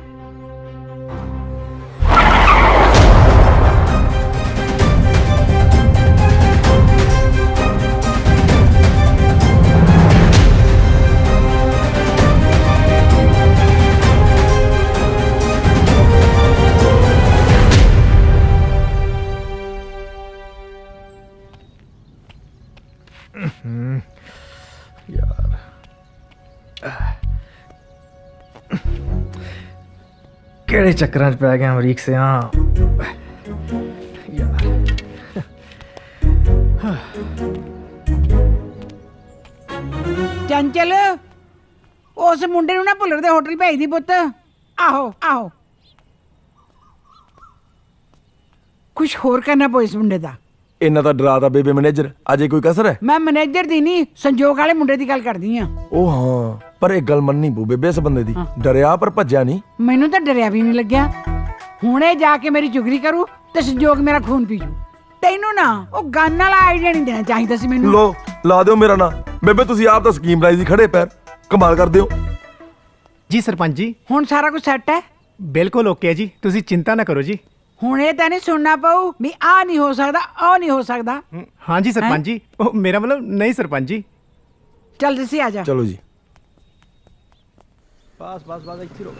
ਕਿਹੜੇ ਚੱਕਰਾਂ 'ਚ ਪੈ ਗਿਆ ਅਮਰੀਕ ਸਿਆ ਯਾਰ। ਚੰਚਲ, ਉਸ ਮੁੰਡੇ ਨੂੰ ਨਾ ਭੁੱਲਰ ਦੇ ਹੋਟਲ ਭੇਜ ਦੀ ਪੁੱਤ। ਆਹੋ ਆਹੋ, ਕੁਛ ਹੋਰ ਕਰਨਾ ਪਊ ਇਸ ਮੁੰਡੇ ਦਾ। ਇੰਨਾ ਤਾਂ ਡਰਾਤਾ ਬੇਬੇ ਮੈਨੇਜਰ, ਅਜੇ ਕੋਈ ਕਸਰ ਹੈ? ਮੈਂ ਮੈਨੇਜਰ ਦੀ ਨਹੀਂ, ਸੰਜੋਗ ਵਾਲੇ ਮੁੰਡੇ ਦੀ ਗੱਲ ਕਰਦੀ ਆ। ਉਹ ਹਾਂ, ਪਰ ਇੱਕ ਗੱਲ ਮੰਨਣੀ ਪਊ ਬੇਬੇ ਇਸ ਬੰਦੇ ਦੀ, ਡਰਿਆ ਪਰ ਭੱਜਿਆ ਨਹੀਂ। ਮੈਨੂੰ ਤਾਂ ਡਰਿਆ ਵੀ ਨਹੀਂ ਲੱਗਿਆ। ਹੁਣੇ ਜਾ ਕੇ ਮੇਰੀ ਚੁਗਲੀ ਕਰੂ ਤੇ ਸੰਜੋਗ ਮੇਰਾ ਖੂਨ ਪੀ ਜੂ। ਤੈਨੂੰ ਨਾ ਉਹ ਗਨ ਵਾਲਾ ਆਈਡੀਆ ਨਹੀਂ ਦੇਣਾ ਚਾਹੀਦਾ ਸੀ ਮੈਨੂੰ। ਲੋ ਲਾ ਦਿਓ ਮੇਰਾ ਨਾਂ। ਬੇਬੇ ਤੁਸੀਂ ਆਪ ਤਾਂ ਸਕੀਮ ਲਾਈ ਸੀ ਖੜੇ ਪੈਰ, ਕਮਾਲ ਕਰਦੇ ਹੋ ਜੀ। ਸਰਪੰਚ ਜੀ, ਹੁਣ ਸਾਰਾ ਕੁਝ ਸੈੱਟ ਹੈ? ਬਿਲਕੁਲ ਓਕੇ ਹੈ ਜੀ, ਤੁਸੀਂ ਚਿੰਤਾ ਨਾ ਕਰੋ ਜੀ। ਹੁਣ ਇਹ ਤਾਂ ਨਹੀਂ ਸੁਣਨਾ ਪਊ ਵੀ ਆ ਨਹੀਂ ਹੋ ਸਕਦਾ, ਆ ਨਹੀਂ ਹੋ ਸਕਦਾ। ਹਾਂ ਜੀ ਸਰਪੰਚ ਜੀ, ਉਹ ਮੇਰਾ ਮਤਲਬ ਨਹੀਂ ਸਰਪੰਚ ਜੀ। ਚੱਲ ਜੱਸੀ ਆ ਜਾ। ਚਲੋ ਜੀ। ਬਸ ਬਸ ਬਸ, ਇੱਥੇ ਰੋਕ।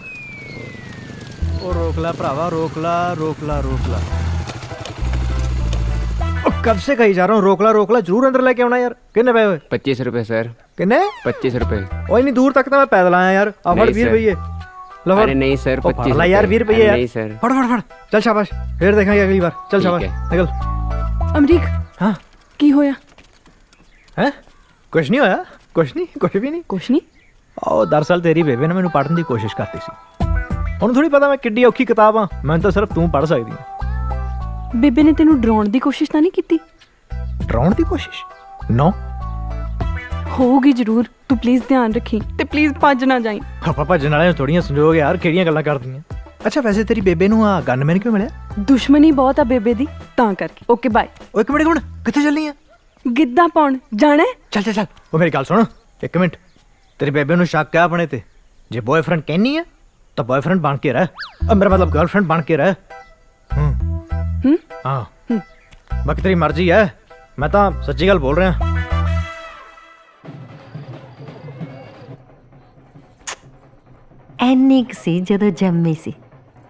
ਉਹ ਰੋਕ ਲੈ ਭਰਾਵਾ, ਰੋਕ ਲਾ ਰੋਕ ਲਾ ਰੋਕ ਲਾ। ਉਹ ਕਬ ਸੇ ਕਹੀ ਜਾ ਰਹਾ ਹੂੰ, ਰੋਕ ਲਾ ਜरूर अंदर लेके आना यार। कितने पे हुए? 25 रुपए सर। कितने? 25 रुपए। ओए नहीं दूर तक तो मैं पैदल आया यार। अब 20 रुपये। अरे नहीं सर, 25 रुपए यार, 20 रुपये यार। नहीं सर, फट फट फट, चल शाबाश, फिर देखेंगे अगली बार। चल शाबाश, निकल। ਅਮਰੀਕ, हाँ ਕੀ ਹੋਇਆ? हैं? कुछ नहीं होया, कुछ भी नहीं। ਕੁਛ ਨਹੀਂ। ਉਹ ਦਰਅਸਲ ਤੇਰੀ ਬੇਬੇ ਨੇ ਮੈਨੂੰ ਪੜ੍ਹਨ ਦੀ ਕੋਸ਼ਿਸ਼ ਕਰਤੀ ਸੀ। ਉਹਨੂੰ ਥੋੜੀ ਪਤਾ ਮੈਂ ਕਿੱਡੀ ਔਖੀ ਕਿਤਾਬ ਆ, ਮੈਨੂੰ ਤਾਂ ਸਿਰਫ ਤੂੰ ਪੜ੍ਹ ਸਕਦੀ ਹੈ। ਬੇਬੇ ਨੇ ਤੈਨੂੰ ਡਰਾਉਣ ਦੀ ਕੋਸ਼ਿਸ਼ ਤਾਂ ਨਹੀਂ ਕੀਤੀ? ਡਰਾਉਣ ਦੀ ਕੋਸ਼ਿਸ਼? ਨੋ। ਹੋਊਗੀ ਜ਼ਰੂਰ, ਤੂੰ ਪਲੀਜ਼ ਧਿਆਨ ਰੱਖੀ ਤੇ ਪਲੀਜ਼ ਭੱਜ ਨਾ ਜਾਈਂ। ਆਪਾਂ ਭੱਜਣ ਵਾਲੇ ਥੋੜੀਆਂ ਸੰਜੋਗ ਯਾਰ, ਕਿਹੜੀਆਂ ਗੱਲਾਂ ਕਰਦੀਆਂ। ਅੱਛਾ ਵੈਸੇ ਤੇਰੀ ਬੇਬੇ ਨੂੰ ਆ ਗਨਮੈਨ ਕਿਉਂ ਮਿਲਿਆ? ਦੁਸ਼ਮਣੀ ਬਹੁਤ ਆ ਬੇਬੇ ਦੀ, ਤਾਂ ਕਰਕੇ। Okay bye. ਓਏ ਇੱਕ ਮਿੰਟ, ਕਿੱਥੇ ਚੱਲਨੀ ਆ? ਗਿੱਧਾ ਪਾਉਣ ਜਾਣਾ? ਚੱਲ। ਉਹ ਮੇਰੀ ਗੱਲ ਸੁਣ, ਇੱਕ ਮਿੰਟ। ਤੇਰੀ ਬੇਬੇ ਨੂੰ ਸ਼ੱਕ ਹੈ ਆਪਣੇ ਤੇ, ਜੇ ਬॉयਫ੍ਰੈਂਡ ਕਹਿਨੀ ਆ ਤਾਂ ਬॉयਫ੍ਰੈਂਡ ਬਣ ਕੇ ਰਹਿ। ਮੇਰਾ ਮਤਲਬ ਗਰਲਫ੍ਰੈਂਡ ਬਣ ਕੇ ਰਹਿ। ਹਾਂ ਬਾਕੀ ਤੇਰੀ ਮਰਜ਼ੀ ਹੈ, ਮੈਂ ਤਾਂ ਸੱਚੀ ਗੱਲ ਬੋਲ ਰਿਹਾ। ਐਨੀ ਕੁ ਸੀ ਜਦੋਂ ਜੰਮੀ ਸੀ,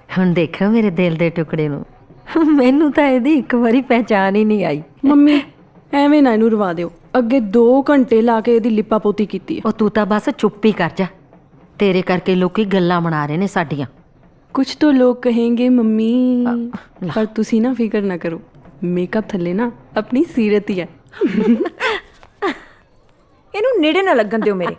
ਹੁਣ ਦੇਖੋ ਮੇਰੇ ਦਿਲ ਦੇ ਟੁਕੜੇ ਨੂੰ। ਮੈਨੂੰ ਤਾਂ ਇਹਦੀ ਇੱਕ ਵਾਰੀ ਪਹਿਚਾਨ ਹੀ ਨਹੀਂ ਆਈ। ਮੰਮੀ ਐਵੇਂ ਨਾ ਇਹਨੂੰ ਰਵਾ ਦਿਓ, ਅੱਗੇ 2 ਘੰਟੇ ਲਾ ਕੇ ਇਹਦੀ ਲਿਪਾ ਪੋਤੀ ਕੀਤੀ ਹੈ। ਉਹ ਤੂੰ ਤਾਂ ਬਸ ਚੁੱਪ ਹੀ ਕਰ ਜਾ, ਤੇਰੇ ਕਰਕੇ ਲੋਕੀ ਗੱਲਾਂ ਬਣਾ ਰਹੇ ਨੇ ਸਾਡੀਆਂ। ਕੁਝ ਤਾਂ ਲੋਕ ਕਹੇਂਗੇ ਮੰਮੀ, ਪਰ ਤੁਸੀਂ ਨਾ ਫਿਕਰ ਨਾ ਕਰੋ, ਮੇਕਅਪ ਥੱਲੇ ਨਾ ਆਪਣੀ ਸੀਰਤ ਹੀ ਹੈ। ਇਹਨੂੰ ਨੇੜੇ ਨਾ ਲੱਗਣ ਦਿਓ ਮੇਰੇ।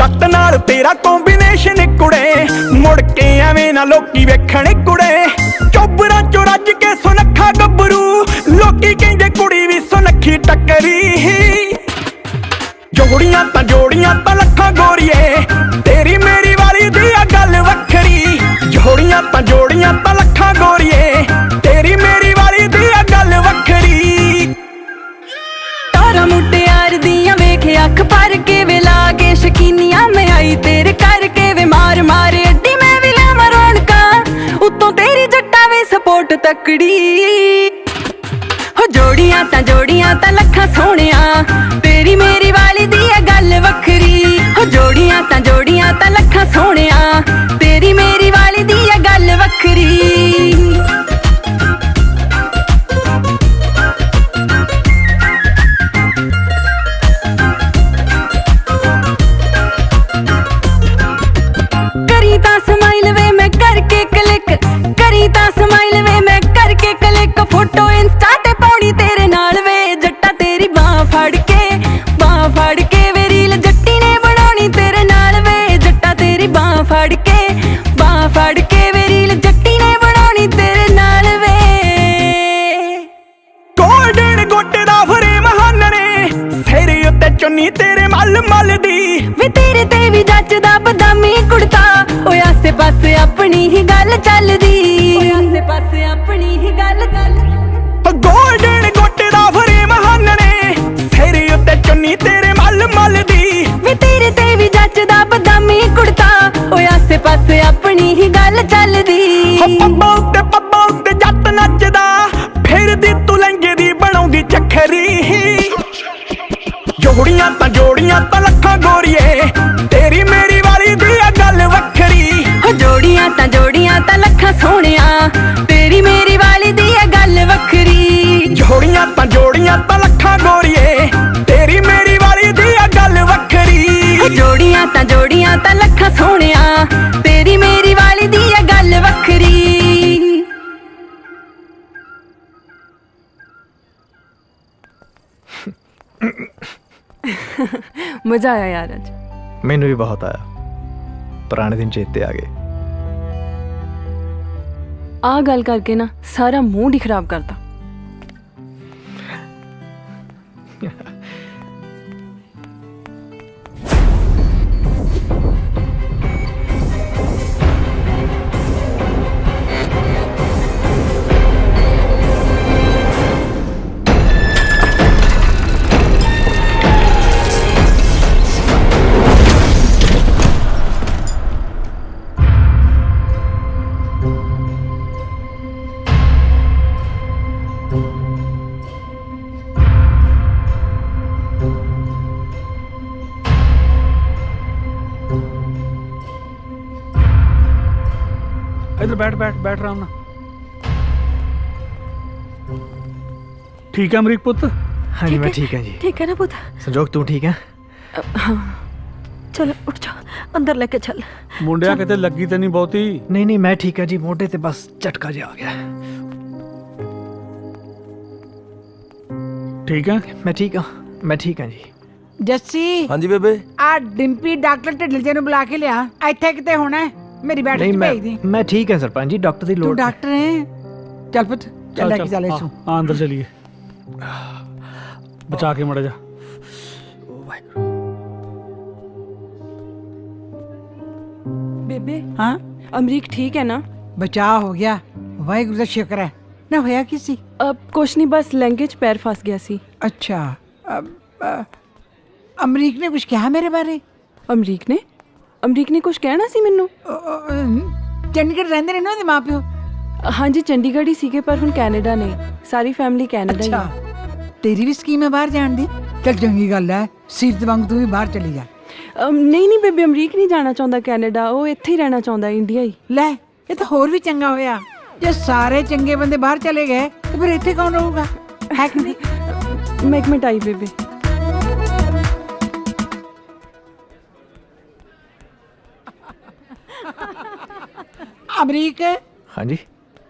ਜੱਟ ਨਾਲ ਤੇਰਾ ਕੰਬੀਨੇਸ਼ਨ ਕੁੜੇ, ਮੁੜ ਕੇ ਐਵੇਂ ਨਾ ਲੋਕੀ ਵੇਖਣ ਕੁੜੇ। ਚੋਬਰਾਂ ਚੋਂ ਰੱਜ ਕੇ ਸੁਨੱਖਾ ਗੱਭਰੂ, ਲੋਕੀ ਕਹਿੰਦੇ ਕੁੜੀ ਵੀ ਸੁਨੱਖੀ ਟੱਕਰੀ। ਜੋੜੀਆਂ ਤਾਂ ਲੱਖਾਂ ਗੋਰੀਏ, ਤੇਰੀ ਮੇਰੀ ਵਾਲੀ ਦੀ ਆ ਗੱਲ ਵੱਖਰੀ। ਜੋੜੀਆਂ ਤਾਂ ਲੱਖਾਂ ਗੋਰੀਏ, ਤੇਰੀ ਮੇਰੀ ਵਾਲੀ ਦੀ ਆ ਗੱਲ ਵੱਖਰੀ। ਤਾਰਾ ਮੁਟਿਆਰ ਦੀਆਂ ਵੇਖ ਅੱਖ ਭਰ ਕੇ ਵੇ ਲਾਗੇ ਸ਼ਕੀਨੀਆਂ ਮੈਂ ਆਈ ਤੇਰੇ ਕਰਕੇ ਵੇ ਮਾਰ ਮਾਰ ਅੱਡੀ ਮੈਂ ਵੀ ਲਾਵਾਂ ਰੌਣਕਾਂ, ਉੱਤੋਂ ਤੇਰੀ ਜੱਟਾਂ ਵੇ ਸਪੋਰਟ ਤਕੜੀ। ਹੋ ਜੋੜੀਆਂ ਤਾਂ ਲੱਖਾਂ ਸੋਹਣਿਆ, ਤੇਰੀ ਮੇਰੀ ਵਾਲੀ ਦੀ ਆ ਗੱਲ ਵੱਖਰੀ। ਹੋ ਜੋੜੀਆਂ ਤਾਂ ਲੱਖਾਂ ਸੋਹਣਿਆ, ਤੇਰੀ ਮੇਰੀ ਵਾਲੀ ਦੀ ਆ ਗੱਲ ਵੱਖਰੀ। ਕਰੀ ਤਾਂ ਸਮਾਈਲ ਵੇ ਮੈਂ ਕਰਕੇ ਕਲਿੱਕ, ਕਰੀ ਤਾਂ ਸਮਾਈਲ ਵੇ ਮੈਂ ਕਰਕੇ ਕਲਿੱਕ। ਫੋਟੋ ਇੰਸਟਾ ਤੇ ਪਾਉਣੀ ਤੇਰੇ ਨਾਲ ਵੇ, ਜੱਟਾ ਤੇਰੀ ਬਾਹ ਫੜ ਕੇ ਵੇ ਰੀਲ ਜੱਟੀ ਨੇ ਬਣਾਉਣੀ ਤੇਰੇ ਨਾਲ ਵੇ। ਜੱਟਾ ਤੇਰੀ ਬਾਹ ਫੜ ਕੇ ਵੇ ਰੀਲ ਜੱਟੀ ਨੇ ਬਣਾਉਣੀ ਤੇਰੇ ਨਾਲ ਵੇ। ਗੋਲਡਨ ਗੋਟੇ ਦਾ ਫਰੇਮ ਹਾਨਣੇ, ਸਿਰ ਉੱਤੇ ਚੁੰਨੀ ਤੇਰੇ ਮਲ ਦੀ। ਵੇ ਤੇਰੇ ਤੇ ਵੀ ਜੱਚਦਾ ਬਦਾਮੀ ਕੁੜਤਾ, ਓਏ ਆਸੇ ਪਾਸੇ ਆਪਣੀ ਹੀ ਗੱਲ ਚੱਲਦੀ। ਗੋਲਡਨ ਗੋਟੇ ਦਾ ਫਰੇਮ ਹਾਨਣੇ, ਸਿਰ ਉੱਤੇ ਚੁੰਨੀ ਤੇਰੇ ਮਲ ਦੀ। ਵੇ ਤੇਰੇ ਤੇ ਵੀ ਜੱਚਦਾ ਬਦਾਮੀ ਕੁੜਤਾ, ਓਏ ਆਸੇ ਪਾਸੇ ਆਪਣੀ ਹੀ ਗੱਲ ਚੱਲਦੀ। ਪੱਬਾਂ ਉੱਤੇ ਜੱਟ ਨੱਚਦਾ, ਫਿਰਦੀ ਤੂੰ ਲਹਿੰਗੇ ਦੀ ਬਣਾਉਂਦੀ ਚੱਖਰੀ। ਜੋੜੀਆਂ ਤਾਂ ਲੱਖਾਂ ਗੋਰੀਏ, ਤੇਰੀ ਮੇਰੀ ਵਾਲੀ ਦੀ ਆ ਗੱਲ ਵੱਖਰੀ। ਹੋ ਜੋੜੀਆਂ ਤਾਂ ਲੱਖਾਂ ਸੋਹਣਿਆ, ਤੇਰੀ ਮੇਰੀ ਵਾਲੀ ਦੀ ਆ ਗੱਲ ਵੱਖਰੀ। ਜੋੜੀਆਂ ਤਾਂ ਲੱਖਾਂ ਗੋਰੀਏ, ਤੇਰੀ ਮੇਰੀ ਵਾਲੀ ਦੀ ਆ ਗੱਲ ਵੱਖਰੀ। ਹੋ ਜੋੜੀਆਂ ਤਾਂ ਲੱਖਾਂ ਸੋਹਣਿਆ, ਤੇਰੀ ਮੇਰੀ ਵਾਲੀ ਦੀ ਆ ਗੱਲ ਵੱਖਰੀ। ਮਜ਼ਾ ਆਇਆ ਯਾਰ ਅੱਜ। ਮੈਨੂੰ ਵੀ ਬਹੁਤ ਆਇਆ, ਪੁਰਾਣੇ ਦਿਨ ਚੇਤੇ ਆ ਗਏ। ਆ ਗੱਲ ਕਰਕੇ ਨਾ ਸਾਰਾ ਮੂਡ ਹੀ ਖਰਾਬ ਕਰਤਾ। ਇੱਧਰ ਬੈਠ ਆਰਾਮ ਨਾਲ। ਠੀਕ ਹੈ ਅਮਰੀਕ ਪੁੱਤ? ਹਾਂਜੀ ਮੈਂ ਠੀਕ ਹਾਂ ਜੀ। ਠੀਕ ਹੈ ਨਾ ਪੁੱਤ? ਸੰਜੋਗ ਤੂੰ ਠੀਕ ਹੈ? ਹਾਂ ਚਲ ਉੱਠ ਜਾ, ਅੰਦਰ ਲੈ ਕੇ ਚੱਲ। ਮੁੰਡਿਆ ਕਿਤੇ ਲੱਗੀ ਤੇ ਨਹੀਂ ਬਹੁਤੀ? ਨਹੀਂ ਮੈਂ ਠੀਕ ਹਾਂ ਜੀ, ਮੋਢੇ ਤੇ ਬਸ ਝਟਕਾ ਜਿਹਾ ਆ ਗਿਆ। ਠੀਕ ਹੈ? ਮੈਂ ਠੀਕ ਹਾਂ ਜੀ। ਜੱਸੀ। ਹਾਂਜੀ ਬੇਬੇ। ਆ ਡਿੰਪੀ ਡਾਕਟਰ ਢਿੱਡਲ ਜੀ ਨੂੰ ਬੁਲਾ ਕੇ ਲਿਆ, ਇੱਥੇ ਕਿਤੇ ਹੋਣਾ ਹੈ। ਮੇਰੀ ਬੈਠ ਕੇ ਭੇਜ ਦੀ। ਮੈਂ ਠੀਕ ਹਾਂ ਸਰਪੰਚ ਜੀ, ਡਾਕਟਰ ਦੀ ਲੋੜ। ਤੂੰ ਡਾਕਟਰ ਹੈ? ਚੱਲ ਪੁੱਤ ਚੱਲ ਲੈ ਕੇ ਚੱਲ ਇਸਨੂੰ। ਹਾਂ ਅੰਦਰ ਚਲੀਏ, ਬਚਾ ਕੇ ਮੜਾ ਜਾ। ਬੇਬੇ ਹਾਂ ਅਮਰੀਕ ਠੀਕ ਹੈ ਨਾ? ਬਚਾ ਹੋ ਗਿਆ, ਵਾਹਿਗੁਰੂ ਦਾ ਸ਼ੁਕਰ ਹੈ। ਨਾ ਹੋਇਆ ਕੀ ਸੀ? ਕੁਛ ਨਹੀਂ, ਬਸ ਲਹਿੰਗੇ 'ਚ ਪੈਰ ਫਸ ਗਿਆ ਸੀ। ਅੱਛਾ। ਅਮਰੀਕ ਨੇ ਕੁਝ ਕਿਹਾ ਮੇਰੇ ਬਾਰੇ? ਅਮਰੀਕ ਨੇ ਕੁਝ ਕਹਿਣਾ ਸੀ ਮੈਨੂੰ? ਚੰਡੀਗੜ੍ਹ ਰਹਿੰਦੇ ਨੇ ਨਾ ਉਹਦੇ ਮਾਪਿਓ? ਹਾਂਜੀ ਚੰਡੀਗੜ੍ਹ ਹੀ ਸੀਗੇ, ਪਰ ਹੁਣ ਕੈਨੇਡਾ ਨੇ, ਸਾਰੀ ਫੈਮਿਲੀ ਕੈਨੇਡਾ ਹੀ ਹੈ। ਤੇਰੀ ਵੀ ਸਕੀਮ ਹੈ ਬਾਹਰ ਜਾਣ ਦੀ? ਚੱਲ ਚੰਗੀ ਗੱਲ ਹੈ, ਸੀਰਤ ਵਾਂਗ ਤੂੰ ਵੀ ਬਾਹਰ ਚਲੀ ਜਾ। ਨਹੀਂ ਬੇਬੇ, ਅਮਰੀਕ ਨਹੀਂ ਜਾਣਾ ਚਾਹੁੰਦਾ ਕੈਨੇਡਾ, ਉਹ ਇੱਥੇ ਹੀ ਰਹਿਣਾ ਚਾਹੁੰਦਾ, ਇੰਡੀਆ ਹੀ। ਲੈ ਇਹ ਤਾਂ ਹੋਰ ਵੀ ਚੰਗਾ ਹੋਇਆ, ਜੇ ਸਾਰੇ ਚੰਗੇ ਬੰਦੇ ਬਾਹਰ ਚਲੇ ਗਏ ਤੇ ਫਿਰ ਇੱਥੇ ਕੌਣ ਰਹੂਗਾ, ਹੈ ਕਿ ਨਹੀਂ? ਮੈਂ ਇੱਕ ਮਿੰਟ ਆਈ ਬੇਬੇ। ਅਮਰੀਕ। ਹਾਂਜੀ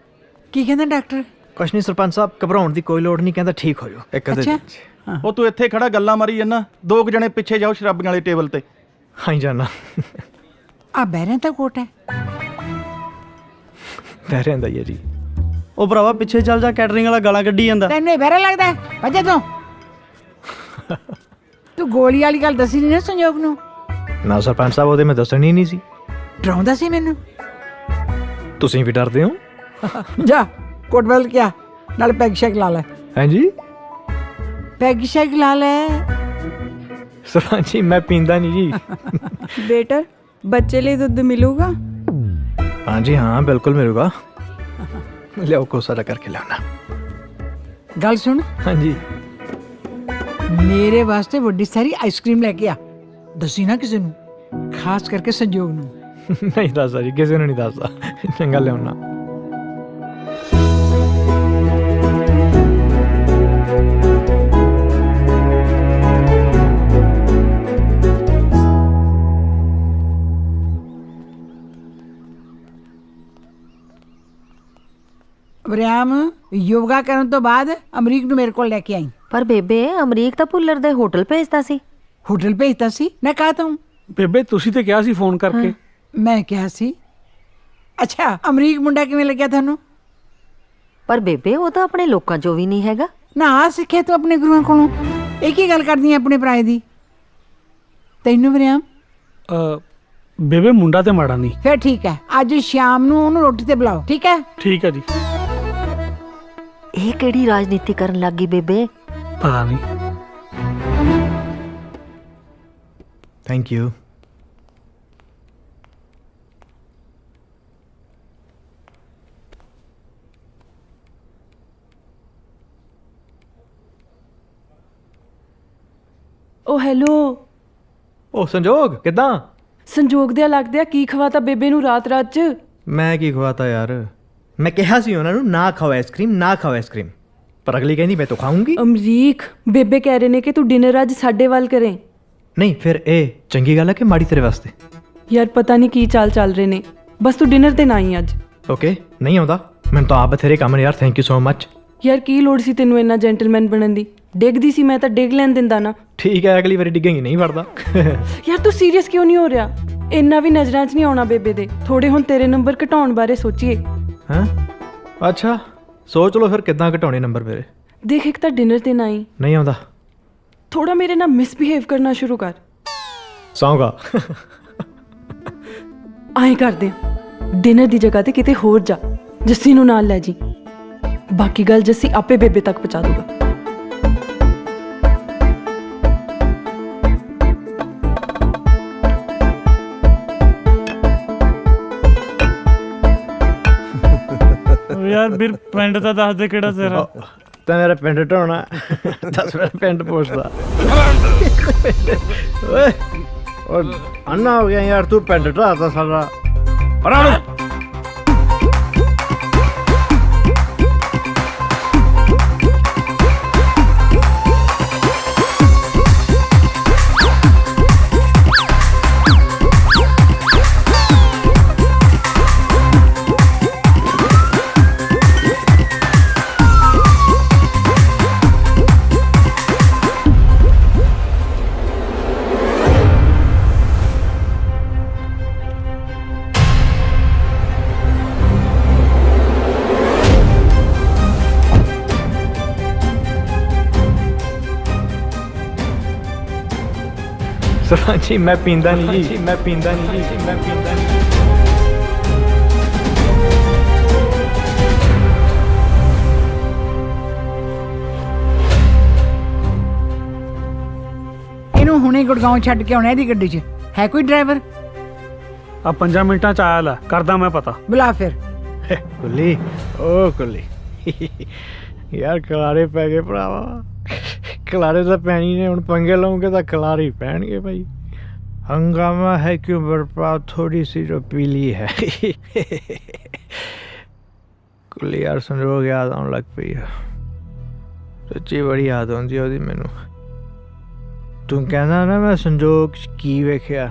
ਕੀ ਕਹਿੰਦਾ ਡਾਕਟਰ? ਕੁਛ ਨਹੀਂ ਸਰਪੰਚ ਸਾਹਿਬ, ਘਬਰਾਉਣ ਦੀ ਕੋਈ ਲੋੜ ਨਹੀਂ, ਕਹਿੰਦਾ ਠੀਕ ਹੋ ਜਾਓ ਇੱਕ ਅੱਧੇ ਦਿਨ 'ਚ। ਉਹ ਤੂੰ ਇੱਥੇ ਖੜਾ ਗੱਲਾਂ ਮਾਰੀ ਜੰਨਾ, 2 ਜਣੇ ਪਿੱਛੇ ਜਾਓ ਸ਼ਰਾਬੀਆਂ ਵਾਲੇ ਟੇਬਲ ਤੇ। ਹਾਂ ਹੀ ਜਾਣਾ ਆ ਬਹਿਰਿਆਂ ਦਾ ਕੋਟ ਹੈ। ਬਹਿ ਰਹਿੰਦਾ ਹੀ ਹੈ ਜੀ। ਉਹ ਭਰਾਵਾ ਪਿੱਛੇ ਚੱਲ ਜਾ, ਕੈਟਰਿੰਗ ਵਾਲਾ ਗਾਲਾਂ ਕੱਢੀ ਜਾਂਦਾ। ਤੈਨੂੰ ਇਹ ਬਹਿਰਾ ਲੱਗਦਾ ਹੈ? ਭੱਜ ਤੂੰ। ਤੂੰ ਗੋਲੀ ਵਾਲੀ ਗੱਲ ਦੱਸੀ ਨਹੀਂ ਨਾ ਸੰਜੋਗ ਨੂੰ। ਨਾ ਸਰਪੰਚ ਸਾਹਿਬ, ਉਹਦੇ ਮੈਂ ਦੱਸਣੀ ਨਹੀਂ ਸੀ। ਡਰਾਉਂਦਾ ਸੀ ਮੈਨੂੰ। ਤੁਸੀਂ ਵੀ ਡਰਦੇ ਹੋ? ਜਾ ਕੋਟ ਬਦਲ ਕੇ ਆ, ਨਾਲ ਪੈਗ ਸ਼ੈਗ ਲਾ ਲੈ। ਹਾਂਜੀ ਪੈਗ ਸ਼ੈਗ ਲਾ ਲੈ। ਸਰਪੰਚ ਜੀ ਮੈਂ ਪੀਂਦਾ ਨਹੀਂ ਜੀ। ਬੇਟਾ ਬੱਚੇ ਲਈ ਦੁੱਧ ਮਿਲੂਗਾ? ਹਾਂਜੀ ਹਾਂ ਬਿਲਕੁਲ ਮਿਲੂਗਾ। ਲਿਆਓ ਕੋਸਾ ਦਾ ਕਰਕੇ ਲਾਣਾ। ਗੱਲ ਸੁਣ। ਹਾਂਜੀ ਮੇਰੇ ਵਾਸਤੇ ਵੱਡੀ ਸਾਰੀ ਆਈਸਕ੍ਰੀਮ ਲੈ ਕੇ ਆ। ਦੱਸੀ ਨਾ ਕਿਸੇ ਨੂੰ, ਖਾਸ ਕਰਕੇ ਸੰਜੋਗ ਨੂੰ। ਨਹੀਂ ਦੱਸਦਾ ਜੀ, ਕਿਸੇ ਨੂੰ ਨਹੀਂ ਦੱਸਦਾ। ਚੰਗਾ ਲਿਆਉਣਾ। ਵਰਿਆਮ, ਯੋਗਾ ਕਰਨ ਤੋਂ ਬਾਅਦ ਅਮਰੀਕ ਨੂੰ ਮੇਰੇ ਕੋਲ ਲੈ ਕੇ ਆਈ। ਪਰ ਬੇਬੇ ਅਮਰੀਕ ਤਾਂ ਭੁੱਲਰ ਦੇ ਹੋਟਲ ਭੇਜਤਾ ਸੀ। ਹੋਟਲ ਭੇਜਤਾ ਸੀ? ਮੈਂ ਕਹਾ ਤਾ ਹੂੰ। ਬੇਬੇ ਤੁਸੀਂ ਤੇ ਕਿਹਾ ਸੀ ਫੋਨ ਕਰਕੇ। ਮੈਂ ਕਿਹਾ ਸੀ। ਅੱਛਾ ਅਮਰੀਕ ਮੁੰਡਾ ਕਿਵੇਂ ਲੱਗਿਆ ਤੁਹਾਨੂੰ? ਪਰ ਬੇਬੇ ਉਹ ਤਾਂ ਆਪਣੇ ਲੋਕਾਂ ਚੋਂ ਵੀ ਨਹੀਂ ਹੈਗਾ ਨਾ। ਆ ਸਿੱਖਿਆ ਤੂੰ ਆਪਣੇ ਗੁਰੂਆਂ ਕੋਲੋਂ। ਇਹ ਕੀ ਗੱਲ ਕਰਦੀ ਹੈ ਆਪਣੇ ਭਰਾ ਦੀ? ਤੈਨੂੰ ਵਰਿਆਮ? ਬੇਬੇ ਮੁੰਡਾ ਤੇ ਮਾੜਾ ਨਹੀਂ। ਫਿਰ ਠੀਕ ਹੈ, ਅੱਜ ਸ਼ਾਮ ਨੂੰ ਉਹਨੂੰ ਰੋਟੀ ਤੇ ਬੁਲਾਓ। ਠੀਕ ਹੈ? ਠੀਕ ਹੈ ਜੀ। ਇਹ ਕਿਹੜੀ ਰਾਜਨੀਤੀ ਕਰਨ ਲੱਗ ਗਈ ਬੇਬੇ? ਪਤਾ ਨਹੀਂ। Thank you. Oh hello. ਉਹ ਸੰਜੋਗ ਕਿੱਦਾਂ? ਸੰਜੋਗ ਦੇ ਲੱਗਦੇ ਆ ਕੀ ਖਵਾਤਾ ਬੇਬੇ ਨੂੰ ਰਾਤ ਰਾਤ ਚ? ਮੈਂ ਕੀ ਖਵਾਤਾ ਯਾਰ? ਮੈਂ ਕਿਹਾ ਸੀ ਉਹਨਾਂ ਨੂੰ ਨਾ ਖਾਓ ਆਈਸਕ੍ਰੀਮ, ਨਾ ਖਾਓ ਆਈਸਕ੍ਰੀਮ, ਪਰ ਅਗਲੀ ਕਹਿੰਦੀ ਮੈਂ ਤਾਂ ਖਾਊਂਗੀ। ਅਮਰੀਕ ਬੇਬੇ ਕਹਿ ਰਹੇ ਨੇ ਕਿ ਤੂੰ ਡਿਨਰ ਅੱਜ ਸਾਡੇ ਵੱਲ ਕਰੇ। ਨਹੀਂ ਫਿਰ ਇਹ ਚੰਗੀ ਗੱਲ ਹੈ ਕਿ ਮਾੜੀ ਤੇਰੇ ਵਾਸਤੇ? ਯਾਰ ਪਤਾ ਨਹੀਂ ਕੀ ਚਾਲ ਚੱਲ ਰਹੇ ਨੇ, ਬਸ ਤੂੰ ਡਿਨਰ ਤੇ ਨਾ ਆਈ ਅੱਜ। ਓਕੇ ਨਹੀਂ ਆਉਂਦਾ, ਮੈਨੂੰ ਤਾਂ ਆਪ ਬਥੇਰੇ ਕੰਮ ਨੇ ਯਾਰ। Thank you so much. ਯਾਰ ਕੀ ਲੋੜ ਸੀ ਤੈਨੂੰ ਇੰਨਾ ਜੈਂਟਲਮੈਨ ਬਣਨ ਦੀ? ਡਿੱਗਦੀ ਸੀ ਮੈਂ ਤਾਂ ਡਿੱਗ ਲੈਣ ਦਿੰਦਾ ਨਾ। ਠੀਕ ਹੈ ਅਗਲੀ ਵਾਰੀ ਡਿੱਗੇਂਗੀ ਨਹੀਂ ਵੜਦਾ। ਯਾਰ ਤੂੰ ਸੀਰੀਅਸ ਕਿਉਂ ਨਹੀਂ ਹੋ ਰਿਹਾ? ਇੰਨਾ ਵੀ ਨਜ਼ਰਾਂ 'ਚ ਨਹੀਂ ਆਉਣਾ ਬੇਬੇ ਦੇ। ਥੋੜੇ ਹੁਣ ਤੇਰੇ ਨੰਬਰ ਘਟਾਉਣ ਬਾਰੇ ਸੋਚੀਏ। ਹਾਂ ਅੱਛਾ ਸੋਚ ਲਓ ਫਿਰ ਕਿੱਦਾਂ ਘਟਾਉਣੇ ਨੰਬਰ ਮੇਰੇ। ਦੇਖ ਇੱਕ ਤਾਂ ਡਿਨਰ ਤੇ ਨਾ ਆਈ। ਨਹੀਂ ਆਉਂਦਾ। ਥੋੜਾ ਮੇਰੇ ਨਾਲ ਮਿਸਬਿਹੇਵ ਕਰਨਾ ਸ਼ੁਰੂ ਕਰ। ਸੌਂਗਾ। ਆਏ ਕਰਦੇ ਡਿਨਰ ਦੀ ਜਗ੍ਹਾ ਤੇ ਕਿਤੇ ਹੋਰ ਜਾ, ਜੱਸੀ ਨੂੰ ਨਾਲ ਲੈ ਜੀ। ਬਾਕੀ ਗੱਲ ਜੱਸੀ ਆਪੇ ਬੇਬੇ ਤੱਕ ਪਹੁੰਚਾ ਦੂਗਾ। ਯਾਰ ਵੀਰ ਪਿੰਡ ਤਾਂ ਦੱਸ ਦੇ ਕਿਹੜਾ ਤੇਰਾ? ਤਾਂ ਮੇਰਾ ਪਿੰਡ ਢਾਉਣਾ। ਦੱਸ ਮੇਰਾ ਪਿੰਡ ਪੁੱਛਦਾ। ਓਏ ਉਹ ਅੰਨਾ ਹੋ ਗਿਆ ਯਾਰ, ਤੂੰ ਪਿੰਡ ਢਾਤਾ ਸਾਡਾ। ਪਰਾਂ ਸਰਪੰਚ ਜੀ ਮੈਂ ਪੀਂਦਾ ਨਹੀਂ ਜੀ, ਮੈਂ ਪੀਂਦਾ ਨਹੀਂ ਜੀ, ਮੈਂ ਪੀਂਦਾ ਨਹੀਂ। ਇਹਨੂੰ ਹੁਣੇ ਗੁੜਗਾਉਂ ਛੱਡ ਕੇ ਆਉਣਾ ਇਹਦੀ ਗੱਡੀ 'ਚ। ਹੈ ਕੋਈ ਡਰਾਈਵਰ? ਆ 5 ਮਿੰਟਾਂ ਚ ਆਇਆ ਲੈ, ਕਰਦਾ ਮੈਂ ਪਤਾ। ਬੁਲਾ ਫਿਰ। ਕੁੱਲੀ ਓ ਕੁੱਲੀ ਯਾਰ ਖਲਾਰੇ ਪੈ ਗਏ ਭਰਾਵਾ। ਖਲਾਰੇ ਤਾਂ ਪੈਣੀ ਨੇ, ਹੁਣ ਪੰਗੇ ਲਾਉਂਗੇ ਤਾਂ ਖਲਾਰੇ ਹੀ ਪੈਣਗੇ ਭਾਈ। ਹੰਗਾਮਾ ਹੈ ਕਿਉਂ ਬਰਪਾ, ਥੋੜੀ ਸੀ ਜੋ ਪੀਲੀ ਹੈ। ਕੁੱਲੀ ਯਾਰ ਸੰਜੋਗ ਯਾਦ ਆਉਣ ਲੱਗ ਪਈ ਆ। ਸੱਚੀ ਬੜੀ ਯਾਦ ਆਉਂਦੀ ਉਹਦੀ ਮੈਨੂੰ। ਤੂੰ ਕਹਿੰਦਾ ਨਾ ਮੈਂ ਸੰਜੋਗ 'ਚ ਕੀ ਵੇਖਿਆ,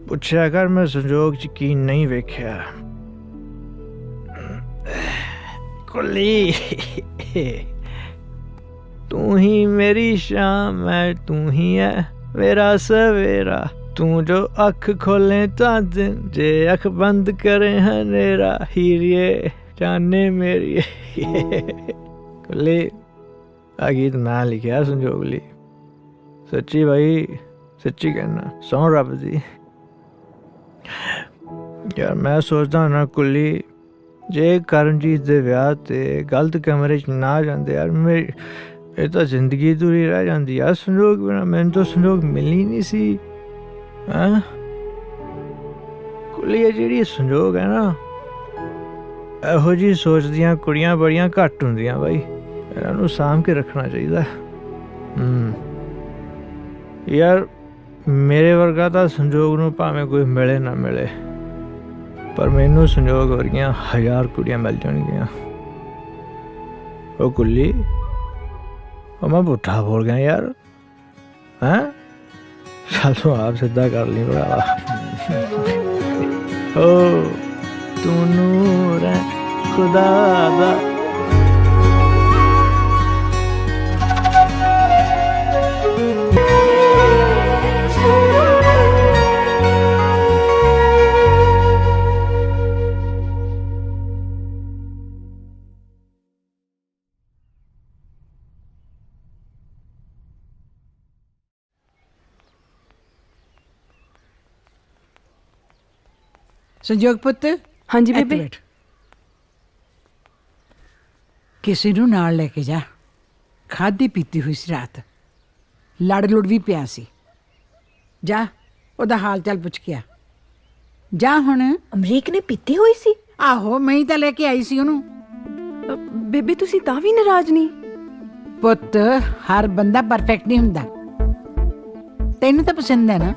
ਪੁੱਛਿਆ ਕਰ ਮੈਂ ਸੰਜੋਗ 'ਚ ਕੀ ਨਹੀਂ ਵੇਖਿਆ। ਕੁੱਲੀ ਤੂੰ ਹੀ ਮੇਰੀ ਸ਼ਾਮ ਹੈ, ਤੂੰ ਹੀ ਹੈ मेरा सवेरा तू जो अख खोले तो दिन जे अख बंद करे हनेरा हीरिए जाने मेरी कुल्ली आ गीत मैं लिखा संजोग ली सच्ची भाई सच्ची कहना सौ रब दी यार मैं सोचदा ना कुल्ली जे करमजीत दे विआह ते गलत कमरे च ना जांदे यार मेरी ਇਹ ਤਾਂ ਜ਼ਿੰਦਗੀ ਦੂਰੀ ਰਹਿ ਜਾਂਦੀ ਆ ਸੰਜੋਗ ਬਿਨਾਂ ਮੈਨੂੰ ਤਾਂ ਸੰਜੋਗ ਮਿਲਣੀ ਨਹੀਂ ਸੀ ਹਾਂ ਕੁਲੀਆ ਜਿਹੜੀ ਸੰਜੋਗ ਹੈ ਨਾ ਇਹੋ ਜਿਹੀ ਸੋਚਦੀਆਂ ਕੁੜੀਆਂ ਬੜੀਆਂ ਘੱਟ ਹੁੰਦੀਆਂ ਬਾਈ ਇਹਨਾਂ ਨੂੰ ਸਾਂਭ ਕੇ ਰੱਖਣਾ ਚਾਹੀਦਾ ਯਾਰ ਮੇਰੇ ਵਰਗਾ ਤਾਂ ਸੰਜੋਗ ਨੂੰ ਭਾਵੇਂ ਕੋਈ ਮਿਲੇ ਨਾ ਮਿਲੇ ਪਰ ਮੈਨੂੰ ਸੰਜੋਗ ਵਰਗੀਆਂ 1000 ਕੁੜੀਆਂ ਮਿਲ ਜਾਣਗੀਆਂ ਉਹ ਕੁੱਲੀ मैं पुट्ठा बोल गया यार हैं चल तो आप सीधा कर ली बड़ा ओ तू नूर है खुदा दा ਸੰਜੋਗ ਪੁੱਤ ਹਾਂਜੀ ਇੱਥੇ ਬੇਬੇ ਬੈਠ। ਕਿਸੇ ਨੂੰ ਨਾਲ ਲੈ ਕੇ ਜਾ ਖਾਦੀ ਪੀਤੀ ਹੋਈ ਸੀ ਰਾਤ ਲੜ ਲੁੜ ਵੀ ਪਿਆ ਸੀ ਜਾ ਉਹਦਾ ਹਾਲ ਚਾਲ ਪੁੱਛ ਕੇ ਆ ਜਾ ਹੁਣ ਅਮਰੀਕ ਨੇ ਪੀਤੀ ਹੋਈ ਸੀ ਆਹੋ ਮੈਂ ਹੀ ਤਾਂ ਲੈ ਕੇ ਆਈ ਸੀ ਉਹਨੂੰ ਬੇਬੇ ਤੁਸੀਂ ਤਾਂ ਵੀ ਨਾਰਾਜ਼ ਨਹੀਂ ਪੁੱਤ ਹਰ ਬੰਦਾ ਪਰਫੈਕਟ ਨਹੀਂ ਹੁੰਦਾ ਤੈਨੂੰ ਤਾਂ ਪਸੰਦ ਹੈ ਨਾ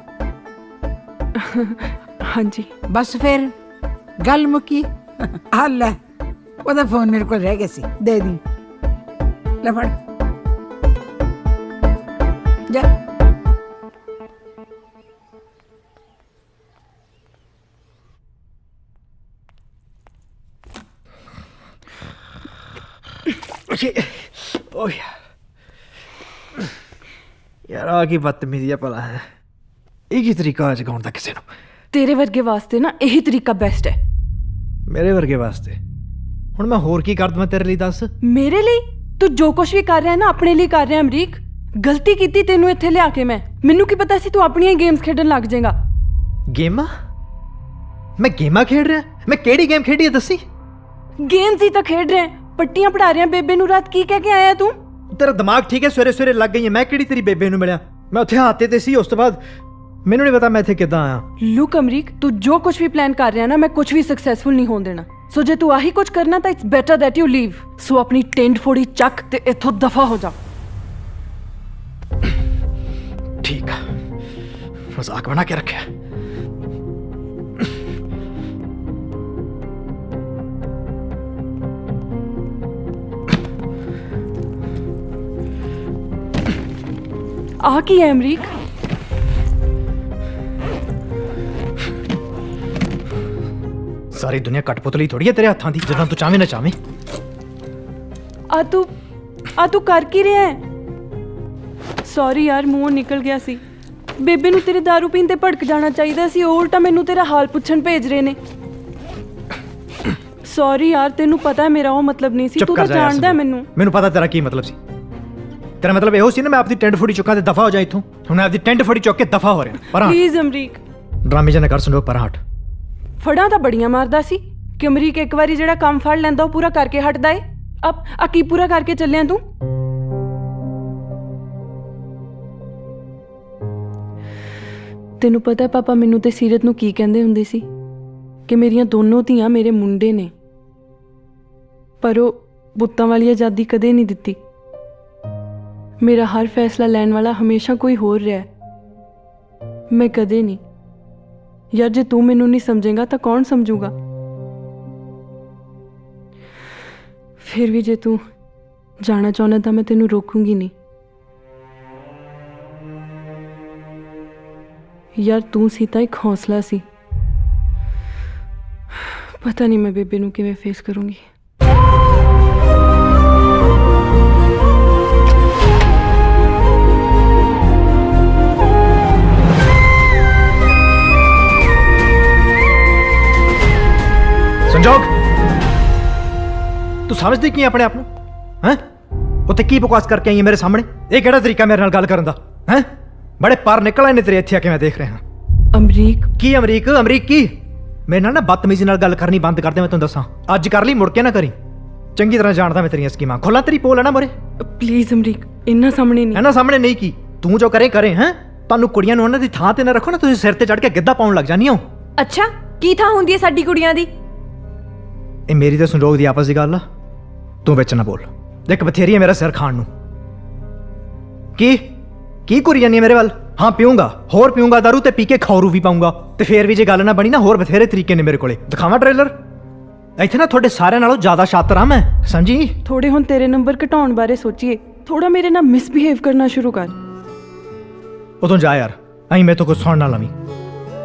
ਹਾਂਜੀ ਬਸ ਫਿਰ ਗੱਲ ਮੁੱਕੀ ਆ ਲੈ ਉਹਦਾ ਫੋਨ ਮੇਰੇ ਕੋਲ ਰਹਿ ਗਿਆ ਸੀ ਦੇ ਦੀ ਲੈ ਫੜ ਜਾ ਓਏ ਯਾਰ ਆ ਕੀ ਬਦਤਮੀਜ਼ੀ ਆ ਭਲਾ ਹੈ ਇਹ ਕੀ ਤਰੀਕਾ ਜਗਾਉਣ ਦਾ ਕਿਸੇ ਨੂੰ ਤੇਰੇ ਵਰਗੇ ਵਾਸਤੇ ਨਾ ਇਹੀ ਤਰੀਕਾ ਬੈਸਟ ਹੈ ਮੇਰੇ ਵਰਗੇ ਵਾਸਤੇ ਹੁਣ ਮੈਂ ਹੋਰ ਕੀ ਕਰ ਦਵਾਂ ਤੇਰੇ ਲਈ ਦੱਸ ਮੇਰੇ ਲਈ ਤੂੰ ਜੋ ਕੁਝ ਵੀ ਕਰ ਰਿਹਾ ਨਾ ਆਪਣੇ ਲਈ ਕਰ ਰਿਹਾ ਅਮਰੀਕ ਗਲਤੀ ਕੀਤੀ ਤੈਨੂੰ ਇੱਥੇ ਲਿਆ ਕੇ ਮੈਨੂੰ ਕੀ ਪਤਾ ਸੀ ਤੂੰ ਆਪਣੀਆਂ ਗੇਮਸ ਖੇਡਣ ਲੱਗ ਜਾਏਗਾ ਗੇਮਾਂ ਮੈਂ ਗੇਮਾਂ ਖੇਡ ਰਿਹਾ ਮੈਂ ਕਿਹੜੀ ਗੇਮ ਖੇਡੀ ਹੈ ਦੱਸੀ ਗੇਮਸ ਹੀ ਤਾਂ ਖੇਡ ਰਿਹਾ ਪੱਟੀਆਂ ਪੜਾ ਰਿਹਾ ਬੇਬੇ ਨੂੰ ਰਾਤ ਕੀ ਕਹਿ ਕੇ ਆਇਆ ਤੂੰ ਤੇਰਾ ਦਿਮਾਗ ਠੀਕ ਹੈ ਸਵੇਰੇ ਸਵੇਰੇ ਲੱਗ ਗਈ ਹੈ ਮੈਂ ਕਿਹੜੀ ਤੇਰੀ ਬੇਬੇ ਨੂੰ ਮਿਲਿਆ ਮੈਂ ਉੱਥੇ ਹਾਤੇ ਤੇ ਸੀ ਉਸ ਤੋਂ ਬਾਅਦ ਮੈਨੂੰ ਨਹੀਂ ਪਤਾ ਮੈਂ ਇੱਥੇ ਕਿੱਦਾਂ ਆਇਆ ਲੁੱਕ ਅਮਰੀਕ ਤੂੰ ਜੋ ਕੁਝ ਵੀ ਪਲਾਨ ਕਰ ਰਿਹਾ ਨਾ ਮੈਂ ਕੁਝ ਵੀ ਸਕਸੈਸਫੁਲ ਨਹੀਂ ਹੋਣ ਦੇਣਾ ਸੋ ਜੇ ਤੂੰ ਆਹੀ ਕੁਝ ਕਰਨਾ ਤਾਂ it's better that you leave so ਆਪਣੀ ਟੈਂਟ ਫੋੜੀ ਚੱਕ ਤੇ ਇੱਥੋਂ ਦਫਾ ਹੋ ਜਾ ਠੀਕ ਆ ਮਜ਼ਾਕ ਬਣਾ ਕੇ ਰੱਖਿਆ ਆ ਕੀ ਹੈ ਅਮਰੀਕ ਸਾਰੀ ਦੁਨੀਆ ਕਟਪੁਤਲੀ ਥੋੜੀ ਹੈ ਤੇਰੇ ਹੱਥਾਂ ਦੀ ਜਦੋਂ ਤੂੰ ਚਾਵੇਂ ਨਾ ਚਾਵੇਂ ਆ ਤੂੰ ਕਰ ਕੀ ਰਿਹਾ ਹੈ ਸੌਰੀ ਯਾਰ ਮੂੰਹੋਂ ਨਿਕਲ ਗਿਆ ਸੀ ਬੇਬੇ ਨੂੰ ਤੇਰੇ ਦਾਰੂ ਪੀਣ ਤੇ ਭੜਕ ਜਾਣਾ ਚਾਹੀਦਾ ਸੀ ਉਹ ਉਲਟਾ ਮੈਨੂੰ ਤੇਰਾ ਹਾਲ ਪੁੱਛਣ ਭੇਜ ਰਹੇ ਨੇ ਸੌਰੀ ਯਾਰ ਤੈਨੂੰ ਪਤਾ ਮੇਰਾ ਉਹ ਮਤਲਬ ਨਹੀਂ ਸੀ ਤੂੰ ਤਾਂ ਜਾਣਦਾ ਮੈਨੂੰ ਪਤਾ ਤੇਰਾ ਕੀ ਮਤਲਬ ਸੀ ਤੇਰਾ ਮਤਲਬ ਇਹੋ ਸੀ ਨਾ ਮੈਂ ਆਪਦੀ ਟੈਂਟ ਫੋੜੀ ਚੁੱਕਾਂ ਤੇ ਦਫਾ ਹੋ ਜਾ ਇੱਥੋਂ ਹੁਣ ਆਪਦੀ ਟੈਂਟ ਫੋੜੀ ਚੁੱਕ ਕੇ ਦਫਾ ਹੋ ਰਿਹਾ ਪਰ ਪਲੀਜ਼ ਅਮਰੀਕ ਡਰਾਮੇ ਜਾਂ ਨਾ ਕਰ ਸੰਜੋਗ ਪਰ ਹਟ ਫੜਾਂ ਤਾਂ ਬੜੀਆਂ ਮਾਰਦਾ ਸੀ ਕਿ ਅਮਰੀਕ ਇੱਕ ਵਾਰੀ ਜਿਹੜਾ ਕੰਮ ਫੜ ਲੈਂਦਾ ਉਹ ਪੂਰਾ ਕਰਕੇ ਹਟਦਾ ਏ ਆ ਕੀ ਪੂਰਾ ਕਰਕੇ ਚੱਲਿਆ ਤੂੰ ਤੈਨੂੰ ਪਤਾ ਪਾਪਾ ਮੈਨੂੰ ਤੇ ਸੀਰਤ ਨੂੰ ਕੀ ਕਹਿੰਦੇ ਹੁੰਦੇ ਸੀ ਕਿ ਮੇਰੀਆਂ ਦੋਨੋਂ ਧੀਆਂ ਮੇਰੇ ਮੁੰਡੇ ਨੇ ਪਰ ਉਹ ਬੁੱਤਾਂ ਵਾਲੀ ਆਜ਼ਾਦੀ ਕਦੇ ਨਹੀਂ ਦਿੱਤੀ ਮੇਰਾ ਹਰ ਫੈਸਲਾ ਲੈਣ ਵਾਲਾ ਹਮੇਸ਼ਾ ਕੋਈ ਹੋਰ ਰਿਹਾ ਮੈਂ ਕਦੇ ਨਹੀਂ ਯਾਰ ਜੇ ਤੂੰ ਮੈਨੂੰ ਨਹੀਂ ਸਮਝੇਗਾ ਤਾਂ ਕੌਣ ਸਮਝੂਗਾ ਫਿਰ ਵੀ ਜੇ ਤੂੰ ਜਾਣਾ ਚਾਹੁੰਦਾ ਤਾਂ ਮੈਂ ਤੈਨੂੰ ਰੋਕੂੰਗੀ ਨਹੀਂ ਯਾਰ ਤੂੰ ਸੀ ਤਾਂ ਇੱਕ ਹੌਸਲਾ ਸੀ ਪਤਾ ਨਹੀਂ ਮੈਂ ਬੇਬੇ ਨੂੰ ਕਿਵੇਂ ਫੇਸ ਕਰੂੰਗੀ ਸੰਜੋਗ ਤੂੰ ਸਮਝਦੀ ਕੀ ਆਪਣੇ ਆਪ ਨੂੰ ਹੈ ਉੱਥੇ ਕੀ ਬਕਵਾਸ ਕਰਕੇ ਆਈ ਹੈ ਮੇਰੇ ਸਾਹਮਣੇ ਇਹ ਕਿਹੜਾ ਤਰੀਕਾ ਮੇਰੇ ਨਾਲ ਗੱਲ ਕਰਨ ਦਾ ਹੈ ਬੜੇ ਪਰ ਨਿਕਲ ਆਏ ਨੇ ਤੇਰੇ ਇੱਥੇ ਆ ਕੇ ਮੈਂ ਦੇਖ ਰਿਹਾ ਅਮਰੀਕ ਕੀ ਅਮਰੀਕ ਕੀ ਮੇਰੇ ਨਾਲ ਨਾ ਬਦਤਮੀਜ਼ੀ ਨਾਲ ਗੱਲ ਕਰਨੀ ਬੰਦ ਕਰ ਦੇ ਮੈਂ ਤੈਨੂੰ ਦੱਸਾਂ ਅੱਜ ਕਰ ਲਈ ਮੁੜ ਕੇ ਨਾ ਕਰੀ ਚੰਗੀ ਤਰ੍ਹਾਂ ਜਾਣਦਾ ਮੈਂ ਤੇਰੀਆਂ ਸਕੀਮਾਂ ਖੋਲਾਂ ਤੇਰੀ ਪੋਲ ਹੈ ਨਾ ਮੋਰੇ ਪਲੀਜ਼ ਅਮਰੀਕ ਇਹਨਾਂ ਸਾਹਮਣੇ ਨਹੀਂ ਇਹਨਾਂ ਸਾਹਮਣੇ ਨਹੀਂ ਕੀ ਤੂੰ ਜੋ ਕਰੇ ਹੈ ਤੁਹਾਨੂੰ ਕੁੜੀਆਂ ਨੂੰ ਉਹਨਾਂ ਦੀ ਥਾਂ ਤੇ ਨਾ ਰੱਖੋ ਨਾ ਤੁਸੀਂ ਸਿਰ ਤੇ ਚੜ ਕੇ ਗਿੱਧਾ ਪਾਉਣ ਲੱਗ ਜਾਂਦੀ ਹੋ ਅੱਛਾ ਕੀ ਥਾਂ ਹੁੰਦੀ ਹੈ ਸਾਡੀ ਕੁੜੀਆਂ ਦੀ? ਇਹ ਮੇਰੀ ਤੇ ਸੰਜੋਗ ਦੀ ਆਪਸ ਦੀ ਗੱਲ ਆ ਤੂੰ ਵਿੱਚ ਨਾ ਬੋਲ ਦੇਖ ਬਥੇਰੀ ਹੈ ਮੇਰਾ ਸਿਰ ਖਾਣ ਨੂੰ ਕੀ ਕੁਰੀ ਜਾਨੀ ਹੈ ਮੇਰੇ ਵੱਲ ਹਾਂ ਪੀਊਂਗਾ ਹੋਰ ਪੀਊਂਗਾ ਦਾਰੂ ਤੇ ਪੀ ਕੇ ਖੌਰੂ ਵੀ ਪਾਊਂਗਾ ਤੇ ਫੇਰ ਵੀ ਜੇ ਗੱਲ ਨਾ ਬਣੀ ਨਾ ਹੋਰ ਬਥੇਰੇ ਤਰੀਕੇ ਨੇ ਮੇਰੇ ਕੋਲੇ ਦਿਖਾਵਾਂ ਟ੍ਰੇਲਰ ਇੱਥੇ ਨਾ ਤੁਹਾਡੇ ਸਾਰਿਆਂ ਨਾਲੋਂ ਜ਼ਿਆਦਾ ਸ਼ਾਤਰ ਆ ਮੈਂ ਸਮਝੀ ਥੋੜੇ ਹੁਣ ਤੇਰੇ ਨੰਬਰ ਘਟਾਉਣ ਬਾਰੇ ਸੋਚੀਏ ਥੋੜਾ ਮੇਰੇ ਨਾਲ ਮਿਸਬਿਹੇਵ ਕਰਨਾ ਸ਼ੁਰੂ ਕਰ ਉਦੋਂ ਜਾ ਯਾਰ ਅਹੀਂ ਮੈਂ ਤਾਂ ਕੁਝ ਸੁਣ ਨਾ ਲਵੀਂ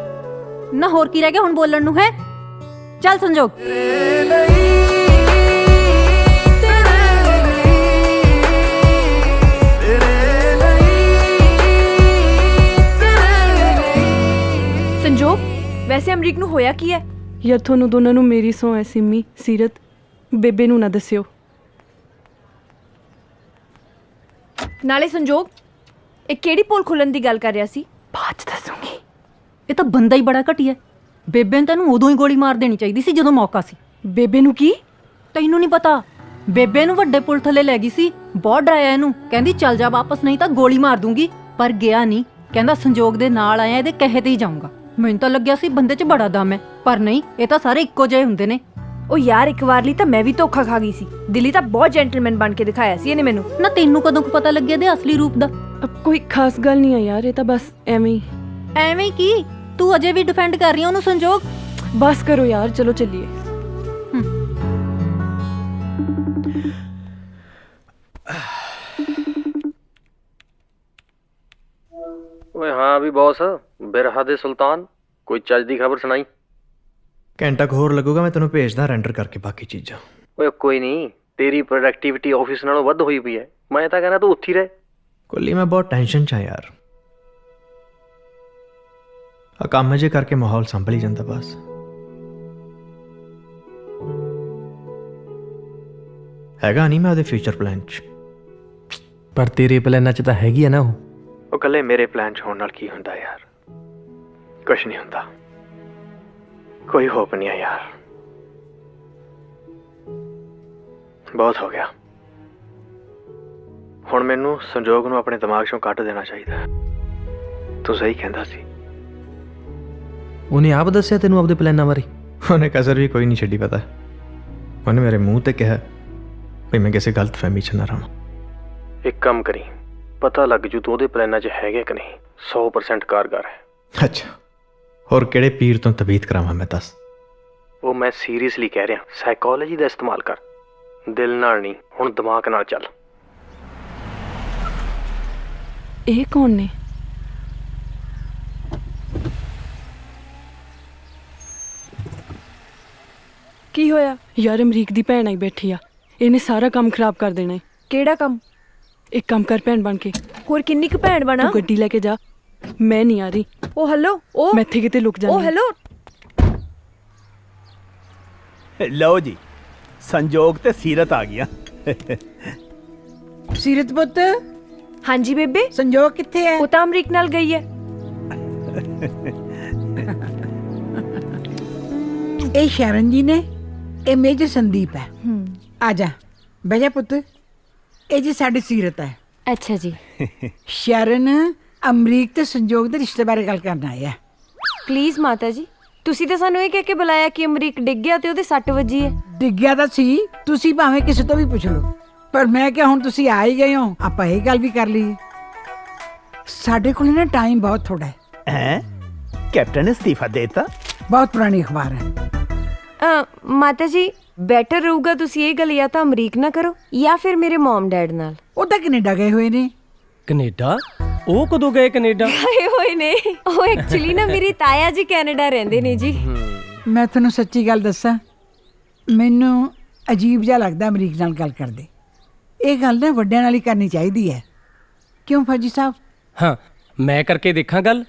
ਨਾ ਹੋਰ ਕੀ ਰਹਿ ਗਿਆ ਹੁਣ ਬੋਲਣ ਨੂੰ ਹੈ ਚੱਲ ਸੰਜੋਗ ਸੰਜੋਗ ਵੈਸੇ ਅਮਰੀਕ ਨੂੰ ਹੋਇਆ ਕੀ ਹੈ? ਯਾਰ ਤੁਹਾਨੂੰ ਦੋਨਾਂ ਨੂੰ ਮੇਰੀ ਸੌਂ ਹੈ ਸਿੰਮੀ ਸੀਰਤ ਬੇਬੇ ਨੂੰ ਨਾ ਦੱਸਿਓ ਨਾਲੇ ਸੰਜੋਗ ਇਹ ਕਿਹੜੀ ਪੋਲ ਖੁੱਲਣ ਦੀ ਗੱਲ ਕਰ ਰਿਹਾ ਸੀ? ਬਾਅਦ ਚ ਦੱਸੂਗੀ ਇਹ ਤਾਂ ਬੰਦਾ ਹੀ ਬੜਾ ਘਟੀਆ ਬੇਬੇ ਨੇ ਤੈਨੂੰ ਉਦੋਂ ਹੀ ਗੋਲੀ ਮਾਰ ਦੇਣੀ ਚਾਹੀਦੀ ਸੀ ਜਦੋਂ ਮੌਕਾ ਸੀ ਬੇਬੇ ਨੂੰ ਕੀ ਤੈਨੂੰ ਨਹੀਂ ਪਤਾ ਬੇਬੇ ਨੂੰ ਵੱਡੇ ਪੁਲ ਥੱਲੇ ਲੈ ਗਈ ਸੀ ਬਹੁਤ ਡਰਾਇਆ ਇਹਨੂੰ ਕਹਿੰਦੀ ਚੱਲ ਜਾ ਵਾਪਸ ਨਹੀਂ ਤਾਂ ਗੋਲੀ ਮਾਰ ਦੂੰਗੀ ਪਰ ਗਿਆ ਨਹੀਂ ਕਹਿੰਦਾ ਸੰਜੋਗ ਦੇ ਨਾਲ ਆਇਆ ਇਹਦੇ ਕਹੇ ਤੇ ਹੀ ਜਾਊਂਗਾ ਮੈਨੂੰ ਤਾਂ ਲੱਗਿਆ ਸੀ ਬੰਦੇ 'ਚ ਬੜਾ ਦਮ ਹੈ ਪਰ ਨਹੀਂ ਇਹ ਤਾਂ ਸਾਰੇ ਇੱਕੋ ਜਿਹੇ ਹੁੰਦੇ ਨੇ ਉਹ ਯਾਰ ਇੱਕ ਵਾਰ ਲਈ ਤਾਂ ਮੈਂ ਵੀ ਧੋਖਾ ਖਾ ਗਈ ਸੀ ਦਿੱਲੀ ਤਾਂ ਬਹੁਤ ਜੈਂਟਲਮੈਨ ਬਣ ਕੇ ਦਿਖਾਇਆ ਸੀ ਇਹਨੇ ਮੈਨੂੰ ਨਾ ਤੈਨੂੰ ਕਦੋਂ ਪਤਾ ਲੱਗਿਆ ਇਹਦੇ ਅਸਲੀ ਰੂਪ ਦਾ ਕੋਈ ਖਾਸ ਗੱਲ ਨਹੀਂ ਹੈ ਯਾਰ ਇਹ ਤਾਂ ਬਸ ਐਵੇਂ ਹੀ ਕੀ ਤੂੰ ਅਜੇ ਵੀ ਡਿਫੈਂਡ ਕਰ ਰਹੀ ਹੈ ਉਹਨੂੰ ਸੰਜੋਗ ਬਸ ਕਰੋ ਯਾਰ ਚਲੋ ਚੱਲੀਏ ਓਏ ਹਾਂ ਵੀ ਬੌਸ ਬਿਰਹਾ ਦੇ ਸੁਲਤਾਨ ਕੋਈ ਚੱਜ ਦੀ ਖਬਰ ਸੁਣਾਈ ਘੰਟਾ ਕੁ ਹੋਰ ਲੱਗੂਗਾ ਮੈਂ ਤੈਨੂੰ ਭੇਜਦਾ ਰੈਂਡਰ ਕਰਕੇ ਬਾਕੀ ਚੀਜ਼ਾਂ ਓਏ ਕੋਈ ਨਹੀਂ ਤੇਰੀ ਪ੍ਰੋਡਕਟਿਵਿਟੀ ਆਫਿਸ ਨਾਲੋਂ ਵੱਧ ਹੋਈ ਪਈ ਹੈ ਮੈਂ ਤਾਂ ਕਹਿੰਦਾ ਤੂੰ ਉੱਥੇ ਹੀ ਰਹਿ ਕੁੱਲੀ ਮੈਂ ਬਹੁਤ ਟੈਨਸ਼ਨ 'ਚ ਆ ਯਾਰ ਆ ਕੰਮ ਜੇ ਕਰਕੇ ਮਾਹੌਲ ਸੰਭਲ ਹੀ ਜਾਂਦਾ ਬਸ ਹੈਗਾ ਨਹੀਂ ਮੈਂ ਉਹਦੇ ਫਿਊਚਰ ਪਲਾਨ 'ਚ ਪਰ ਤੇਰੇ ਪਲਾਨਾਂ 'ਚ ਤਾਂ ਹੈਗੀ ਆ ਨਾ ਉਹ ਇਕੱਲੇ ਮੇਰੇ ਪਲਾਨ 'ਚ ਹੋਣ ਨਾਲ ਕੀ ਹੁੰਦਾ ਯਾਰ ਕੁਛ ਨਹੀਂ ਹੁੰਦਾ ਕੋਈ ਹੋਪ ਨਹੀਂ ਆ ਯਾਰ ਬਹੁਤ ਹੋ ਗਿਆ ਹੁਣ ਮੈਨੂੰ ਸੰਜੋਗ ਨੂੰ ਆਪਣੇ ਦਿਮਾਗ 'ਚੋਂ ਕੱਢ ਦੇਣਾ ਚਾਹੀਦਾ ਤੂੰ ਸਹੀ ਕਹਿੰਦਾ ਸੀ ਉਹਨੇ ਆਪ ਦੱਸਿਆ ਤੈਨੂੰ ਆਪਦੇ ਪਲਾਨਾਂ ਬਾਰੇ ਉਹਨੇ ਕਸਰ ਵੀ ਕੋਈ ਨਹੀਂ ਛੱਡੀ ਪਤਾ ਉਹਨੇ ਮੇਰੇ ਮੂੰਹ ਤੇ ਕਿਹਾ ਵੀ ਮੈਂ ਕਿਸੇ ਗਲਤ ਫਹਿਮੀ 'ਚ ਨਾ ਰਹਾਂ ਇੱਕ ਕੰਮ ਕਰੀ ਪਤਾ ਲੱਗ ਜੂ ਤੂੰ ਉਹਦੇ ਪਲਾਨਾਂ 'ਚ ਹੈਗੇ ਕਿ ਨਹੀਂ 100% ਕਾਰਗਰ ਹੈ ਅੱਛਾ ਹੋਰ ਕਿਹੜੇ ਪੀਰ ਤੋਂ ਤਬੀਤ ਕਰਾਵਾਂ ਮੈਂ ਦੱਸ ਉਹ ਮੈਂ ਸੀਰੀਅਸਲੀ ਕਹਿ ਰਿਹਾ ਸਾਈਕੋਲੋਜੀ ਦਾ ਇਸਤੇਮਾਲ ਕਰ ਦਿਲ ਨਾਲ ਨਹੀਂ ਹੁਣ ਦਿਮਾਗ ਨਾਲ ਚੱਲ ਇਹ ਕੌਣ ਨੇ ਕੀ ਹੋਇਆ? ਯਾਰ ਅਮਰੀਕ ਦੀ ਭੈਣ ਆਈ ਬੈਠੀ ਆ ਇਹਨੇ ਸਾਰਾ ਕੰਮ ਖਰਾਬ ਕਰ ਦੇਣਾ ਹੈ ਕਿਹੜਾ ਕੰਮ? ਇੱਕ ਕੰਮ ਕਰ ਭੈਣ ਬਣ ਕੇ ਹੋਰ ਕਿੰਨੀ ਕੁ ਭੈਣ ਬਣਾ ਤੂੰ ਗੱਡੀ ਲੈ ਕੇ ਜਾ ਮੈਂ ਨਹੀਂ ਆ ਰਹੀ ਉਹ ਹੈਲੋ ਉਹ ਮੈਂ ਇੱਥੇ ਕਿਤੇ ਲੁਕ ਜਾਣੀ ਉਹ ਹੈਲੋ ਲਓ ਜੀ ਸੰਜੋਗ ਤੇ ਸੀਰਤ ਆ ਗਿਆ ਸੀਰਤ ਪੁੱਤ ਹਾਂਜੀ ਬੇਬੇ ਸੰਜੋਗ ਕਿੱਥੇ ਹੈ? ਉਹ ਤਾਂ ਅਮਰੀਕ ਨਾਲ ਗਈ ਹੈ ਇਹ ਸ਼ਰਨ ਜੀ ਨੇ ਇਹ ਮੇਜਰ ਸੰਦੀਪ ਹੈ ਆ ਜਾ ਬਹਿ ਜਾ ਪੁੱਤ ਇਹ ਜੀ ਸਾਡੀ ਸੀਰਤ ਹੈ ਅੱਛਾ ਜੀ ਸ਼ਰਨ ਅਮਰੀਕ ਤੇ ਸੰਜੋਗ ਦੇ ਰਿਸ਼ਤੇ ਬਾਰੇ ਗੱਲ ਕਰਨ ਆਇਆ ਪਲੀਜ਼ ਮਾਤਾ ਜੀ ਤੁਸੀਂ ਤਾਂ ਸਾਨੂੰ ਇਹ ਕਹਿ ਕੇ ਬੁਲਾਇਆ ਕਿ ਅਮਰੀਕ ਡਿੱਗ ਗਿਆ ਤੇ ਉਹਦੇ 6 ਵਜੀ ਹੈ ਡਿੱਗਿਆ ਤਾਂ ਸੀ ਤੁਸੀਂ ਭਾਵੇਂ ਕਿਸੇ ਤੋਂ ਵੀ ਪੁੱਛ ਲਓ ਪਰ ਮੈਂ ਕਿਹਾ ਹੁਣ ਤੁਸੀਂ ਆ ਹੀ ਗਏ ਹੋ ਆਪਾਂ ਇਹ ਗੱਲ ਵੀ ਕਰ ਲਈ ਸਾਡੇ ਕੋਲ ਨਾ ਟਾਈਮ ਬਹੁਤ ਥੋੜਾ ਹੈ ਕੈਪਟਨ ਨੇ ਅਸਤੀਫਾ ਦੇਤਾ ਬਹੁਤ ਪੁਰਾਣੀ ਅਖਬਾਰ ਹੈ ਮਾਤਾ ਜੀ ਬੈਟਰ ਰਹੂਗਾ ਤੁਸੀਂ ਇਹ ਗੱਲ ਜਾਂ ਤਾਂ ਅਮਰੀਕ ਨਾ ਕਰੋ ਜਾਂ ਫਿਰ ਮੇਰੇ ਮਮ ਡੈਡ ਨਾਲ ਉਹ ਤਾਂ ਕੈਨੇਡਾ ਗਏ ਹੋਏ ਨੇ ਕੈਨੇਡਾ ਉਹ ਕਦੋਂ ਗਏ ਕੈਨੇਡਾ ਆਏ ਹੋਏ ਨੇ ਉਹ ਐਕਚੁਅਲੀ ਨਾ ਮੇਰੀ ਤਾਇਆ ਜੀ ਕੈਨੇਡਾ ਰਹਿੰਦੇ ਨੇ ਜੀ ਮੈਂ ਤੁਹਾਨੂੰ ਸੱਚੀ ਗੱਲ ਦੱਸਾਂ ਮੈਨੂੰ ਅਜੀਬ ਜਿਹਾ ਲੱਗਦਾ ਅਮਰੀਕ ਨਾਲ ਗੱਲ ਕਰਦੇ ਇਹ ਗੱਲ ਨਾ ਵੱਡਿਆਂ ਨਾਲ ਹੀ ਕਰਨੀ ਚਾਹੀਦੀ ਹੈ ਕਿਉਂ ਫੌਜੀ ਸਾਹਿਬ ਹਾਂ ਮੈਂ ਕਰਕੇ ਦੇਖਾਂ ਗੱਲ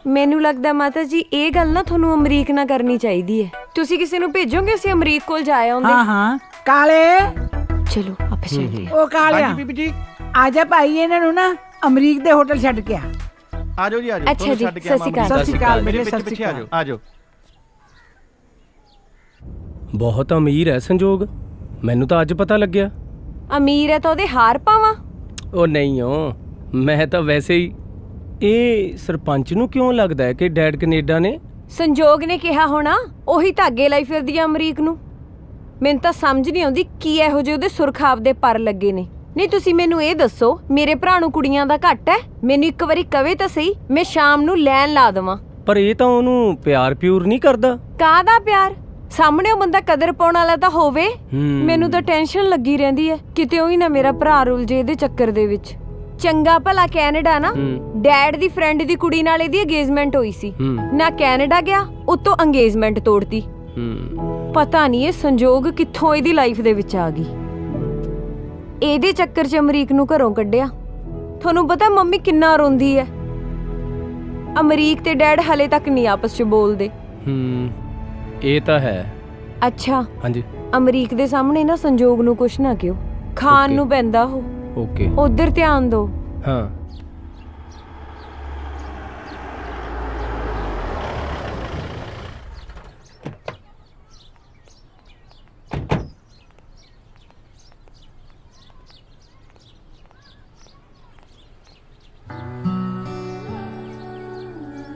ਮੈਨੂੰ ਲੱਗਦਾ ਮਾਤਾ ਜੀ ਇਹ ਗੱਲ ਨਾ ਤੁਹਾਨੂੰ ਅਮਰੀਕ ਨਾਲ ਕਰਨੀ ਚਾਹੀਦੀ ਹੈ। ਤੁਸੀਂ ਕਿਸੇ ਨੂੰ ਭੇਜੋਗੇ, ਅਸੀਂ ਅਮਰੀਕ ਕੋਲ ਜਾ ਆਉਂਦੇ। ਹਾਂ ਕਾਲੇ, ਚਲੋ ਆਪੇ ਚੱਲੀਏ। ਉਹ ਕਾਲਿਆ ਬੀਬੀ ਜੀ ਆ ਜਾ ਭਾਈ, ਇਹਨਾਂ ਨੂੰ ਨਾ ਅਮਰੀਕ ਦੇ ਹੋਟਲ ਛੱਡ ਕੇ ਆ। ਆਜੋ ਜੀ ਆਜੋ। ਅੱਛਾ ਜੀ, ਸਤਿ ਸ਼੍ਰੀ ਅਕਾਲ। ਸਤਿ ਸ਼੍ਰੀ ਅਕਾਲ ਮੇਰੇ ਬੇਟੇ, ਸਤਿ ਪਿੱਛੇ ਸ਼੍ਰੀ ਆਜੋ ਆਜੋ। ਬਹੁਤ ਅਮੀਰ ਹੈ ਸੰਜੋਗ, ਮੈਨੂੰ ਤਾਂ ਅੱਜ ਪਤਾ ਲੱਗਿਆ। ਅਮੀਰ ਹੈ ਤਾਂ ਉਹਦੇ ਹਾਰ ਪਾਵਾਂ? ਉਹ ਨਹੀਂ ਹੋ, ਮੈਂ ਤਾਂ ਵੈਸੇ ਹੀ। ਇਹ ਸਰਪੰਚ ਨੂੰ ਕਿਉਂ ਲੱਗਦਾ ਹੈ ਕਿ ਡੈਡ ਕੈਨੇਡਾ ਨੇ? ਸੰਜੋਗ ਨੇ ਕਿਹਾ ਹੋਣਾ, ਉਹੀ ਧਾਗੇ ਲਈ ਫਿਰਦੀ ਆ ਅਮਰੀਕ ਨੂੰ। ਮੈਨੂੰ ਤਾਂ ਸਮਝ ਨਹੀਂ ਆਉਂਦੀ ਕੀ ਇਹੋ ਜਿਹੇ ਉਹਦੇ ਸੁਰਖਾਬ ਦੇ ਪਰ ਲੱਗੇ ਨੇ। ਨਹੀਂ ਤੁਸੀਂ ਮੈਨੂੰ ਇਹ ਦੱਸੋ, ਮੇਰੇ ਭਰਾ ਨੂੰ ਕੁੜੀਆਂ ਦਾ ਘੱਟ ਹੈ? ਮੈਨੂੰ ਇੱਕ ਵਾਰੀ ਕਵੇ ਤਾਂ ਸਹੀ, ਮੈਂ ਸ਼ਾਮ ਨੂੰ ਲੈਣ ਲਾ ਦੇਵਾਂ। ਪਰ ਇਹ ਤਾਂ ਉਹਨੂੰ ਪਿਆਰ ਪਿਊਰ ਨਹੀਂ ਕਰਦਾ। ਕਾਹਦਾ ਪਿਆਰ? ਸਾਹਮਣੇ ਉਹ ਬੰਦਾ ਕਦਰ ਪਾਉਣ ਵਾਲਾ ਤਾਂ ਹੋਵੇ। ਮੈਨੂੰ ਤਾਂ ਟੈਨਸ਼ਨ ਲੱਗੀ ਰਹਿੰਦੀ ਹੈ, ਕਿਤੇ ਉਹ ਹੀ ਨਾ ਮੇਰਾ ਭਰਾ ਰੁੱਲ ਜੇ ਇਹਦੇ ਚੱਕਰ ਦੇ ਵਿੱਚ। ਚੰਗਾ ਭਲਾ ਕੈਨੇਡਾ ਨਾ, ਡੈਡ ਦੀ ਫਰੈਂਡ ਦੀ ਕੁੜੀ ਨਾਲ ਇਹਦੀ ਅੰਗੇਜਮੈਂਟ ਹੋਈ ਸੀ ਨਾ, ਕੈਨੇਡਾ ਗਿਆ ਉਤੋਂ ਅੰਗੇਜਮੈਂਟ ਤੋੜਤੀ। ਪਤਾ ਨਹੀਂ ਇਹ ਸੰਜੋਗ ਕਿੱਥੋਂ ਇਹਦੀ ਲਾਈਫ ਦੇ ਵਿੱਚ ਆ ਗਈ। ਇਹਦੇ ਚੱਕਰ 'ਚ ਅਮਰੀਕ ਨੂੰ ਘਰੋਂ ਕੱਢਿਆ। ਤੁਹਾਨੂੰ ਪਤਾ ਮੰਮੀ ਕਿੰਨਾ ਰੋਂਦੀ ਹੈ। ਅਮਰੀਕ ਤੇ ਡੈਡ ਹਲੇ ਤੱਕ ਨਹੀਂ ਆਪਸ 'ਚ ਬੋਲਦੇ। ਇਹ ਤਾਂ ਹੈ। ਅੱਛਾ ਹਾਂਜੀ, ਅਮਰੀਕ ਦੇ ਸਾਹਮਣੇ ਨਾ ਸੰਜੋਗ ਨੂੰ ਕੁਛ ਨਾ ਕਿਉ, ਖਾਣ ਨੂੰ ਪੈਂਦਾ ਉਹ। ਓਕੇ, ਉਧਰ ਧਿਆਨ ਦਿਓ। ਹਾਂ।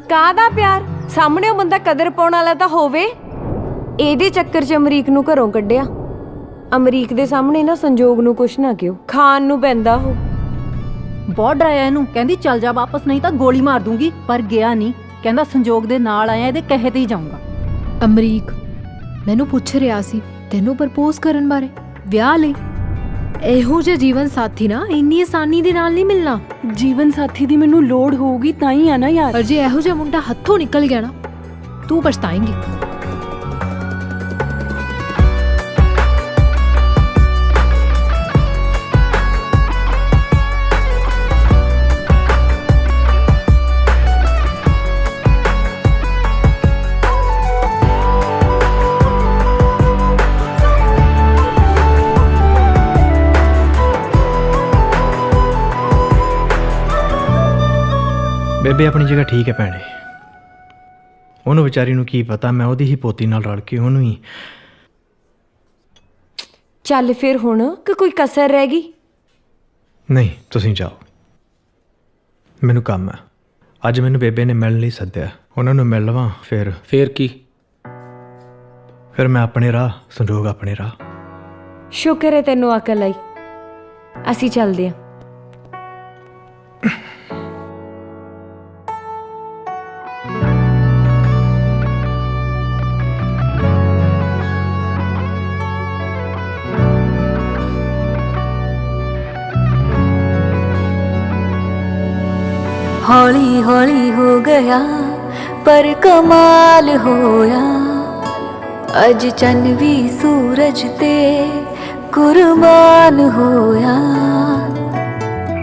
ਕਾਹਦਾ ਪਿਆਰ? ਸਾਹਮਣੇ ਉਹ ਬੰਦਾ ਕਦਰ ਪਾਉਣ ਵਾਲਾ ਤਾਂ ਹੋਵੇ। ਇਹਦੇ ਚੱਕਰ 'ਚ ਅਮਰੀਕ ਨੂੰ ਘਰੋਂ ਕੱਢਿਆ। ਅਮਰੀਕ ਦੇ ਸਾਹਮਣੇ ਨਾ ਸੰਜੋਗ ਨੂੰ ਕੁਛ ਨਾ ਕਿਉ, ਖਾਣ ਨੂੰ ਪੈਂਦਾ ਉਹ। ਬਹੁਤ ਡਰਾਇਆ ਇਹਨੂੰ, ਕਹਿੰਦੀ ਚੱਲ ਜਾ ਵਾਪਸ, ਨਹੀਂ ਤਾਂ ਗੋਲੀ ਮਾਰ ਦੂੰਗੀ। ਪਰ ਗਿਆ ਨਹੀਂ, ਕਹਿੰਦਾ ਸੰਜੋਗ ਦੇ ਨਾਲ ਆਇਆ, ਇਹਦੇ ਕਹੇ ਤੇ ਹੀ ਜਾਊਂਗਾ। ਅਮਰੀਕ ਮੈਨੂੰ ਪੁੱਛ ਰਿਹਾ ਸੀ ਤੈਨੂੰ ਪ੍ਰਪੋਜ਼ ਕਰਨ ਬਾਰੇ, ਵਿਆਹ ਲਈ। ਇਹੋ ਜਿਹਾ ਜੀਵਨ ਸਾਥੀ ਨਾ ਇੰਨੀ ਆਸਾਨੀ ਦੇ ਨਾਲ ਨਹੀਂ ਮਿਲਣਾ। ਜੀਵਨ ਸਾਥੀ ਦੀ ਮੈਨੂੰ ਲੋੜ ਹੋਊਗੀ ਤਾਂ ਹੀ ਆ ਨਾ ਯਾਰ। ਪਰ ਜੇ ਇਹੋ ਜਿਹਾ ਮੁੰਡਾ ਹੱਥੋਂ ਨਿਕਲ ਗਿਆ ਨਾ, ਤੂੰ ਪਛਤਾਏਂਗੀ। ਬੇਬੇ ਆਪਣੀ ਜਗ੍ਹਾ ਠੀਕ ਹੈ ਭੈਣੇ। ਉਹਨੂੰ ਵਿਚਾਰੀ ਨੂੰ ਕੀ ਪਤਾ, ਮੈਂ ਉਹਦੀ ਹੀ ਪੋਤੀ ਨਾਲ ਰਲ ਕੇ ਉਹਨੂੰ ਹੀ। ਚੱਲ ਫਿਰ ਹੁਣ ਕਿ ਕੋਈ ਕਸਰ ਰਹਿ ਗਈ? ਨਹੀਂ ਤੁਸੀਂ ਜਾਓ, ਮੈਨੂੰ ਕੰਮ ਹੈ। ਅੱਜ ਮੈਨੂੰ ਬੇਬੇ ਨੇ ਮਿਲਣ ਲਈ ਸੱਦਿਆ, ਉਹਨਾਂ ਨੂੰ ਮਿਲ ਲਵਾਂ ਫਿਰ ਕੀ? ਫਿਰ ਮੈਂ ਆਪਣੇ ਰਾਹ, ਸੰਜੋਗ ਆਪਣੇ ਰਾਹ। ਸ਼ੁਕਰ ਹੈ ਤੈਨੂੰ ਅਕਲ ਆਈ। ਅਸੀਂ ਚੱਲਦੇ ਹਾਂ। ਹੌਲੀ ਹੌਲੀ ਹੋ ਗਿਆ ਪਰ ਕਮਾਲ ਹੋਇਆ, ਅੱਜ ਚੰਨ ਵੀ ਸੂਰਜ ਤੇ ਕੁਰਬਾਨ ਹੋਇਆ।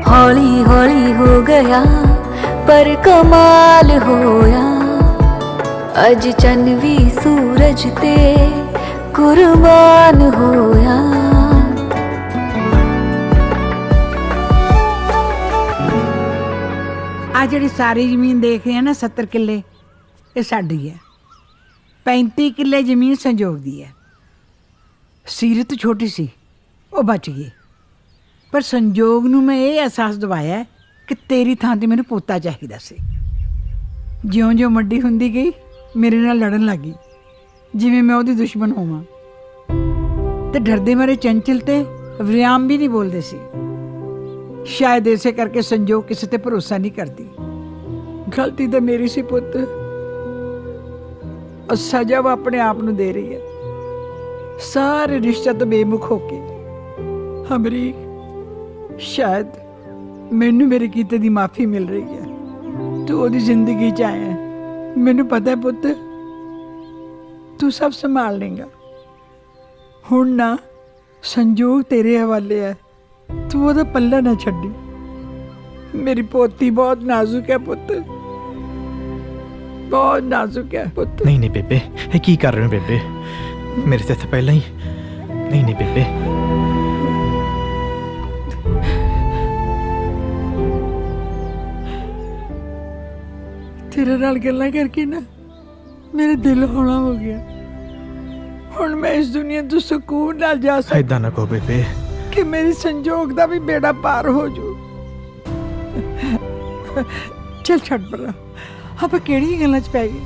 ਹੌਲੀ ਹੌਲੀ ਹੋ ਗਿਆ ਪਰ ਕਮਾਲ ਹੋਇਆ, ਅੱਜ ਚੰਨ ਵੀ ਸੂਰਜ ਤੇ ਕੁਰਬਾਨ ਹੋਇਆ। ਆ ਜਿਹੜੀ ਸਾਰੀ ਜ਼ਮੀਨ ਦੇਖ ਰਹੇ ਆ ਨਾ, 70 ਕਿੱਲੇ, ਇਹ ਸਾਡੀ ਹੈ। 35 ਕਿੱਲੇ ਜ਼ਮੀਨ ਸੰਜੋਗ ਦੀ ਹੈ। ਸੀਰਤ ਛੋਟੀ ਸੀ, ਉਹ ਬਚ ਗਈ, ਪਰ ਸੰਜੋਗ ਨੂੰ ਮੈਂ ਇਹ ਅਹਿਸਾਸ ਦਿਵਾਇਆ ਕਿ ਤੇਰੀ ਥਾਂ ਤੇ ਮੈਨੂੰ ਪੋਤਾ ਚਾਹੀਦਾ ਸੀ। ਜਿਉਂ-ਜਿਉਂ ਵੱਡੀ ਹੁੰਦੀ ਗਈ ਮੇਰੇ ਨਾਲ ਲੜਨ ਲੱਗੀ, ਜਿਵੇਂ ਮੈਂ ਉਹਦੀ ਦੁਸ਼ਮਣ ਹੋਵਾਂ। ਤੇ ਡਰਦੇ ਮਾਰੇ ਚੰਚਲ ਤੇ ਵਿਰਾਮ ਵੀ ਨਹੀਂ ਬੋਲਦੇ ਸੀ। ਸ਼ਾਇਦ ਇਸੇ ਕਰਕੇ ਸੰਜੋਗ ਕਿਸੇ ਤੇ ਭਰੋਸਾ ਨਹੀਂ ਕਰਦੀ। ਗਲਤੀ ਤਾਂ ਮੇਰੀ ਸੀ ਪੁੱਤ, ਸਜ਼ਾ ਉਹ ਆਪਣੇ ਆਪ ਨੂੰ ਦੇ ਰਹੀ ਹੈ, ਸਾਰੇ ਰਿਸ਼ਤੇ ਤੋਂ ਬੇਮੁਖ ਹੋ ਕੇ। ਅਮਰੀਕ, ਸ਼ਾਇਦ ਮੈਨੂੰ ਮੇਰੇ ਕੀਤੇ ਦੀ ਮਾਫੀ ਮਿਲ ਰਹੀ ਹੈ। ਤੂੰ ਉਹਦੀ ਜ਼ਿੰਦਗੀ 'ਚ ਆਇਆ, ਮੈਨੂੰ ਪਤਾ ਹੈ ਪੁੱਤ ਤੂੰ ਸਭ ਸੰਭਾਲ ਲੇਗਾ। ਹੁਣ ਨਾ ਸੰਜੋਗ ਤੇਰੇ ਹਵਾਲੇ ਹੈ, ਤੂੰ ਉਹਦਾ ਪੱਲਾ ਨਾ ਛੱਡੀ। ਮੇਰੀ ਪੋਤੀ ਬਹੁਤ ਨਾਜ਼ੁਕ ਹੈ ਪੁੱਤ, ਬਹੁਤ ਨਾਜ਼ੁਕ ਹੈ ਪੁੱਤ। ਨਹੀਂ ਨਹੀਂ ਬੇਬੇ, ਇਹ ਕੀ ਕਰ ਰਹੇ ਹੋ ਬੇਬੇ? ਮੇਰੇ ਤੇ ਤਾਂ ਪਹਿਲਾਂ ਹੀ ਨਹੀਂ ਨਹੀਂ ਬੇਬੇ। ਤੇਰੇ ਨਾਲ ਗੱਲਾਂ ਕਰਕੇ ਨਾ ਮੇਰਾ ਦਿਲ ਹੌਲਾ ਹੋ ਗਿਆ। ਹੁਣ ਮੈਂ ਇਸ ਦੁਨੀਆ ਤੋਂ ਸਕੂਨ ਨਾਲ ਜਾ ਸਕਦਾ ਏਦਾਂ ਨਾ ਕਹੋ ਬੇਬੇ। ਕਿ ਮੇਰੀ ਸੰਜੋਗ ਦਾ ਵੀ ਬੇੜਾ ਪਾਰ ਹੋ ਜੂ। ਚੱਲ ਛੱਡ ਪਰਾਂ, ਆਪਾਂ ਕਿਹੜੀਆਂ ਗੱਲਾਂ 'ਚ ਪੈ ਗਏ।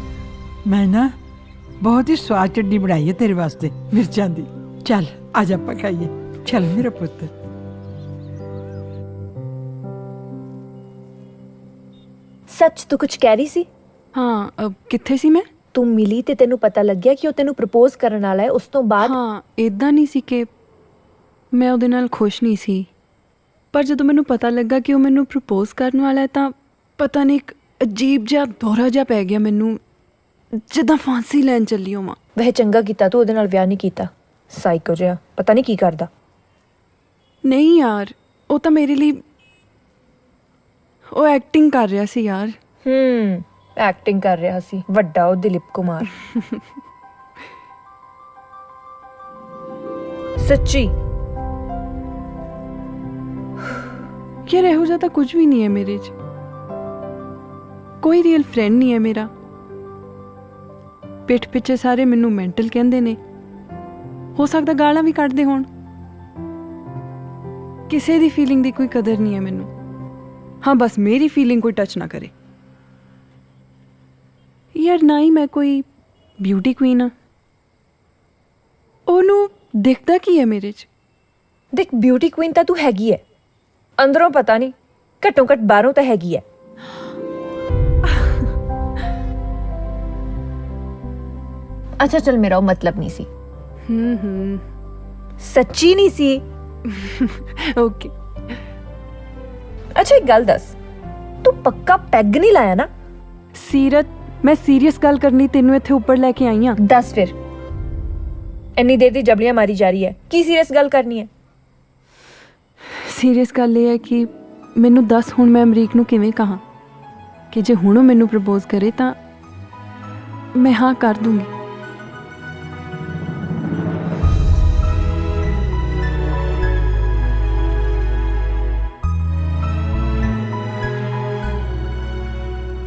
ਮੈਂ ਨਾ ਬਹੁਤ ਹੀ ਸਵਾਦ ਚਟਨੀ ਬਣਾਈ ਹੈ ਤੇਰੇ ਵਾਸਤੇ, ਮਿਰਚਾਂ ਦੀ। ਚੱਲ ਅੱਜ ਆਪਾਂ ਖਾਈਏ। ਚੱਲ ਮੇਰਾ ਪੁੱਤ। ਸੱਚ ਤੂੰ ਕੁਝ ਕਹਿ ਰਹੀ ਸੀ? ਹਾਂ, ਕਿੱਥੇ ਸੀ ਮੈਂ? ਤੂੰ ਮਿਲੀ ਤੇ ਤੈਨੂੰ ਪਤਾ ਲੱਗਿਆ ਕਿ ਉਹ ਤੈਨੂੰ ਪ੍ਰਪੋਜ਼ ਕਰਨ ਵਾਲਾ ਹੈ। ਉਸ ਤੋਂ ਬਾਅਦ ਹਾਂ, ਇਦਾਂ ਨਹੀਂ ਸੀ ਕਿ ਮੈਂ ਉਹਦੇ ਨਾਲ ਖੁਸ਼ ਨਹੀਂ ਸੀ, ਪਰ ਜਦੋਂ ਮੈਨੂੰ ਪਤਾ ਲੱਗਾ ਕਿ ਉਹ ਮੈਨੂੰ ਪ੍ਰਪੋਜ਼ ਕਰਨ ਵਾਲਾ ਹੈ ਤਾਂ ਪਤਾ ਨਹੀਂ ਇੱਕ ਅਜੀਬ ਜਿਹਾ ਦੌਰਾ ਜਿਹਾ ਪੈ ਗਿਆ ਮੈਨੂੰ, ਜਿੱਦਾਂ ਫਾਂਸੀ ਲੈਣ ਚੱਲੀ ਹੋਵਾਂ। ਵਹ ਚੰਗਾ ਕੀਤਾ ਤੂੰ ਉਹਦੇ ਨਾਲ ਵਿਆਹ ਨਹੀਂ ਕੀਤਾ। ਸਾਈਕੋ ਜਿਹਾ ਪਤਾ ਨਹੀਂ ਕੀ ਕਰਦਾ। ਨਹੀਂ ਯਾਰ, ਉਹ ਤਾਂ ਮੇਰੇ ਲਈ ਉਹ ਐਕਟਿੰਗ ਕਰ ਰਿਹਾ ਸੀ ਯਾਰ। ਐਕਟਿੰਗ ਕਰ ਰਿਹਾ ਸੀ। ਵੱਡਾ ਉਹ ਦਿਲੀਪ ਕੁਮਾਰ। ਸੱਚੀ ਯਾਰ, ਇਹੋ ਜਿਹਾ ਤਾਂ ਕੁਝ ਵੀ ਨਹੀਂ ਹੈ ਮੇਰੇ 'ਚ। ਕੋਈ ਰੀਅਲ ਫਰੈਂਡ ਨਹੀਂ ਹੈ ਮੇਰਾ। ਪਿੱਠ ਪਿੱਛੇ ਸਾਰੇ ਮੈਨੂੰ ਮੈਂਟਲ ਕਹਿੰਦੇ ਨੇ। ਹੋ ਸਕਦਾ ਗਾਲਾਂ ਵੀ ਕੱਢਦੇ ਹੋਣ। ਕਿਸੇ ਦੀ ਫੀਲਿੰਗ ਦੀ ਕੋਈ ਕਦਰ ਨਹੀਂ ਹੈ ਮੈਨੂੰ। ਹਾਂ, ਬਸ ਮੇਰੀ ਫੀਲਿੰਗ ਕੋਈ ਟੱਚ ਨਾ ਕਰੇ। ਯਾਰ, ਨਾ ਹੀ ਮੈਂ ਕੋਈ ਬਿਊਟੀ ਕੁਈਨ ਆ। ਉਹਨੂੰ ਦਿਖਦਾ ਕੀ ਹੈ ਮੇਰੇ 'ਚ? ਦੇਖ, ਬਿਊਟੀ ਕੁਈਨ ਤਾਂ ਤੂੰ ਹੈਗੀ ਹੈ, ਅੰਦਰੋਂ ਪਤਾ ਨਹੀਂ, ਘੱਟੋ ਘੱਟ ਬਾਹਰੋਂ ਤਾਂ ਹੈਗੀ ਹੈ। ਅੱਛਾ ਚੱਲ, ਮੇਰਾ ਉਹ ਮਤਲਬ ਨਹੀਂ ਸੀ। ਸੱਚੀ ਨਹੀਂ ਸੀ। ਓਕੇ। ਅੱਛਾ ਇੱਕ ਗੱਲ ਦੱਸ, ਤੂੰ ਪੱਕਾ ਪੈਗ ਨਹੀਂ ਲਾਇਆ ਨਾ? ਸੀਰਤ, ਮੈਂ ਸੀਰੀਅਸ ਗੱਲ ਕਰਨੀ ਤੈਨੂੰ ਇੱਥੇ ਉੱਪਰ ਲੈ ਕੇ ਆਈ ਹਾਂ। ਦੱਸ ਫਿਰ, ਇੰਨੀ ਦੇਰ ਦੀ ਜਬਲੀਆਂ ਮਾਰੀ ਜਾ ਰਹੀ ਹੈ, ਕੀ ਸੀਰੀਅਸ ਗੱਲ ਕਰਨੀ ਹੈ? ਸੀਰੀਅਸ ਗੱਲ ਇਹ ਹੈ ਕਿ ਮੈਨੂੰ ਦੱਸ ਹੁਣ ਮੈਂ ਅਮਰੀਕ ਨੂੰ ਕਿਵੇਂ ਕਹਾਂ ਕਿ ਜੇ ਹੁਣ ਉਹ ਮੈਨੂੰ ਪ੍ਰਪੋਜ਼ ਕਰੇ ਤਾਂ ਮੈਂ ਹਾਂ ਕਰ ਦੂੰਗੀ।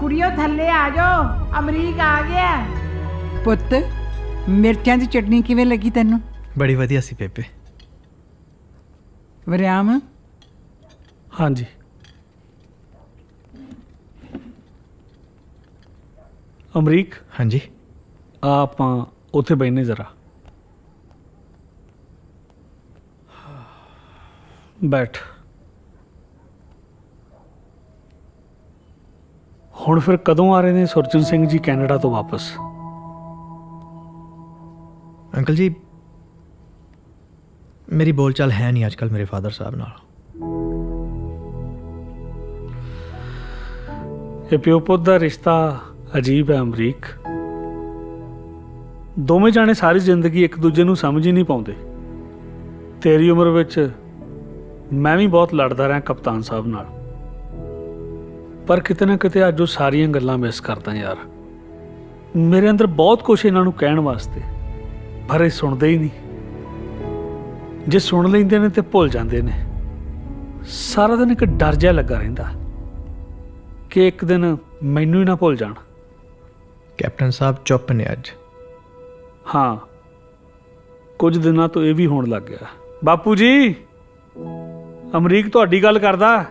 ਕੁੜੀਓ ਥੱਲੇ ਆ ਜਾਓ, ਅਮਰੀਕ ਆ ਗਿਆ। ਪੁੱਤ, ਮਿਰਚਾਂ ਦੀ ਚਟਨੀ ਕਿਵੇਂ ਲੱਗੀ ਤੈਨੂੰ? ਬੜੀ ਵਧੀਆ ਸੀ ਬੇਬੇ। ਵਰਿਆਮ? ਹਾਂਜੀ। ਅਮਰੀਕ? ਹਾਂਜੀ। ਆਪਾਂ ਉੱਥੇ ਬੈਠਨੇ ਜ਼ਰਾ। ਬੈਠ। ਹੁਣ ਫਿਰ ਕਦੋਂ ਆ ਰਹੇ ਨੇ ਸੁਰਜਨ ਸਿੰਘ ਜੀ ਕੈਨੇਡਾ ਤੋਂ ਵਾਪਸ? ਅੰਕਲ ਜੀ, ਮੇਰੀ ਬੋਲਚਾਲ ਹੈ ਨਹੀਂ ਅੱਜ ਕੱਲ੍ਹ ਮੇਰੇ ਫਾਦਰ ਸਾਹਿਬ ਨਾਲ। ਇਹ ਪਿਓ ਪੁੱਤ ਦਾ ਰਿਸ਼ਤਾ ਅਜੀਬ ਹੈ ਅਮਰੀਕ। ਦੋਵੇਂ ਜਾਣੇ ਸਾਰੀ ਜ਼ਿੰਦਗੀ ਇੱਕ ਦੂਜੇ ਨੂੰ ਸਮਝ ਹੀ ਨਹੀਂ ਪਾਉਂਦੇ। ਤੇਰੀ ਉਮਰ ਵਿੱਚ ਮੈਂ ਵੀ ਬਹੁਤ ਲੜਦਾ ਰਿਹਾ ਕਪਤਾਨ ਸਾਹਿਬ ਨਾਲ, ਪਰ ਕਿਤੇ ਨਾ ਕਿਤੇ ਅੱਜ ਉਹ ਸਾਰੀਆਂ ਗੱਲਾਂ ਮਿਸ ਕਰਦਾ ਯਾਰ। ਮੇਰੇ ਅੰਦਰ ਬਹੁਤ ਕੁਛ ਇਹਨਾਂ ਨੂੰ ਕਹਿਣ ਵਾਸਤੇ, ਪਰ ਇਹ ਸੁਣਦੇ ਹੀ ਨਹੀਂ। ਜੇ ਸੁਣ ਲੈਂਦੇ ਨੇ ਤੇ ਭੁੱਲ ਜਾਂਦੇ ਨੇ। ਸਾਰਾ ਦਿਨ ਇੱਕ ਡਰ ਜਿਹਾ ਲੱਗਾ ਰਹਿੰਦਾ ਕਿ ਇੱਕ ਦਿਨ ਮੈਨੂੰ ਹੀ ਨਾ ਭੁੱਲ ਜਾਣ। ਕੈਪਟਨ ਸਾਹਿਬ ਚੁੱਪ ਨੇ ਅੱਜ। ਹਾਂ, ਕੁਝ ਦਿਨਾਂ ਤੋਂ ਇਹ ਵੀ ਹੋਣ ਲੱਗ ਗਿਆ। ਬਾਪੂ ਜੀ, ਅਮਰੀਕ ਤੁਹਾਡੀ ਗੱਲ ਕਰਦਾ।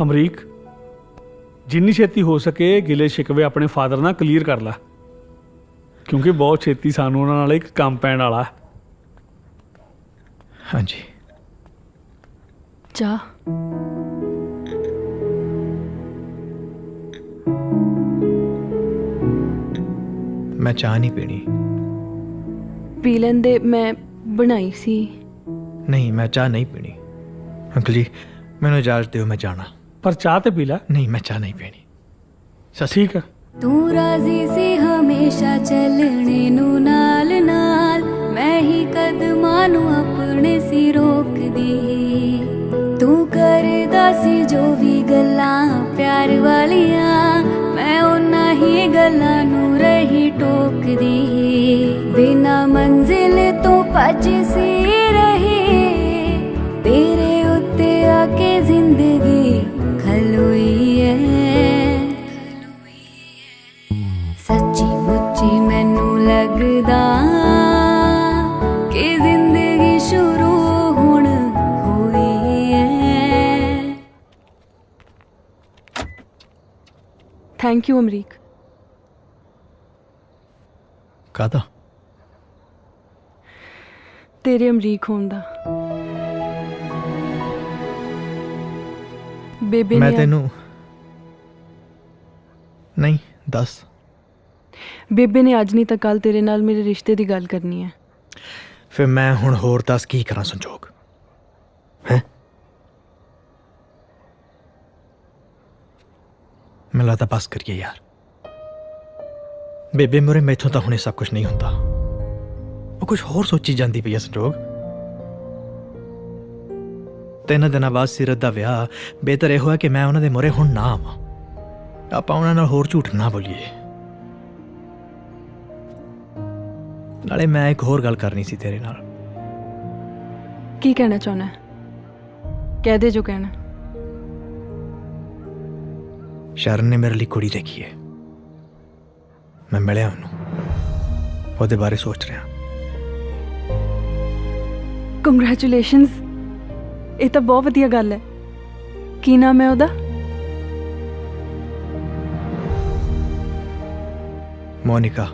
ਅਮਰੀਕ, ਜਿੰਨੀ ਛੇਤੀ ਹੋ ਸਕੇ ਗਿਲੇ ਸ਼ਿਕਵੇ ਆਪਣੇ ਫਾਦਰ ਨਾਲ ਕਲੀਅਰ ਕਰ ਲੈ, ਕਿਉਂਕਿ ਬਹੁਤ ਛੇਤੀ ਸਾਨੂੰ ਉਹਨਾਂ ਨਾਲ ਇੱਕ ਕੰਮ ਪੈਣ ਵਾਲਾ। ਹਾਂਜੀ। ਚਾਹ? ਮੈਂ ਚਾਹ ਨਹੀਂ ਪੀਣੀ। ਪੀ ਲੈਂਦੇ, ਮੈਂ ਬਣਾਈ ਸੀ। ਨਹੀਂ, ਮੈਂ ਚਾਹ ਨਹੀਂ ਪੀਣੀ। ਅੰਕਲ ਜੀ, ਮੈਨੂੰ ਇਜਾਜ਼ਤ ਦਿਓ, ਮੈਂ ਜਾਣਾ। ਪਰ ਚਾਹ ਤੇ ਪੀ ਲੈ। ਨਹੀਂ, ਮੈਂ ਚਾਹ ਨਹੀਂ ਪੀਣੀ। ਠੀਕ ਹੈ। ਤੂੰ ਰਾਜ਼ੀ ਸੀ ਹਮੇਸ਼ਾ ਚੱਲਣੇ ਨੂੰ ਨਾਲ ਨਾਲ, ਮੈਂ ਹੀ ਕਦਮਾਂ ਨੂੰ ਆਪਣੇ ਸੀ ਰੋਕਦੀ। ਤੂੰ ਕਰਦਾ ਸੀ ਜੋ ਵੀ ਗੱਲਾਂ ਪਿਆਰ ਵਾਲੀਆਂ, ਇਹੀ ਗੱਲਾਂ ਨੂੰ ਰਹੀ ਟੋਕਦੀ, ਬਿਨਾ ਮੰਜ਼ਿਲ ਤੋਂ ਭੱਜ ਸੀ ਰਹੀ, ਤੇਰੇ ਉੱਤੇ ਆ ਕੇ ਜ਼ਿੰਦਗੀ ਖਲੋਈ ਐ। ਸੱਚੀ ਮੁੱਚੀ ਮੈਨੂੰ ਲੱਗਦਾ ਕਿ ਜ਼ਿੰਦਗੀ ਸ਼ੁਰੂ ਹੁਣ ਹੋਈ ਐ। Thank you Amrik. ਕਾਹਦਾ? ਤੇਰੇ ਅਮਰੀਕ ਹੋਣ ਦਾ। ਬੇਬੇ ਮੈਂ ਨੇ ਤੈਨੂੰ ਨਹੀਂ ਦੱਸ। ਬੇਬੇ ਨੇ ਅੱਜ ਨਹੀਂ ਤਾਂ ਕੱਲ ਤੇਰੇ ਨਾਲ ਮੇਰੇ ਰਿਸ਼ਤੇ ਦੀ ਗੱਲ ਕਰਨੀ ਹੈ। ਫਿਰ ਮੈਂ ਹੁਣ ਹੋਰ ਦੱਸ ਕੀ ਕਰਾਂ ਸੰਜੋਗ? ਹੈ ਮੈਨੂੰ ਲੱਗਦਾ ਬਸ ਕਰੀਏ ਯਾਰ। ਬੇਬੇ ਮੂਹਰੇ ਮੈਥੋਂ ਤਾਂ ਹੁਣੇ ਸਭ ਕੁਝ ਨਹੀਂ ਹੁੰਦਾ। ਉਹ ਕੁਝ ਹੋਰ ਸੋਚੀ ਜਾਂਦੀ ਪਈ ਆ ਸੰਜੋਗ। 3 ਦਿਨਾਂ ਬਾਅਦ ਸੀਰਤ ਦਾ ਵਿਆਹ, ਬਿਹਤਰ ਇਹ ਹੋਇਆ ਕਿ ਮੈਂ ਉਹਨਾਂ ਦੇ ਮੂਹਰੇ ਹੁਣ ਨਾ ਆਵਾਂ। ਆਪਾਂ ਉਹਨਾਂ ਨਾਲ ਹੋਰ ਝੂਠ ਨਾ ਬੋਲੀਏ। ਨਾਲੇ ਮੈਂ ਇੱਕ ਹੋਰ ਗੱਲ ਕਰਨੀ ਸੀ ਤੇਰੇ ਨਾਲ। ਕੀ ਕਹਿਣਾ ਚਾਹੁੰਦਾ? ਕਹਿ ਦੇ ਜੋ ਕਹਿਣਾ। ਸ਼ਰਨ ਨੇ ਮੇਰੇ ਲਈ ਕੁੜੀ ਦੇਖੀ ਹੈ। ਮੈਂ ਮਿਲਿਆ ਉਹਨੂੰ, ਉਹਦੇ ਬਾਰੇ ਸੋਚ ਰਿਹਾ। ਕੰਗ੍ਰੈਚੁਲੇਸ਼ਨਸ, ਇਹ ਤਾਂ ਬਹੁਤ ਵਧੀਆ ਗੱਲ ਹੈ। ਕੀ ਨਾਮ ਹੈ ਉਹਦਾ? ਮੋਨਿਕਾ।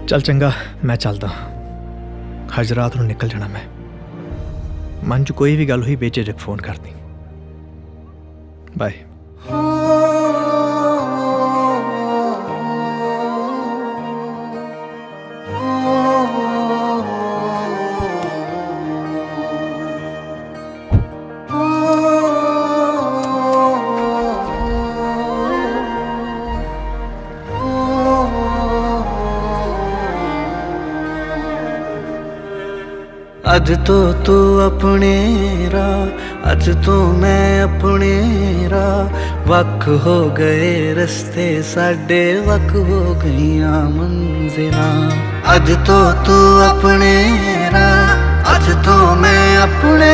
ਚੱਲ ਚੰਗਾ, ਮੈਂ ਚੱਲਦਾ। ਅੱਜ ਰਾਤ ਨੂੰ ਨਿਕਲ ਜਾਣਾ ਮੈਂ। ਮਨ 'ਚ ਕੋਈ ਵੀ ਗੱਲ ਹੋਈ ਬੇਝਿਜਕ ਫੋਨ ਕਰਦੀ। ਬਾਏ। ਅੱਜ ਤੋਂ ਤੂੰ ਆਪਣੇ ਰਾਹ, ਅੱਜ ਤੋਂ ਮੈਂ ਆਪਣੇ ਰਾਹ, ਵੱਖ ਹੋ ਗਏ ਰਸਤੇ ਸਾਡੇ, ਵੱਖ ਹੋ ਗਈਆਂ ਮੰਜ਼ਿਲਾਂ। ਅੱਜ ਤੋਂ ਤੂੰ ਆਪਣੇ ਰਾਹ, ਅੱਜ ਤੋਂ ਮੈਂ ਆਪਣੇ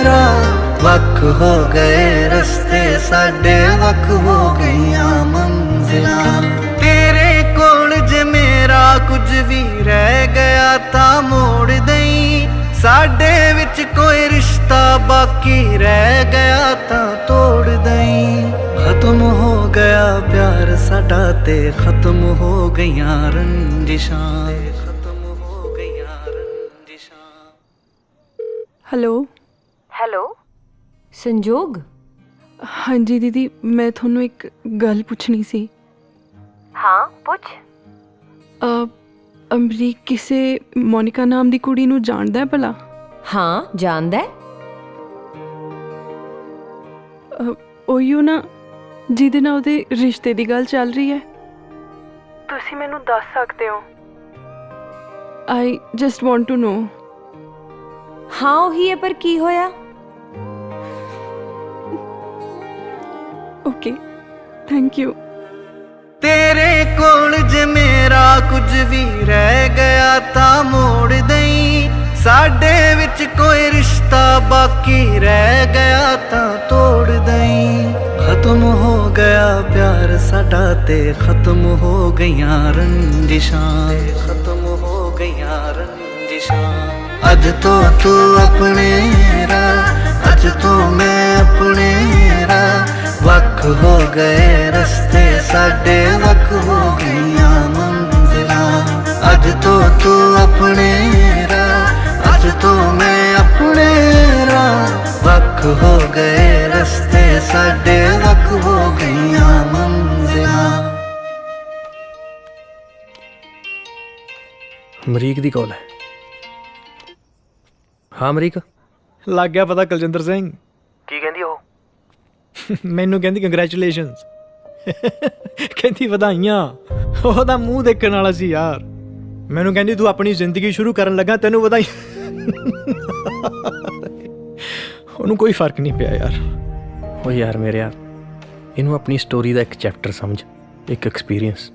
ਰਾਹ, ਵੱਖ ਹੋ ਗਏ ਰਸਤੇ ਸਾਡੇ, ਵੱਖ ਹੋ ਗਈਆਂ ਮੰਜ਼ਿਲਾਂ। ਤੇਰੇ ਕੋਲ ਜੇ ਮੇਰਾ ਕੁਝ ਵੀ ਰਹਿ ਗਿਆ ਤਾਂ ਮੋੜ ਦੇਈਂ, ਸਾਡੇ ਵਿੱਚ ਕੋਈ ਰਿਸ਼ਤਾ ਬਾਕੀ ਰਹਿ ਗਿਆ ਤਾਂ ਤੋੜ ਦੇਈਂ। ਖਤਮ ਹੋ ਗਿਆ ਪਿਆਰ ਸਾਡਾ ਤੇ ਖਤਮ ਹੋ ਗਈਆਂ ਰੰਜਿਸ਼ਾਂ, ਖਤਮ ਹੋ ਗਈਆਂ ਰੰਜਿਸ਼ਾਂ। ਹੈਲੋ। ਹੈਲੋ ਸੰਜੋਗ। ਹਾਂਜੀ ਦੀਦੀ, ਮੈਂ ਤੁਹਾਨੂੰ ਇੱਕ ਗੱਲ ਪੁੱਛਣੀ ਸੀ। ਹਾਂ ਪੁੱਛ। ਅਮਰੀਕ ਕਿਸੇ ਮੋਨਿਕਾ ਨਾਮ ਦੀ ਕੁੜੀ ਨੂੰ ਜਾਣਦਾ ਹੈ ਭਲਾ? ਹਾਂ ਜਾਣਦਾ ਹੈ। ਉਹੀਓ ਨਾ ਜਿਹਦੇ ਨਾਲ ਉਹਦੇ ਰਿਸ਼ਤੇ ਦੀ ਗੱਲ ਚੱਲ ਰਹੀ ਹੈ। ਤੁਸੀਂ ਮੈਨੂੰ ਦੱਸ ਸਕਦੇ ਹੋ? I just want to know. ਹਾਂ ਉਹੀ ਹੈ, ਪਰ ਕੀ ਹੋਇਆ? Okay, thank you. ਤੇਰੇ ਕੋਲ ਜੇ ਮੇਰਾ ਕੁਝ ਵੀ ਰਹਿ ਗਿਆ ਤਾਂ ਮੋੜ ਦੇਈਂ, ਸਾਡੇ ਵਿੱਚ ਕੋਈ ਰਿਸ਼ਤਾ ਬਾਕੀ ਰਹਿ ਗਿਆ ਤਾਂ ਤੋੜ ਦੇਈਂ। ਖਤਮ ਹੋ ਗਿਆ ਪਿਆਰ ਸਾਡਾ ਤੇ ਖਤਮ ਹੋ ਗਈਆਂ ਰੰਜਿਸ਼ਾਂ, ਖਤਮ ਹੋ ਗਈਆਂ ਰੰਜਿਸ਼ਾਂ। ਅੱਜ ਤੋਂ ਤੂੰ ਆਪਣੇ ਰਾਹ, ਅੱਜ ਤੋਂ ਮੈਂ ਆਪਣੇ ਰਾਹ, ਵੱਖ ਹੋ ਗਏ ਰਸਤੇ ਸਾਡੇ, ਵੱਖ ਹੋ ਗਈਆਂ ਮੰਜ਼ਿਲਾਂ। ਅੱਜ ਤੋਂ ਤੂੰ ਆਪਣੇ ਰਾਹ, ਅੱਜ ਤੋਂ ਮੈਂ ਆਪਣੇ ਰਾਹ, ਵੱਖ ਹੋ ਗਏ ਰਸਤੇ ਸਾਡੇ, ਵੱਖ ਹੋ ਗਈਆਂ ਮੰਜ਼ਿਲਾਂ। ਅਮਰੀਕ ਦੀ ਕਾਲ ਹੈ। ਹਾਂ ਅਮਰੀਕ, ਲੱਗ ਗਿਆ ਪਤਾ ਕੁਲਜਿੰਦਰ ਸਿੰਘ। ਕੀ ਕਹਿੰਦੀ ਉਹ? ਮੈਨੂੰ ਕਹਿੰਦੀ ਕੰਗ੍ਰੈਚੁਲੇਸ਼ਨਸ। ਕਹਿੰਦੀ ਵਧਾਈਆਂ। ਉਹਦਾ ਮੂੰਹ ਦੇਖਣ ਵਾਲਾ ਸੀ ਯਾਰ। ਮੈਨੂੰ ਕਹਿੰਦੀ ਤੂੰ ਆਪਣੀ ਜ਼ਿੰਦਗੀ ਸ਼ੁਰੂ ਕਰਨ ਲੱਗਾ, ਤੈਨੂੰ ਵਧਾਈਆਂ। ਉਹਨੂੰ ਕੋਈ ਫਰਕ ਨਹੀਂ ਪਿਆ ਯਾਰ। ਉਹ ਯਾਰ ਮੇਰੇ ਯਾਰ, ਇਹਨੂੰ ਆਪਣੀ ਸਟੋਰੀ ਦਾ ਇੱਕ ਚੈਪਟਰ ਸਮਝ, ਇੱਕ ਐਕਸਪੀਰੀਅੰਸ।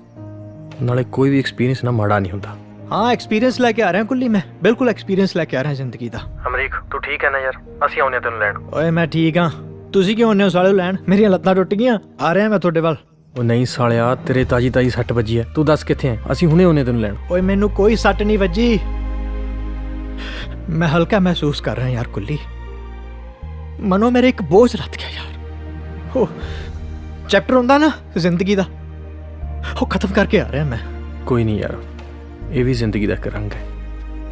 ਨਾਲੇ ਕੋਈ ਵੀ ਐਕਸਪੀਰੀਅੰਸ ਨਾ ਮਾੜਾ ਨਹੀਂ ਹੁੰਦਾ। ਹਾਂ ਐਕਸਪੀਰੀਅੰਸ ਲੈ ਕੇ ਆ ਰਿਹਾ ਕੁੱਲੀ ਮੈਂ, ਬਿਲਕੁਲ ਐਕਸਪੀਰੀਅੰਸ ਲੈ ਕੇ ਆ ਰਿਹਾ ਜ਼ਿੰਦਗੀ ਦਾ। ਅਮਰੀਕ ਤੂੰ ਠੀਕ ਹੈ ਨਾ ਯਾਰ? ਅਸੀਂ ਆਉਂਦੇ ਤੈਨੂੰ ਲੈਣ। ਓਏ ਮੈਂ ਠੀਕ ਹਾਂ, ਤੁਸੀਂ ਕਿਉਂ ਆਉਂਦੇ ਹੋ ਸਾਲਿਓ ਲੈਣ? ਮੇਰੀਆਂ ਲੱਤਾਂ ਟੁੱਟ ਗਈਆਂ, ਆ ਰਿਹਾ ਮੈਂ ਤੁਹਾਡੇ ਵੱਲ। ਉਹ ਨਹੀਂ ਸਾਲਿਆ, ਤੇਰੇ ਤਾਜੀ ਸੱਟ ਵੱਜੀ ਹੈ, ਤੂੰ ਦੱਸ ਕਿੱਥੇ ਹੈ? ਅਸੀਂ ਹੁਣੇ ਆਉਂਦੇ ਤੈਨੂੰ ਲੈਣ। ਓਏ ਮੈਨੂੰ ਕੋਈ ਸੱਟ ਨਹੀਂ ਵੱਜੀ, ਮੈਂ ਹਲਕਾ ਮਹਿਸੂਸ ਕਰ ਰਿਹਾ ਯਾਰ ਕੁੱਲੀ। ਮਨੋਂ ਮੇਰੇ ਇੱਕ ਬੋਝ ਲੱਥ ਗਿਆ ਯਾਰ। ਉਹ ਚੈਪਟਰ ਹੁੰਦਾ ਨਾ ਜ਼ਿੰਦਗੀ ਦਾ, ਉਹ ਖਤਮ ਕਰਕੇ ਆ ਰਿਹਾ ਮੈਂ। ਕੋਈ ਨਹੀਂ ਯਾਰ, ਇਹ ਵੀ ਜ਼ਿੰਦਗੀ ਦਾ ਇੱਕ ਰੰਗ ਹੈ।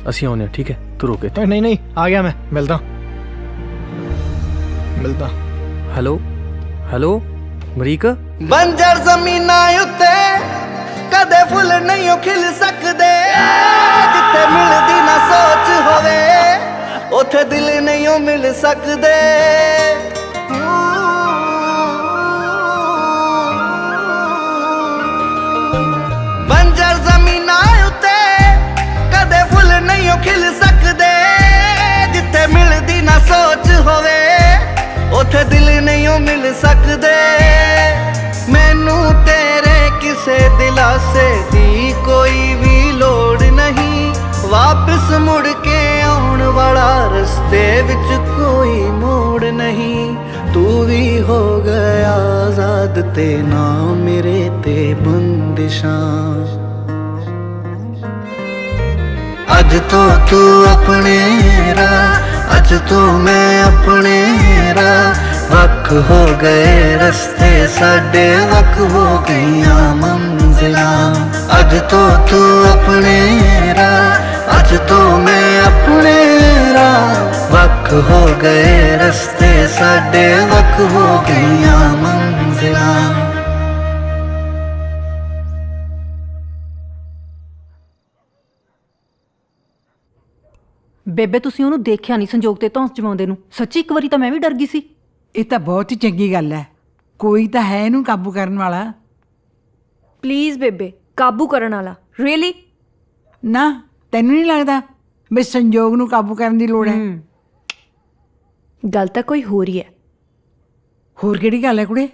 ਅਸੀਂ ਆਉਂਦੇ ਹਾਂ, ਠੀਕ ਹੈ? ਤੂੰ ਰੁਕੇ। ਨਹੀਂ ਨਹੀਂ, ਆ ਗਿਆ ਮੈਂ, ਮਿਲਦਾ। Hello hello Amrik. ਬੰਜਰ ਜ਼ਮੀਨਾਂ ਉੱਤੇ ਕਦੇ ਫੁੱਲ ਨਹੀਂ ਖਿਲ ਸਕਦੇ, ਜਿੱਥੇ ਮਿਲਦੀ ਨਾ ਸੋਚ ਹੋਵੇ ਉੱਥੇ ਦਿਲ ਨਹੀਂ ਮਿਲ ਸਕਦੇ। ਬੰਜਰ ਜ਼ਮੀਨਾਂ ਉੱਤੇ ਕਦੇ ਫੁੱਲ ਨਹੀਂ ਖਿਲ ਸਕਦੇ, ਜਿੱਥੇ ਮਿਲਦੀ ਨਾ ਸੋਚ ਹੋਵੇ ਉੱਥੇ ਦਿਲ ਨਹੀਂ ਮਿਲ ਸਕਦੇ। ਮੈਨੂੰ ਤੇਰੇ ਕਿਸੇ ਦਿਲਾਸੇ ਦੀ ਕੋਈ ਵੀ ਲੋੜ ਨਹੀਂ, ਵਾਪਸ ਮੁੜ ਕੇ ਆਉਣ ਵਾਲਾ ਰਸਤੇ ਵਿੱਚ ਕੋਈ ਮੋੜ ਨਹੀਂ। ਤੂੰ ਵੀ ਹੋ ਗਿਆ ਆਜ਼ਾਦ ਤੇ ਨਾ ਮੇਰੇ ਤੇ ਬੰਦਿਸ਼ਾਂ। ਅੱਜ ਤੋਂ ਤੂੰ ਆਪਣੇ ਰਾਹ, ਅੱਜ ਤੋਂ ਮੈਂ ਆਪਣੇ ਰਾਹ, ਵੱਖ ਹੋ ਗਏ ਰਸਤੇ ਸਾਡੇ, ਵੱਖ ਹੋ ਗਈਆਂ ਮੰਜ਼ਿਲਾਂ। ਅੱਜ ਤੋਂ ਤੂੰ ਆਪਣੇ ਰਾਹ, ਅੱਜ ਤੋਂ ਮੈਂ ਆਪਣੇ ਰਾਹ, ਵੱਖ ਹੋ ਗਏ ਰਸਤੇ ਸਾਡੇ, ਵੱਖ ਹੋ ਗਈਆਂ ਮੰਜ਼ਿਲਾਂ। ਬੇਬੇ ਤੁਸੀਂ ਉਹਨੂੰ ਦੇਖਿਆ ਨਹੀਂ ਸੰਜੋਗ ਤੇ ਧੌਂਸ ਜਮਾਉਂਦੇ ਨੂੰ? ਸੱਚੀ ਇੱਕ ਵਾਰੀ ਤਾਂ ਮੈਂ ਵੀ ਡਰ ਗਈ ਸੀ। ਇਹ ਤਾਂ ਬਹੁਤ ਹੀ ਚੰਗੀ ਗੱਲ ਹੈ, ਕੋਈ ਤਾਂ ਹੈ ਇਹਨੂੰ ਕਾਬੂ ਕਰਨ ਵਾਲਾ। ਪਲੀਜ਼ ਬੇਬੇ, ਕਾਬੂ ਕਰਨ ਵਾਲਾ ਰੀਅਲੀ? ਨਾ ਤੈਨੂੰ ਨਹੀਂ ਲੱਗਦਾ ਵੀ ਸੰਜੋਗ ਨੂੰ ਕਾਬੂ ਕਰਨ ਦੀ ਲੋੜ ਹੈ? ਗੱਲ ਤਾਂ ਕੋਈ ਹੋਰ ਹੀ ਹੈ। ਹੋਰ ਕਿਹੜੀ ਗੱਲ ਹੈ ਕੁੜੇ?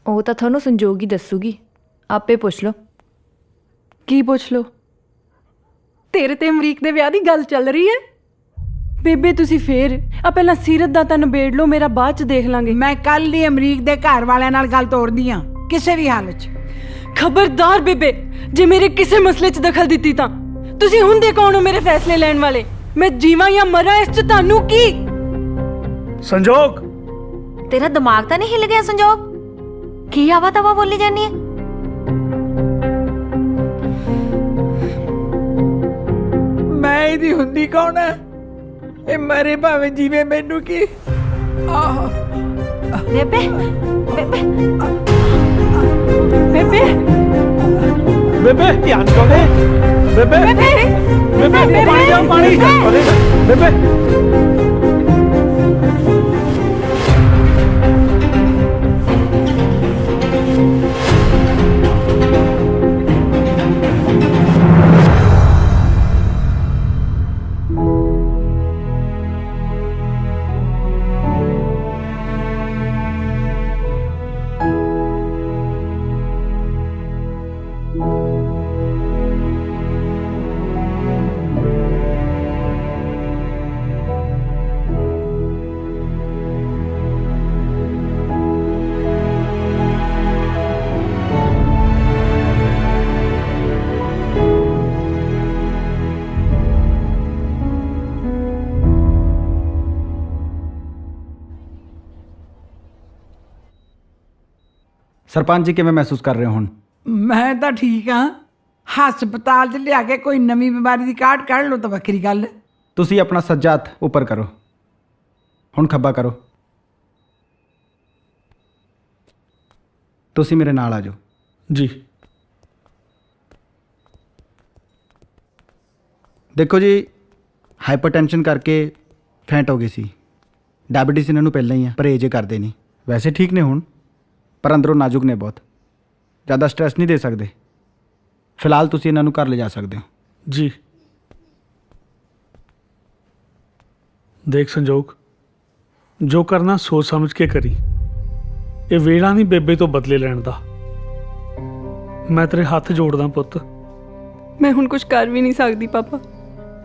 ਉਹ ਤਾਂ ਤੁਹਾਨੂੰ ਸੰਜੋਗ ਹੀ ਦੱਸੂਗੀ, ਆਪੇ ਪੁੱਛ ਲਓ। ਕੀ ਪੁੱਛ ਲਓ? ਤੇਰੇ ਤੇ ਅਮਰੀਕ ਦੇ ਵਿਆਹ ਦੀ ਗੱਲ ਚੱਲ ਰਹੀ ਹੈ? ਬੇਬੇ ਤੁਸੀਂ ਫੇਰ ਆ ਪਹਿਲਾਂ ਸੀਰਤ ਦਾ ਤਾਂ ਨਿਬੇੜ ਲਓ, ਮੇਰਾ ਬਾਅਦ ਚ ਦੇਖ ਲਾਂਗੇ। ਮੈਂ ਕੱਲ ਹੀ ਅਮਰੀਕ ਦੇ ਘਰ ਵਾਲਿਆਂ ਨਾਲ ਗੱਲ ਤੋਰਦੀ ਆ, ਕਿਸੇ ਵੀ ਹਾਲਤ 'ਚ। ਖਬਰਦਾਰ ਬੇਬੇ, ਜੇ ਮੇਰੇ ਕਿਸੇ ਮਸਲੇ 'ਚ ਦਖਲ ਦਿੱਤੀ ਤਾਂ ਤੁਸੀਂ ਹੁੰਦੇ ਕੌਣ ਹੋ ਮੇਰੇ ਫੈਸਲੇ ਲੈਣ ਵਾਲੇ? ਮੈਂ ਜੀਵਾਂ ਜਾਂ ਮਰਾਂ ਇਸ 'ਚ ਤੁਹਾਨੂੰ ਕੀ? ਸੰਜੋਗ, ਤੇਰਾ ਦਿਮਾਗ ਤਾਂ ਨਹੀਂ ਹਿੱਲ ਗਿਆ ਸੰਜੋਗ? ਕੀ ਆਵਾ ਤਵਾ ਬੋਲੀ ਜਾਨੀ ਹੈ? ਮੈਂ ਇਹਦੀ ਹੁੰਦੀ ਕੌਣ ਹੈ? ਇਹ ਮਰੇ ਭਾਵੇਂ ਜੀਵੇ, ਮੈਨੂੰ ਕੀ? ਆਹ ਬੇਬੇ ਬੇਬੇ ਬੇਬੇ ਬੇਬੇ ਧਿਆਨ ਕੋਨੇ। ਬੇਬੇ ਬੇਬੇ ਪਾਣੀ ਲਿਆਓ, ਪਾਣੀ। ਬੇਬੇ ਸਰਪੰਚ ਜੀ ਕਿਵੇਂ ਮਹਿਸੂਸ ਕਰ ਰਹੇ ਹੋ ਹੁਣ? ਮੈਂ ਤਾਂ ਠੀਕ ਹਾਂ। ਹਸਪਤਾਲ 'ਚ ਲਿਆ ਕੇ ਕੋਈ ਨਵੀਂ ਬਿਮਾਰੀ ਦੀ ਕਾਢ ਕੱਢ ਲਓ ਤਾਂ ਵੱਖਰੀ ਗੱਲ। ਤੁਸੀਂ ਆਪਣਾ ਸੱਜਾ ਹੱਥ ਉੱਪਰ ਕਰੋ, ਹੁਣ ਖੱਬਾ ਕਰੋ। ਤੁਸੀਂ ਮੇਰੇ ਨਾਲ ਆ ਜਾਓ ਜੀ। ਦੇਖੋ ਜੀ, ਹਾਈਪਰਟੈਂਸ਼ਨ ਕਰਕੇ ਫੈਂਟ ਹੋ ਗਈ ਸੀ। ਡਾਇਬੀਟਿਸ ਇਹਨਾਂ ਨੂੰ ਪਹਿਲਾਂ ਹੀ ਹੈ, ਪਰਹੇਜ਼ ਕਰਦੇ ਨਹੀਂ। ਵੈਸੇ ਠੀਕ ਨੇ ਹੁਣ, ਪਰ ਅੰਦਰੋਂ ਨਾਜ਼ੁਕ ਨੇ ਬਹੁਤ, ਜ਼ਿਆਦਾ ਸਟ੍ਰੈਸ ਨਹੀਂ ਦੇ ਸਕਦੇ। ਫਿਲਹਾਲ ਤੁਸੀਂ ਇਹਨਾਂ ਨੂੰ ਘਰ ਲਿਜਾ ਸਕਦੇ ਹੋ। ਜੀ। ਦੇਖ ਸੰਜੋਗ, ਜੋ ਕਰਨਾ ਸੋਚ ਸਮਝ ਕੇ ਕਰੀ। ਇਹ ਵੇਲਾ ਨਹੀਂ ਬੇਬੇ ਤੋਂ ਬਦਲੇ ਲੈਣ ਦਾ। ਮੈਂ ਤੇਰੇ ਹੱਥ ਜੋੜਦਾ ਪੁੱਤ। ਮੈਂ ਹੁਣ ਕੁਝ ਕਰ ਵੀ ਨਹੀਂ ਸਕਦੀ ਪਾਪਾ।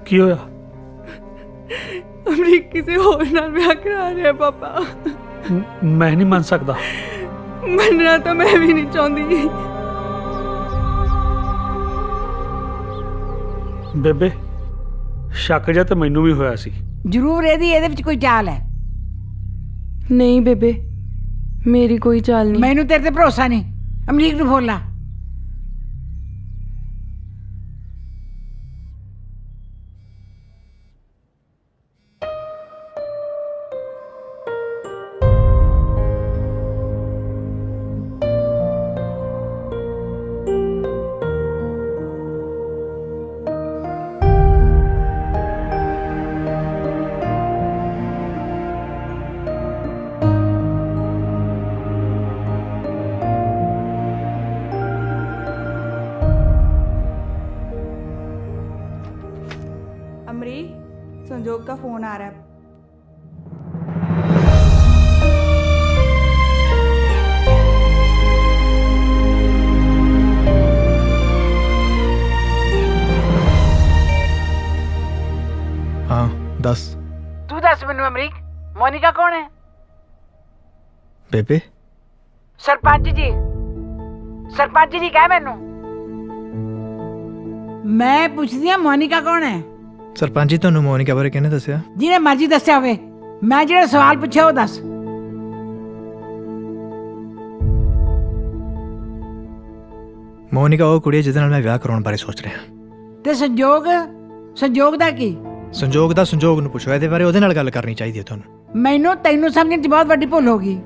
ਕੀ ਹੋਇਆ? ਅਮਰੀਕ ਕਿਸੇ ਹੋਰ ਨਾਲ ਵਿਆਹ ਕਰਾ ਰਿਹਾ ਪਾਪਾ। ਮੈਂ ਨਹੀਂ ਮੰਨ ਸਕਦਾ। ਮੰਨਣਾ ਤਾਂ ਮੈਂ ਵੀ ਨਹੀਂ ਚਾਹੁੰਦੀ। ਬੇਬੇ ਸ਼ੱਕ ਜਿਹਾ ਤਾਂ ਮੈਨੂੰ ਵੀ ਹੋਇਆ ਸੀ। ਜ਼ਰੂਰ ਇਹਦੇ ਵਿੱਚ ਕੋਈ ਚਾਲ ਹੈ। ਨਹੀਂ ਬੇਬੇ, ਮੇਰੀ ਕੋਈ ਚਾਲ ਨਹੀਂ। ਮੈਨੂੰ ਤੇਰੇ ਤੇ ਭਰੋਸਾ ਨਹੀਂ। ਅਮਰੀਕ ਨੂੰ ਫੋਨ ਲਾ। अमरीक, संजोग का फोन आ रहा है। हाँ दस। तू दस मैनू अमरीक, मोनिका कौन है? बेबे सरपंच जी कह मैनू। मैं पुछदी हां मोनिका कौन है? सरपंच जी ਤੁਹਾਨੂੰ ਮੋਨਿਕਾ ਬਾਰੇ ਕਿਹਨੇ ਦੱਸਿਆ? ਜਿਹਨੇ ਮਰਜ਼ੀ ਦੱਸਿਆ ਹੋਵੇ, ਮੈਂ ਜਿਹੜਾ ਸਵਾਲ ਪੁੱਛਿਆ ਉਹ ਦੱਸ। ਮੋਨਿਕਾ ਉਹ ਕੁੜੀ ਜਿਹਦੇ ਨਾਲ ਮੈਂ ਵਿਆਹ ਕਰਾਉਣ ਬਾਰੇ ਸੋਚ ਰਿਹਾ। ਤੇ ਸੰਜੋਗ ਦਾ ਕੀ? ਸੰਜੋਗ ਦਾ ਸੰਜੋਗ ਨੂੰ ਪੁੱਛੋ, ਇਹਦੇ ਬਾਰੇ ਉਹਦੇ ਨਾਲ ਗੱਲ ਕਰਨੀ ਚਾਹੀਦੀ ਹੈ ਤੁਹਾਨੂੰ। ਮੈਨੂੰ ਤੈਨੂੰ ਸਮਝਣ 'ਚ ਬਹੁਤ ਵੱਡੀ ਭੁੱਲ ਹੋ ਗਈ।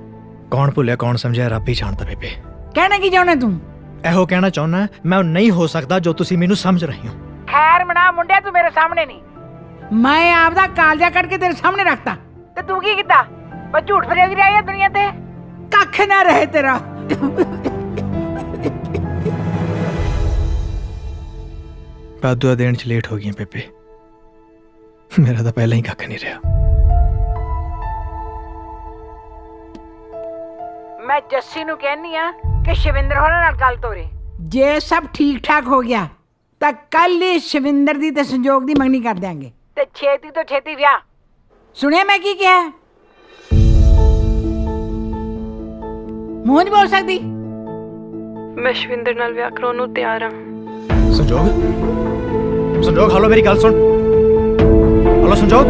ਕੌਣ ਭੁੱਲਿਆ ਕੌਣ ਸਮਝਿਆ ਰੱਬ ਹੀ ਜਾਣਦਾ ਬੇਬੇ। ਕਹਿਣਾ ਕੀ ਚਾਹੁੰਦਾ ਤੂੰ? ਇਹੋ ਕਹਿਣਾ ਚਾਹੁੰਦਾ ਮੈਂ ਨਹੀਂ ਹੋ ਸਕਦਾ ਜੋ ਤੁਸੀਂ ਮੈਨੂੰ ਸਮਝ ਰਹੇ ਹੋ। ਖੈਰ ਮਨਾ ਮੁੰਡਿਆ, ਤੂੰ ਮੇਰੇ ਸਾਹਮਣੇ ਨਹੀਂ। ਮੈਂ ਆਪਦਾ ਕਾਲਜਾ ਕੱਢ ਕੇ ਤੇਰੇ ਸਾਹਮਣੇ ਰੱਖਤਾ ਤੇ ਤੂੰ ਕੀ ਕੀਤਾ? ਬਸ ਝੂਠ ਫਰੇਦੀ ਰਹੀ ਹੈ ਦੁਨੀਆ ਤੇ, ਕੱਖ ਨਾ ਰਹੇ ਤੇਰਾ। ਬਾਦੂਆ ਦੇਣ ਚ ਲੇਟ ਹੋ ਗਈਆਂ ਬੇਬੇ, ਮੇਰਾ ਤਾਂ ਪਹਿਲਾਂ ਹੀ ਕੱਖ ਨਹੀਂ ਰਿਹਾ। ਮੈਂ ਜੱਸੀ ਨੂੰ ਕਹਿੰਨੀ ਆ ਕਿ ਸ਼ਿਵਿੰਦਰ ਹੋਰਾਂ ਨਾਲ ਗੱਲ ਤੋਰੇ। ਜੇ ਸਭ ਠੀਕ ਠਾਕ ਹੋ ਗਿਆ ਤਾਂ ਕੱਲ ਹੀ ਸ਼ਿਵਿੰਦਰ ਦੀ ਤੇ ਸੰਜੋਗ ਦੀ ਮੰਗਣੀ ਕਰ ਦਿਆਂਗੇ ਤੇ ਛੇਤੀ ਤੋਂ ਛੇਤੀ ਵਿਆਹ। ਸੁਣਿਆ ਮੈਂ ਕੀ ਕਿਹਾ? ਮੂੰਹ ਨਹੀਂ ਬੋਲ ਸਕਦੀ? ਮੈਂ ਸ਼ਿਵਿੰਦਰ ਨਾਲ ਵਿਆਹ ਕਰਾਉਣ ਨੂੰ ਤਿਆਰ ਹਾਂ। ਸੰਜੋਗ ਹਲੋ ਮੇਰੀ ਗੱਲ ਸੁਣ। ਹਲੋ ਸੰਜੋਗ।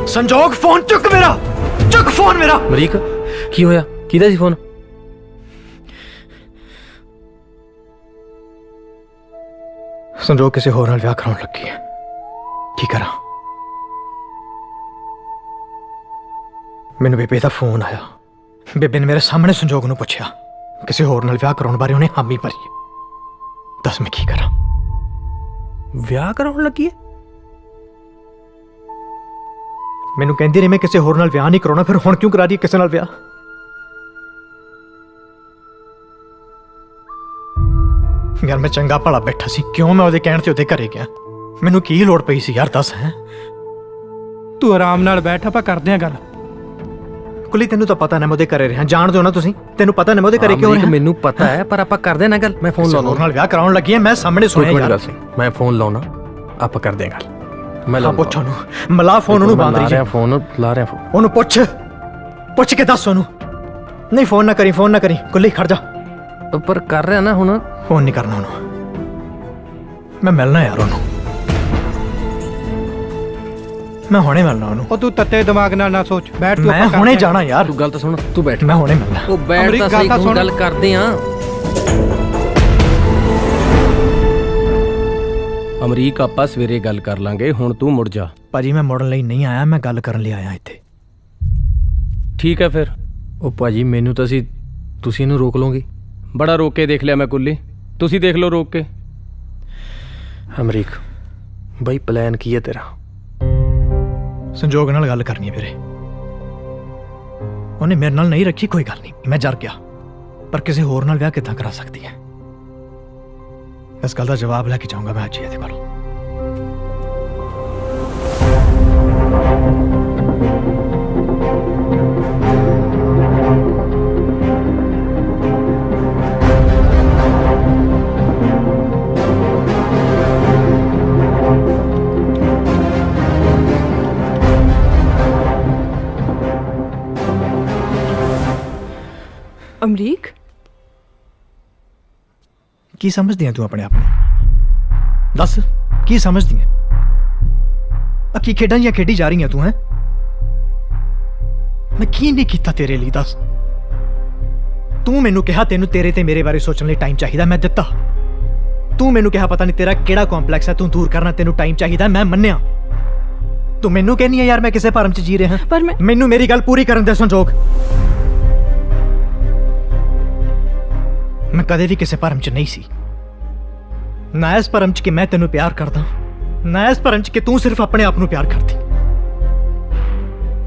ਸੰਜੋਗ ਫੋਨ ਚੁੱਕ ਮੇਰਾ, ਚੁੱਕ ਫੋਨ ਮੇਰਾ। ਅਮਰੀਕ ਕੀ ਹੋਇਆ? ਕਿਹਦਾ ਸੀ ਫੋਨ? ਸੰਜੋਗ ਕਿਸੇ ਹੋਰ ਨਾਲ ਵਿਆਹ ਕਰਾਉਣ ਲੱਗੀ ਹੈ। ਕੀ ਕਰਾਂ? ਮੈਨੂੰ ਬੇਬੇ ਦਾ ਫੋਨ ਆਇਆ। ਬੇਬੇ ਨੇ ਮੇਰੇ ਸਾਹਮਣੇ ਸੰਜੋਗ ਨੂੰ ਪੁੱਛਿਆ, ਕਿਸੇ ਹੋਰ ਨਾਲ ਵਿਆਹ ਕਰਾਉਣ ਬਾਰੇ ਉਹਨੇ ਹਾਮੀ ਭਰੀ ਹੈ। ਦੱਸ ਮੈਂ ਕੀ ਕਰਾਂ? ਵਿਆਹ ਕਰਾਉਣ ਲੱਗੀ ਹੈ? ਮੈਨੂੰ ਕਹਿੰਦੀ ਰਹੀ ਮੈਂ ਕਿਸੇ ਹੋਰ ਨਾਲ ਵਿਆਹ ਨਹੀਂ ਕਰਾਉਣਾ, ਫਿਰ ਹੁਣ ਕਿਉਂ ਕਰਾ ਰਹੀ ਹੈ ਕਿਸੇ ਨਾਲ ਵਿਆਹ? ਯਾਰ ਮੈਂ ਚੰਗਾ ਭਲਾ ਬੈਠਾ ਸੀ, ਕਿਉਂ ਮੈਂ ਉਹਦੇ ਕਹਿਣ ਤੇ ਉਹਦੇ ਘਰੇ ਗਿਆ? ਮੈਨੂੰ ਕੀ ਲੋੜ ਪਈ ਸੀ ਯਾਰ, ਦੱਸ। ਹੈ ਤੂੰ ਆਰਾਮ ਨਾਲ ਬੈਠ, ਆਪਾਂ ਕਰਦੇ ਆਂ ਗੱਲ। ਕੁਲੀ ਤੈਨੂੰ ਤਾਂ ਪਤਾ ਨਾ ਮੈਂ ਉਹਦੇ ਘਰੇ ਰਿਹਾ, ਜਾਣ ਦਿਓ ਨਾ ਤੁਸੀਂ। ਤੈਨੂੰ ਪਤਾ ਨਾ ਮੈਂ ਉਹਦੇ ਘਰੇ ਕਿਉਂ ਰਿਹਾ? ਮੈਨੂੰ ਪਤਾ ਹੈ, ਪਰ ਆਪਾਂ ਕਰਦੇ ਨਾ ਗੱਲ। ਮੈਂ ਫੋਨ ਲਾਉਣਾ। ਹੋਰ ਨਾਲ ਵਿਆਹ ਕਰਾਉਣ ਲੱਗੀ ਹੈ, ਮੈਂ ਸਾਹਮਣੇ ਸੁਣਿਆ ਯਾਰ। ਮੈਂ ਫੋਨ ਲਾਉਣਾ, ਆਪਾਂ ਕਰਦੇ ਆਂ ਗੱਲ। ਮੈਂ ਲਾ ਪੁੱਛ ਉਹਨੂੰ, ਮਲਾ ਫੋਨ ਉਹਨੂੰ ਬਾਂਦਰੀ ਜੀ। ਫੋਨ ਲਾ ਰਿਹਾ ਫੋਨ ਉਹਨੂੰ ਪੁੱਛ ਕੇ ਦੱਸ ਉਹਨੂੰ। ਨਹੀਂ ਫੋਨ ਨਾ ਕਰੀ ਕੁੱਲੀ, ਖੜ ਜਾ। ਪਰ ਕਰ ਰਿਹਾ ਨਾ ਹੁਣ। ਫੋਨ ਨਹੀਂ ਕਰਨਾ ਉਹਨੂੰ, ਮੈਂ ਮਿਲਣਾ ਯਾਰ ਉਹਨੂੰ। ਮੈਂ ਹੁਣੇ ਮਿਲਣਾ ਉਹਨੂੰ। ਉਹ ਤੂੰ ਤੱਤੇ ਦਿਮਾਗ ਨਾਲ ਨਾ ਸੋਚ, ਬੈਠ ਤੂੰ। ਮੈਂ ਹੁਣੇ ਜਾਣਾ ਯਾਰ। ਤੂੰ ਗੱਲ ਤਾਂ ਸੁਣ, ਤੂੰ ਬੈਠ। ਮੈਂ ਹੁਣੇ ਮਿਲਣਾ। ਉਹ ਬੈਠ ਤਾਂ ਸਹੀ, ਤੂੰ ਗੱਲ ਕਰਦੇ ਆਂ। ਅਮਰੀਕ ਆਪਾਂ ਸਵੇਰੇ ਗੱਲ ਕਰ ਲਾਂਗੇ, ਹੁਣ ਤੂੰ ਮੁੜ ਜਾ। ਭਾਜੀ ਮੈਂ ਮੁੜਨ ਲਈ ਨਹੀਂ ਆਇਆ, ਮੈਂ ਗੱਲ ਕਰਨ ਲਈ ਆਇਆ ਇੱਥੇ। ਠੀਕ ਹੈ ਫਿਰ ਉਹ ਭਾਜੀ ਮੈਨੂੰ ਤਾਂ ਤੁਸੀਂ ਇਹਨੂੰ ਰੋਕ ਲਓਗੇ। ਬੜਾ ਰੋਕ ਕੇ ਦੇਖ ਲਿਆ ਮੈਂ ਕੁੱਲੀ, ਤੁਸੀਂ ਦੇਖ ਲਓ ਰੋਕ ਕੇ। ਅਮਰੀਕ ਬਈ ਪਲਾਨ ਕੀ ਹੈ ਤੇਰਾ? ਸੰਜੋਗ ਨਾਲ ਗੱਲ ਕਰਨੀ ਹੈ ਵੀਰੇ। ਉਹਨੇ ਮੇਰੇ ਨਾਲ ਨਹੀਂ ਰੱਖੀ, ਕੋਈ ਗੱਲ ਨਹੀਂ, ਮੈਂ ਜਰ ਗਿਆ, ਪਰ ਕਿਸੇ ਹੋਰ ਨਾਲ ਵਿਆਹ ਕਿੱਦਾਂ ਕਰਾ ਸਕਦੀ ਹੈ? ਇਸ ਗੱਲ ਦਾ ਜਵਾਬ ਲੈ ਕੇ ਜਾਊਂਗਾ ਮੈਂ ਅੱਜ ਹੀ ਇਹਦੇ ਕੋਲੋਂ। ਅਮਰੀਕ, ਕੀ ਸਮਝਦੀ ਹੈ ਤੂੰ ਆਪਣੇ ਆਪ ਨੂੰ? ਦੱਸ ਕੀ ਸਮਝਦੀ ਹੈ? ਆ ਕੀ ਖੇਡਾਂ ਜਾਂ ਖੇਡੀ ਜਾ ਰਹੀ ਹੈ ਤੂੰ? ਹੈ ਮੈਂ ਕੀ ਨਹੀਂ ਕੀਤਾ ਤੇਰੇ ਲਈ? ਦੱਸ। ਤੂੰ ਮੈਨੂੰ ਕਿਹਾ ਤੈਨੂੰ ਤੇਰੇ ਤੇ ਮੇਰੇ ਬਾਰੇ ਸੋਚਣ ਲਈ ਟਾਈਮ ਚਾਹੀਦਾ, ਮੈਂ ਦਿੱਤਾ। ਤੂੰ ਮੈਨੂੰ ਕਿਹਾ ਪਤਾ ਨਹੀਂ ਤੇਰਾ ਕਿਹੜਾ ਕੰਪਲੈਕਸ ਹੈ, ਤੂੰ ਦੂਰ ਕਰਨਾ ਤੈਨੂੰ ਟਾਈਮ ਚਾਹੀਦਾ, ਮੈਂ ਮੰਨਿਆ। ਤੂੰ ਮੈਨੂੰ ਕਹਿੰਦੀ ਹੈ ਯਾਰ ਮੈਂ ਕਿਸੇ ਭਰਮ 'ਚ ਜੀ ਰਿਹਾ। ਪਰ ਮੈਨੂੰ ਮੇਰੀ ਗੱਲ ਪੂਰੀ ਕਰਨ ਦੇ ਸੰਜੋਗ। ਮੈਂ ਕਦੇ ਵੀ ਕਿਸੇ ਭਰਮ 'ਚ ਨਹੀਂ ਸੀ, ਨਾ ਇਸ ਭਰਮ 'ਚ ਕਿ ਮੈਂ ਤੈਨੂੰ ਪਿਆਰ ਕਰਦਾ, ਨਾ ਇਸ ਭਰਮ 'ਚ ਕਿ ਤੂੰ ਸਿਰਫ ਆਪਣੇ ਆਪ ਨੂੰ ਪਿਆਰ ਕਰਦੀ।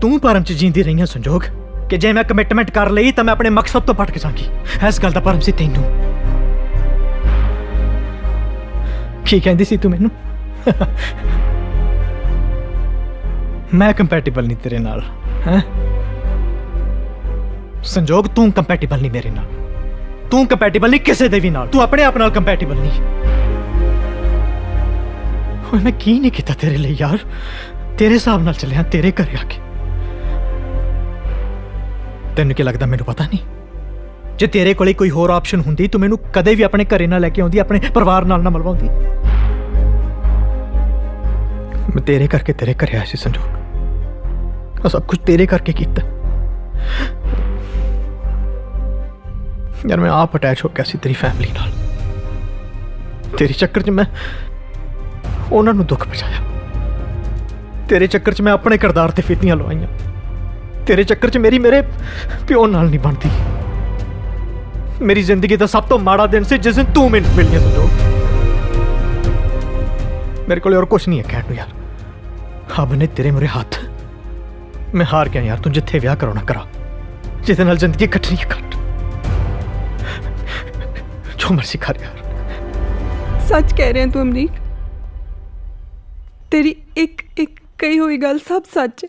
ਤੂੰ ਭਰਮ 'ਚ ਜੀਂਦੀ ਰਹੀ ਹੈ ਸੰਜੋਗ ਕਿ ਜੇ ਮੈਂ ਕਮਿਟਮੈਂਟ ਕਰ ਲਈ ਤਾਂ ਮੈਂ ਆਪਣੇ ਮਕਸਦ ਤੋਂ ਭਟਕ ਜਾਵਾਂਗੀ। ਇਸ ਗੱਲ ਦਾ ਭਰਮ ਸੀ ਤੈਨੂੰ। ਕੀ ਕਹਿੰਦੀ ਸੀ ਤੂੰ ਮੈਨੂੰ? ਮੈਂ ਕੰਪੈਟੀਬਲ ਨਹੀਂ ਤੇਰੇ ਨਾਲ, ਹੈ ਸੰਜੋਗ? ਤੂੰ ਕੰਪੈਟੀਬਲ ਨਹੀਂ ਮੇਰੇ ਨਾਲ, ਤੂੰ ਕੰਪੈਟੀਬਲ ਨਹੀਂ ਕਿਸੇ ਦੇ ਵੀ ਨਾਲ, ਤੂੰ ਆਪਣੇ ਆਪ ਨਾਲ ਕੰਪੈਟੀਬਲ ਨਹੀਂ। ਓਏ ਮੈਂ ਕੀ ਨਹੀਂ ਕੀਤਾ ਤੇਰੇ ਲਈ ਯਾਰ? ਤੇਰੇ ਹਿਸਾਬ ਨਾਲ ਚੱਲਿਆ ਤੇਰੇ ਘਰੇ ਆ ਕੇ। ਤੈਨੂੰ ਕੀ ਲੱਗਦਾ ਮੈਨੂੰ ਪਤਾ ਨਹੀਂ? ਜੇ ਤੇਰੇ ਕੋਲੇ ਕੋਈ ਹੋਰ ਆਪਸ਼ਨ ਹੁੰਦੀ ਤੂੰ ਮੈਨੂੰ ਕਦੇ ਵੀ ਆਪਣੇ ਘਰੇ ਨਾ ਲੈ ਕੇ ਆਉਂਦੀ, ਆਪਣੇ ਪਰਿਵਾਰ ਨਾਲ ਨਾ ਮਿਲਵਾਉਂਦੀ। ਮੈਂ ਤੇਰੇ ਕਰਕੇ ਤੇਰੇ ਘਰੇ ਆਇਆ ਸੀ ਸੰਜੋਗ, ਸਭ ਕੁਝ ਤੇਰੇ ਕਰਕੇ ਕੀਤਾ। ਯਾਰ ਮੈਂ ਆਪ ਅਟੈਚ ਹੋ ਗਿਆ ਸੀ ਤੇਰੀ ਫੈਮਿਲੀ ਨਾਲ। ਤੇਰੇ ਚੱਕਰ 'ਚ ਮੈਂ ਉਹਨਾਂ ਨੂੰ ਦੁੱਖ ਪਹੁੰਚਾਇਆ। ਤੇਰੇ ਚੱਕਰ 'ਚ ਮੈਂ ਆਪਣੇ ਕਿਰਦਾਰ ਤੇ ਫਿੱਤੀਆਂ ਲਵਾਈਆਂ। ਤੇਰੇ ਚੱਕਰ 'ਚ ਮੇਰੇ ਪਿਓ ਨਾਲ ਨਹੀਂ ਬਣਦੀ। ਮੇਰੀ ਜ਼ਿੰਦਗੀ ਦਾ ਸਭ ਤੋਂ ਮਾੜਾ ਦਿਨ ਸੀ ਜਿਸ ਦਿਨ ਤੂੰ ਮੈਨੂੰ ਮਿਲੀ ਸੰਜੋਗ। ਮੇਰੇ ਕੋਲ ਹੋਰ ਕੁਝ ਨਹੀਂ ਹੈ ਕਹਿਣ ਨੂੰ ਯਾਰ। ਰੱਬ ਨੇ ਤੇਰੇ ਮੂਹਰੇ ਹੱਥ, ਮੈਂ ਹਾਰ ਗਿਆ ਯਾਰ। ਤੂੰ ਜਿੱਥੇ ਵਿਆਹ ਕਰਾਉਣਾ ਕਰਾ, ਜਿਹਦੇ ਨਾਲ ਜ਼ਿੰਦਗੀ ਕੱਟਣੀ ਹੈ ਕੱਟ, ਜੋ ਮਰਜ਼ੀ ਕਰ ਯਾਰ। ਸੱਚ ਕਹਿ ਰਿਹਾ ਤੂੰ ਅਮਰੀਕ, ਤੇਰੀ ਇੱਕ ਕਹੀ ਹੋਈ ਗੱਲ ਸਭ ਸੱਚ ਹੈ।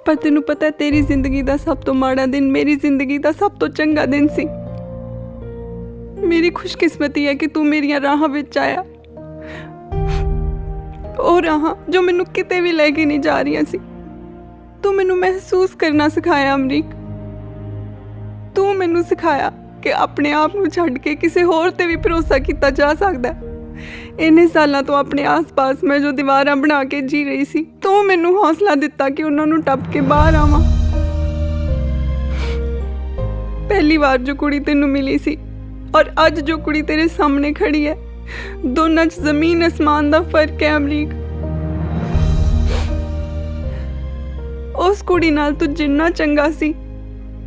ਪਰ ਤੈਨੂੰ ਪਤਾ ਤੇਰੀ ਜ਼ਿੰਦਗੀ ਦਾ ਸਭ ਤੋਂ ਮਾੜਾ ਦਿਨ ਮੇਰੀ ਜ਼ਿੰਦਗੀ ਦਾ ਸਭ ਤੋਂ ਚੰਗਾ ਦਿਨ ਸੀ। ਮੇਰੀ ਖੁਸ਼ਕਿਸਮਤੀ ਹੈ ਕਿ ਤੂੰ ਮੇਰੀਆਂ ਰਾਹਾਂ ਵਿੱਚ ਆਇਆ। ਉਹ ਰਾਹਾਂ ਜੋ ਮੈਨੂੰ ਕਿਤੇ ਵੀ ਲੈ ਕੇ ਨਹੀਂ ਜਾ ਰਹੀਆਂ ਸੀ। ਤੂੰ ਮੈਨੂੰ ਮਹਿਸੂਸ ਕਰਨਾ ਸਿਖਾਇਆ ਅਮਰੀਕ। ਤੂੰ ਮੈਨੂੰ ਸਿਖਾਇਆ ਕਿ ਆਪਣੇ ਆਪ ਨੂੰ ਛੱਡ ਕੇ ਕਿਸੇ ਹੋਰ ਤੇ ਵੀ ਭਰੋਸਾ ਕੀਤਾ ਜਾ ਸਕਦਾ। ਇੰਨੇ ਸਾਲਾਂ ਤੋਂ ਆਪਣੇ ਆਸ-ਪਾਸ ਮੈਂ ਜੋ ਦੀਵਾਰਾਂ ਬਣਾ ਕੇ ਜੀ ਰਹੀ ਸੀ, ਤੂੰ ਮੈਨੂੰ ਹੌਸਲਾ ਦਿੱਤਾ ਕਿ ਉਹਨਾਂ ਨੂੰ ਟੱਪ ਕੇ ਬਾਹਰ ਆਵਾਂ। ਪਹਿਲੀ ਵਾਰ ਜੋ ਕੁੜੀ ਤੈਨੂੰ ਮਿਲੀ ਸੀ ਔਰ ਅੱਜ ਜੋ ਕੁੜੀ ਤੇਰੇ ਸਾਹਮਣੇ ਖੜੀ ਹੈ, ਦੋਨਾਂ 'ਚ ਜ਼ਮੀਨ ਅਸਮਾਨ ਦਾ ਫਰਕ ਹੈ ਅਮਰੀਕ। ਉਸ ਕੁੜੀ ਨਾਲ ਤੂੰ ਜਿੰਨਾ ਚੰਗਾ ਸੀ,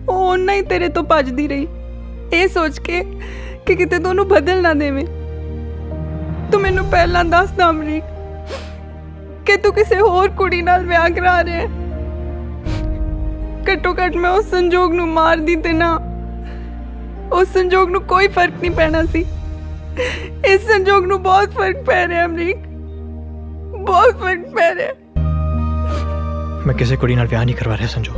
ਉਹ ਓਨਾ ਹੀ ਤੇਰੇ ਤੋਂ ਭੱਜਦੀ ਰਹੀ, ਇਹ ਸੋਚ ਕੇ ਕਿ ਕਿਤੇ ਤੂੰ ਉਹਨੂੰ ਬਦਲ ਨਾ ਦੇਵੇਂ। ਤੂੰ ਮੈਨੂੰ ਪਹਿਲਾਂ ਦੱਸਦਾ ਅਮਰੀਕ ਕਿ ਤੂੰ ਕਿਸੇ ਹੋਰ ਕੁੜੀ ਨਾਲ ਵਿਆਹ ਕਰਾ ਰਿਹਾ ਹੈ। ਘੱਟੋ ਘੱਟ ਮੈਂ ਉਸ ਸੰਜੋਗ ਨੂੰ ਮਾਰਦੀ ਤੇ ਨਾ, ਉਸ ਸੰਜੋਗ ਨੂੰ ਕੋਈ ਫਰਕ ਨਹੀਂ ਪੈਣਾ ਸੀ। ਇਸ ਸੰਜੋਗ ਨੂੰ ਬਹੁਤ ਫਰਕ ਪੈ ਰਿਹਾ ਅਮਰੀਕ, ਬਹੁਤ ਫਰਕ ਪੈ ਰਿਹਾ। ਮੈਂ ਕਿਸੇ ਕੁੜੀ ਨਾਲ ਵਿਆਹ ਨਹੀਂ ਕਰਵਾ ਰਿਹਾ ਸੰਜੋਗ।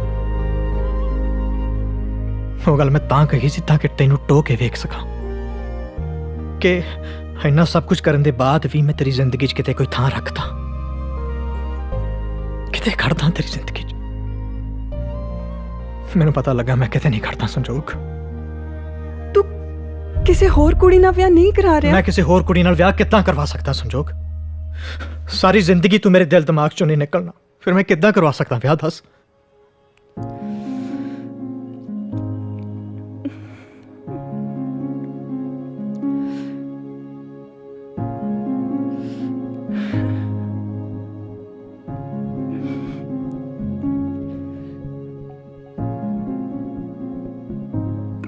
ਉਹ ਗੱਲ ਮੈਂ ਤਾਂ ਕਹੀ ਸੀ ਤਾਂ ਕਿ ਤੈਨੂੰ ਟੋ ਕੇ ਵੇਖ ਸਕਾਂ ਕਿ ਇੰਨਾ ਸਭ ਕੁਝ ਕਰਨ ਦੇ ਬਾਅਦ ਵੀ ਮੈਂ ਤੇਰੀ ਜ਼ਿੰਦਗੀ 'ਚ ਕਿਤੇ ਕੋਈ ਥਾਂ ਰੱਖਦਾ, ਕਿਤੇ ਖੜਦਾ ਤੇਰੀ ਜ਼ਿੰਦਗੀ 'ਚ। ਮੈਨੂੰ ਪਤਾ ਲੱਗਾ ਮੈਂ ਕਿਤੇ ਨਹੀਂ ਖੜਦਾ ਸੰਜੋਗ। ਤੂੰ ਕਿਸੇ ਹੋਰ ਕੁੜੀ ਨਾਲ ਵਿਆਹ ਨਹੀਂ ਕਰਾ ਰਿਹਾ? ਮੈਂ ਕਿਸੇ ਹੋਰ ਕੁੜੀ ਨਾਲ ਵਿਆਹ ਕਿੱਦਾਂ ਕਰਵਾ ਸਕਦਾ ਸੰਜੋਗ? ਸਾਰੀ ਜ਼ਿੰਦਗੀ ਤੂੰ ਮੇਰੇ ਦਿਲ ਦਿਮਾਗ 'ਚੋਂ ਨਹੀਂ ਨਿਕਲਣਾ, ਫਿਰ ਮੈਂ ਕਿੱਦਾਂ ਕਰਵਾ ਸਕਦਾ ਵਿਆਹ? ਦੱਸ।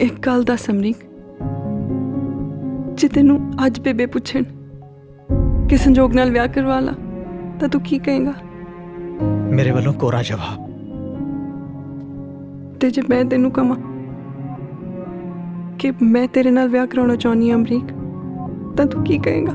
ਇੱਕ ਗੱਲ ਦੱਸ ਅਮਰੀਕ, ਜੇ ਤੈਨੂੰ ਅੱਜ ਬੇਬੇ ਪੁੱਛਣ ਕਿ ਸੰਜੋਗ ਨਾਲ ਵਿਆਹ ਕਰਵਾ ਲਾ ਤਾਂ ਤੂੰ ਕੀ ਕਹੇਗਾ? ਮੇਰੇ ਵੱਲੋਂ ਕੋਰਾ ਜਵਾਬ। ਤੇ ਜੇ ਮੈਂ ਤੈਨੂੰ ਕਹਾਂ ਕਿ ਮੈਂ ਤੇਰੇ ਨਾਲ ਵਿਆਹ ਕਰਾਉਣਾ ਚਾਹੁੰਦੀ ਹਾਂ ਅਮਰੀਕ, ਤਾਂ ਤੂੰ ਕੀ ਕਹੇਗਾ?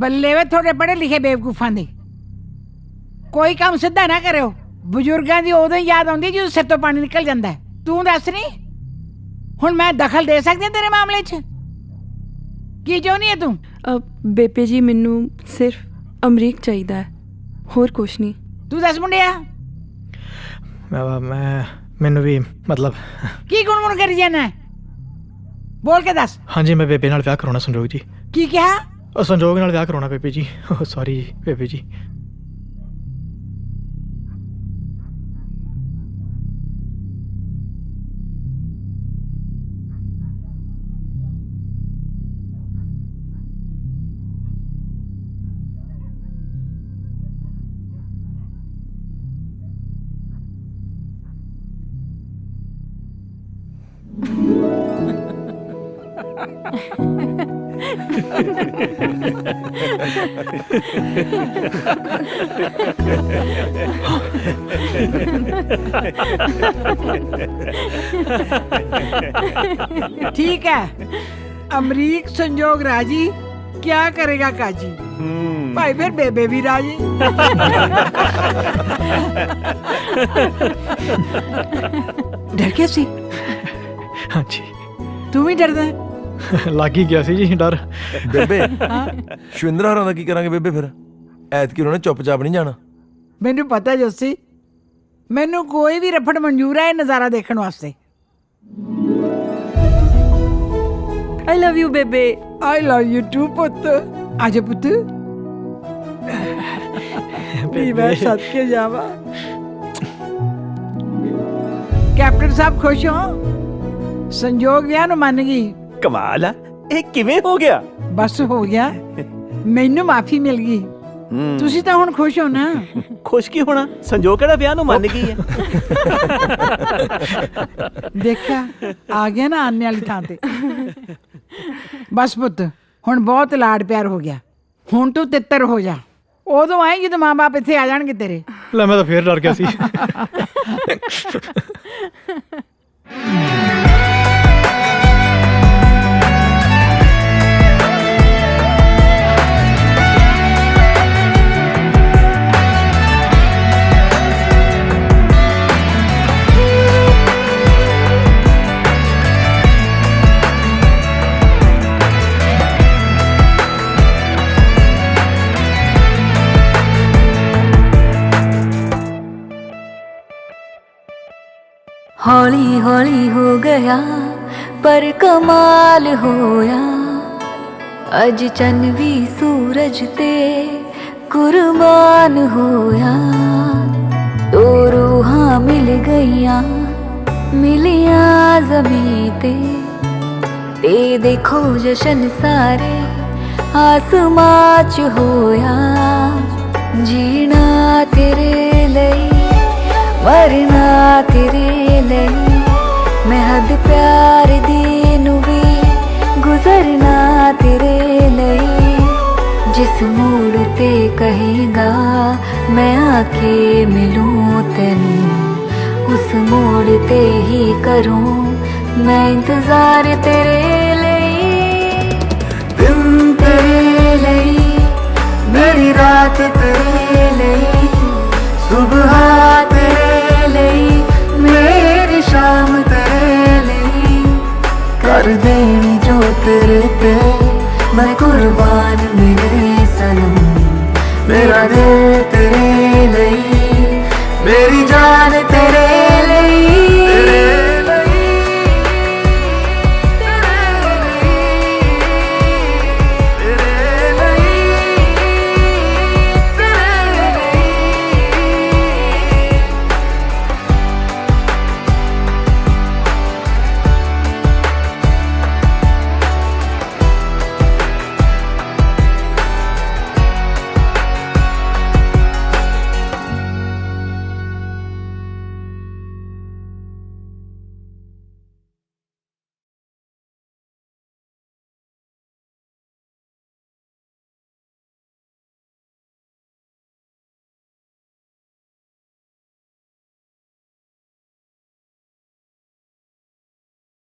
ਬੱਲੇ ਵੇ ਤੁਹਾਡੇ ਪੜ੍ਹੇ ਲਿਖੇ ਬੇਵਕੂਫਾਂ ਦੇ, ਕੋਈ ਕੰਮ ਸਿੱਧਾ ਨਾ ਕਰਿਓ। ਬਜ਼ੁਰਗਾਂ ਦੀ ਉਦੋਂ ਹੀ ਯਾਦ ਆਉਂਦੀ ਜਦੋਂ ਸਿਰ ਤੋਂ ਪਾਣੀ ਨਿਕਲ ਜਾਂਦਾ ਹੈ। ਤੂੰ ਦੱਸ ਨਹੀਂ, ਹੁਣ ਮੈਂ ਦਖਲ ਦੇ ਸਕਦੀ ਹਾਂ ਤੇਰੇ ਮਾਮਲੇ 'ਚ? ਕੀ ਚਾਹੁੰਦੀ ਹੈ ਤੂੰ? ਬੇਬੇ ਜੀ, ਮੈਨੂੰ ਸਿਰਫ ਅਮਰੀਕ ਚਾਹੀਦਾ ਹੈ, ਹੋਰ ਕੁਛ ਨਹੀਂ। ਤੂੰ ਦੱਸ ਮੁੰਡਿਆ, ਮੈਨੂੰ ਵੀ ਮਤਲਬ ਕੀ ਗੁਣਗੁਣ ਕਰੀ ਜਾਣਾ? ਬੋਲ ਕੇ ਦੱਸ। ਹਾਂਜੀ, ਮੈਂ ਬੇਬੇ ਨਾਲ ਵਿਆਹ ਕਰਾਉਣਾ ਸੰਜੋਗ ਜੀ। ਕੀ ਕਿਹਾ? ਉਹ ਸੰਜੋਗ ਨਾਲ ਵਿਆਹ ਕਰਾਉਣਾ ਬੇਬੇ ਜੀ। ਸੌਰੀ ਜੀ ਬੇਬੇ ਜੀ। ठीक है, अमरीक संजोग राजी, क्या करेगा काजी? भाई फिर बेबे भी राजी। डर गया सी? हाँ जी। तू भी डरदा है? ਲੱਗ ਹੀ ਗਿਆ ਸੀ ਜੀ ਡਰ। ਬੇਬੇ ਸ਼ਵਿੰਦਰ ਹੋਰਾਂ ਦਾ ਕੀ ਕਰਾਂਗੇ ਬੇਬੇ ਫਿਰ? ਐਤਕੀ ਉਹਨਾਂ ਨੇ ਚੁੱਪਚਾਪ ਨਹੀਂ ਜਾਣਾ। ਮੈਨੂੰ ਪਤਾ ਜੋਸੀ, ਮੈਨੂੰ ਕੋਈ ਵੀ ਰਫੜ ਮਨਜ਼ੂਰ ਹੈ ਇਹ ਨਜ਼ਾਰਾ ਦੇਖਣ ਵਾਸਤੇ। I love you ਬੇਬੇ। I love you too ਪੁੱਤ। ਆਜਾ ਪੁੱਤ। ਵੀ ਮੈਂ ਸਦਕੇ ਜਾਵਾਂ। ਕੈਪਟਨ ਸਾਹਿਬ ਖੁਸ਼ ਹੋ? ਸੰਜੋਗ ਵਿਆਹ ਨੂੰ ਮੰਨ ਗਈ। ਕਮਾਲ ਆ, ਇਹ ਕਿਵੇਂ ਹੋ ਗਿਆ? ਬਸ ਹੋ ਗਿਆ, ਮੈਨੂੰ ਮਾਫੀ ਮਿਲ ਗਈ। ਤੁਸੀਂ ਤਾਂ ਹੁਣ ਖੁਸ਼ ਹੋ ਨਾ? ਖੁਸ਼ ਕੀ ਹੋਣਾ, ਸੰਜੋਗ ਕਿਹੜਾ ਵਿਆਹ ਨੂੰ ਮੰਨ ਗਈ ਹੈ। ਦੇਖਿਆ, ਆ ਗਿਆ ਨਾ ਆਨੇ ਵਾਲੀ ਥਾਂ ਤੇ। ਬਸ ਪੁੱਤ, ਹੁਣ ਬਹੁਤ ਲਾਡ ਪਿਆਰ ਹੋ ਗਿਆ, ਹੁਣ ਤੂੰ ਤਿੱਤਰ ਹੋ ਜਾ। ਉਦੋਂ ਆਏ ਜਦੋਂ ਮਾਂ ਬਾਪ ਇੱਥੇ ਆ ਜਾਣਗੇ ਤੇਰੇ। ਲੈ ਮੈਂ ਤਾਂ ਫੇਰ ਡਰ ਗਿਆ ਸੀ। हौली हौली हो गया पर कमाल होया, अज चन भी सूरज ते कुर्बान होया। दो रूहां मिल गईयां मिलिया ज़मीं ते देखो जशन सारे आसमां च होया। जीना तेरे लई मरना तेरे लई, मैं हद प्यार दी नू भी गुजरना तेरे लई। जिस मोड़ ते कहेगा मैं आके मिलूं तेनू, उस मोड़ ते ही करूं मैं इंतजार तेरे लई। मेरी रात तेरे लिए, सुबह तेरे लिए, मेरी शाम तेरे लिए, कर देनी जो तेरे पे मैं कुर्बान मेरे सनम, मेरा दिल तेरे लिए, मेरी जान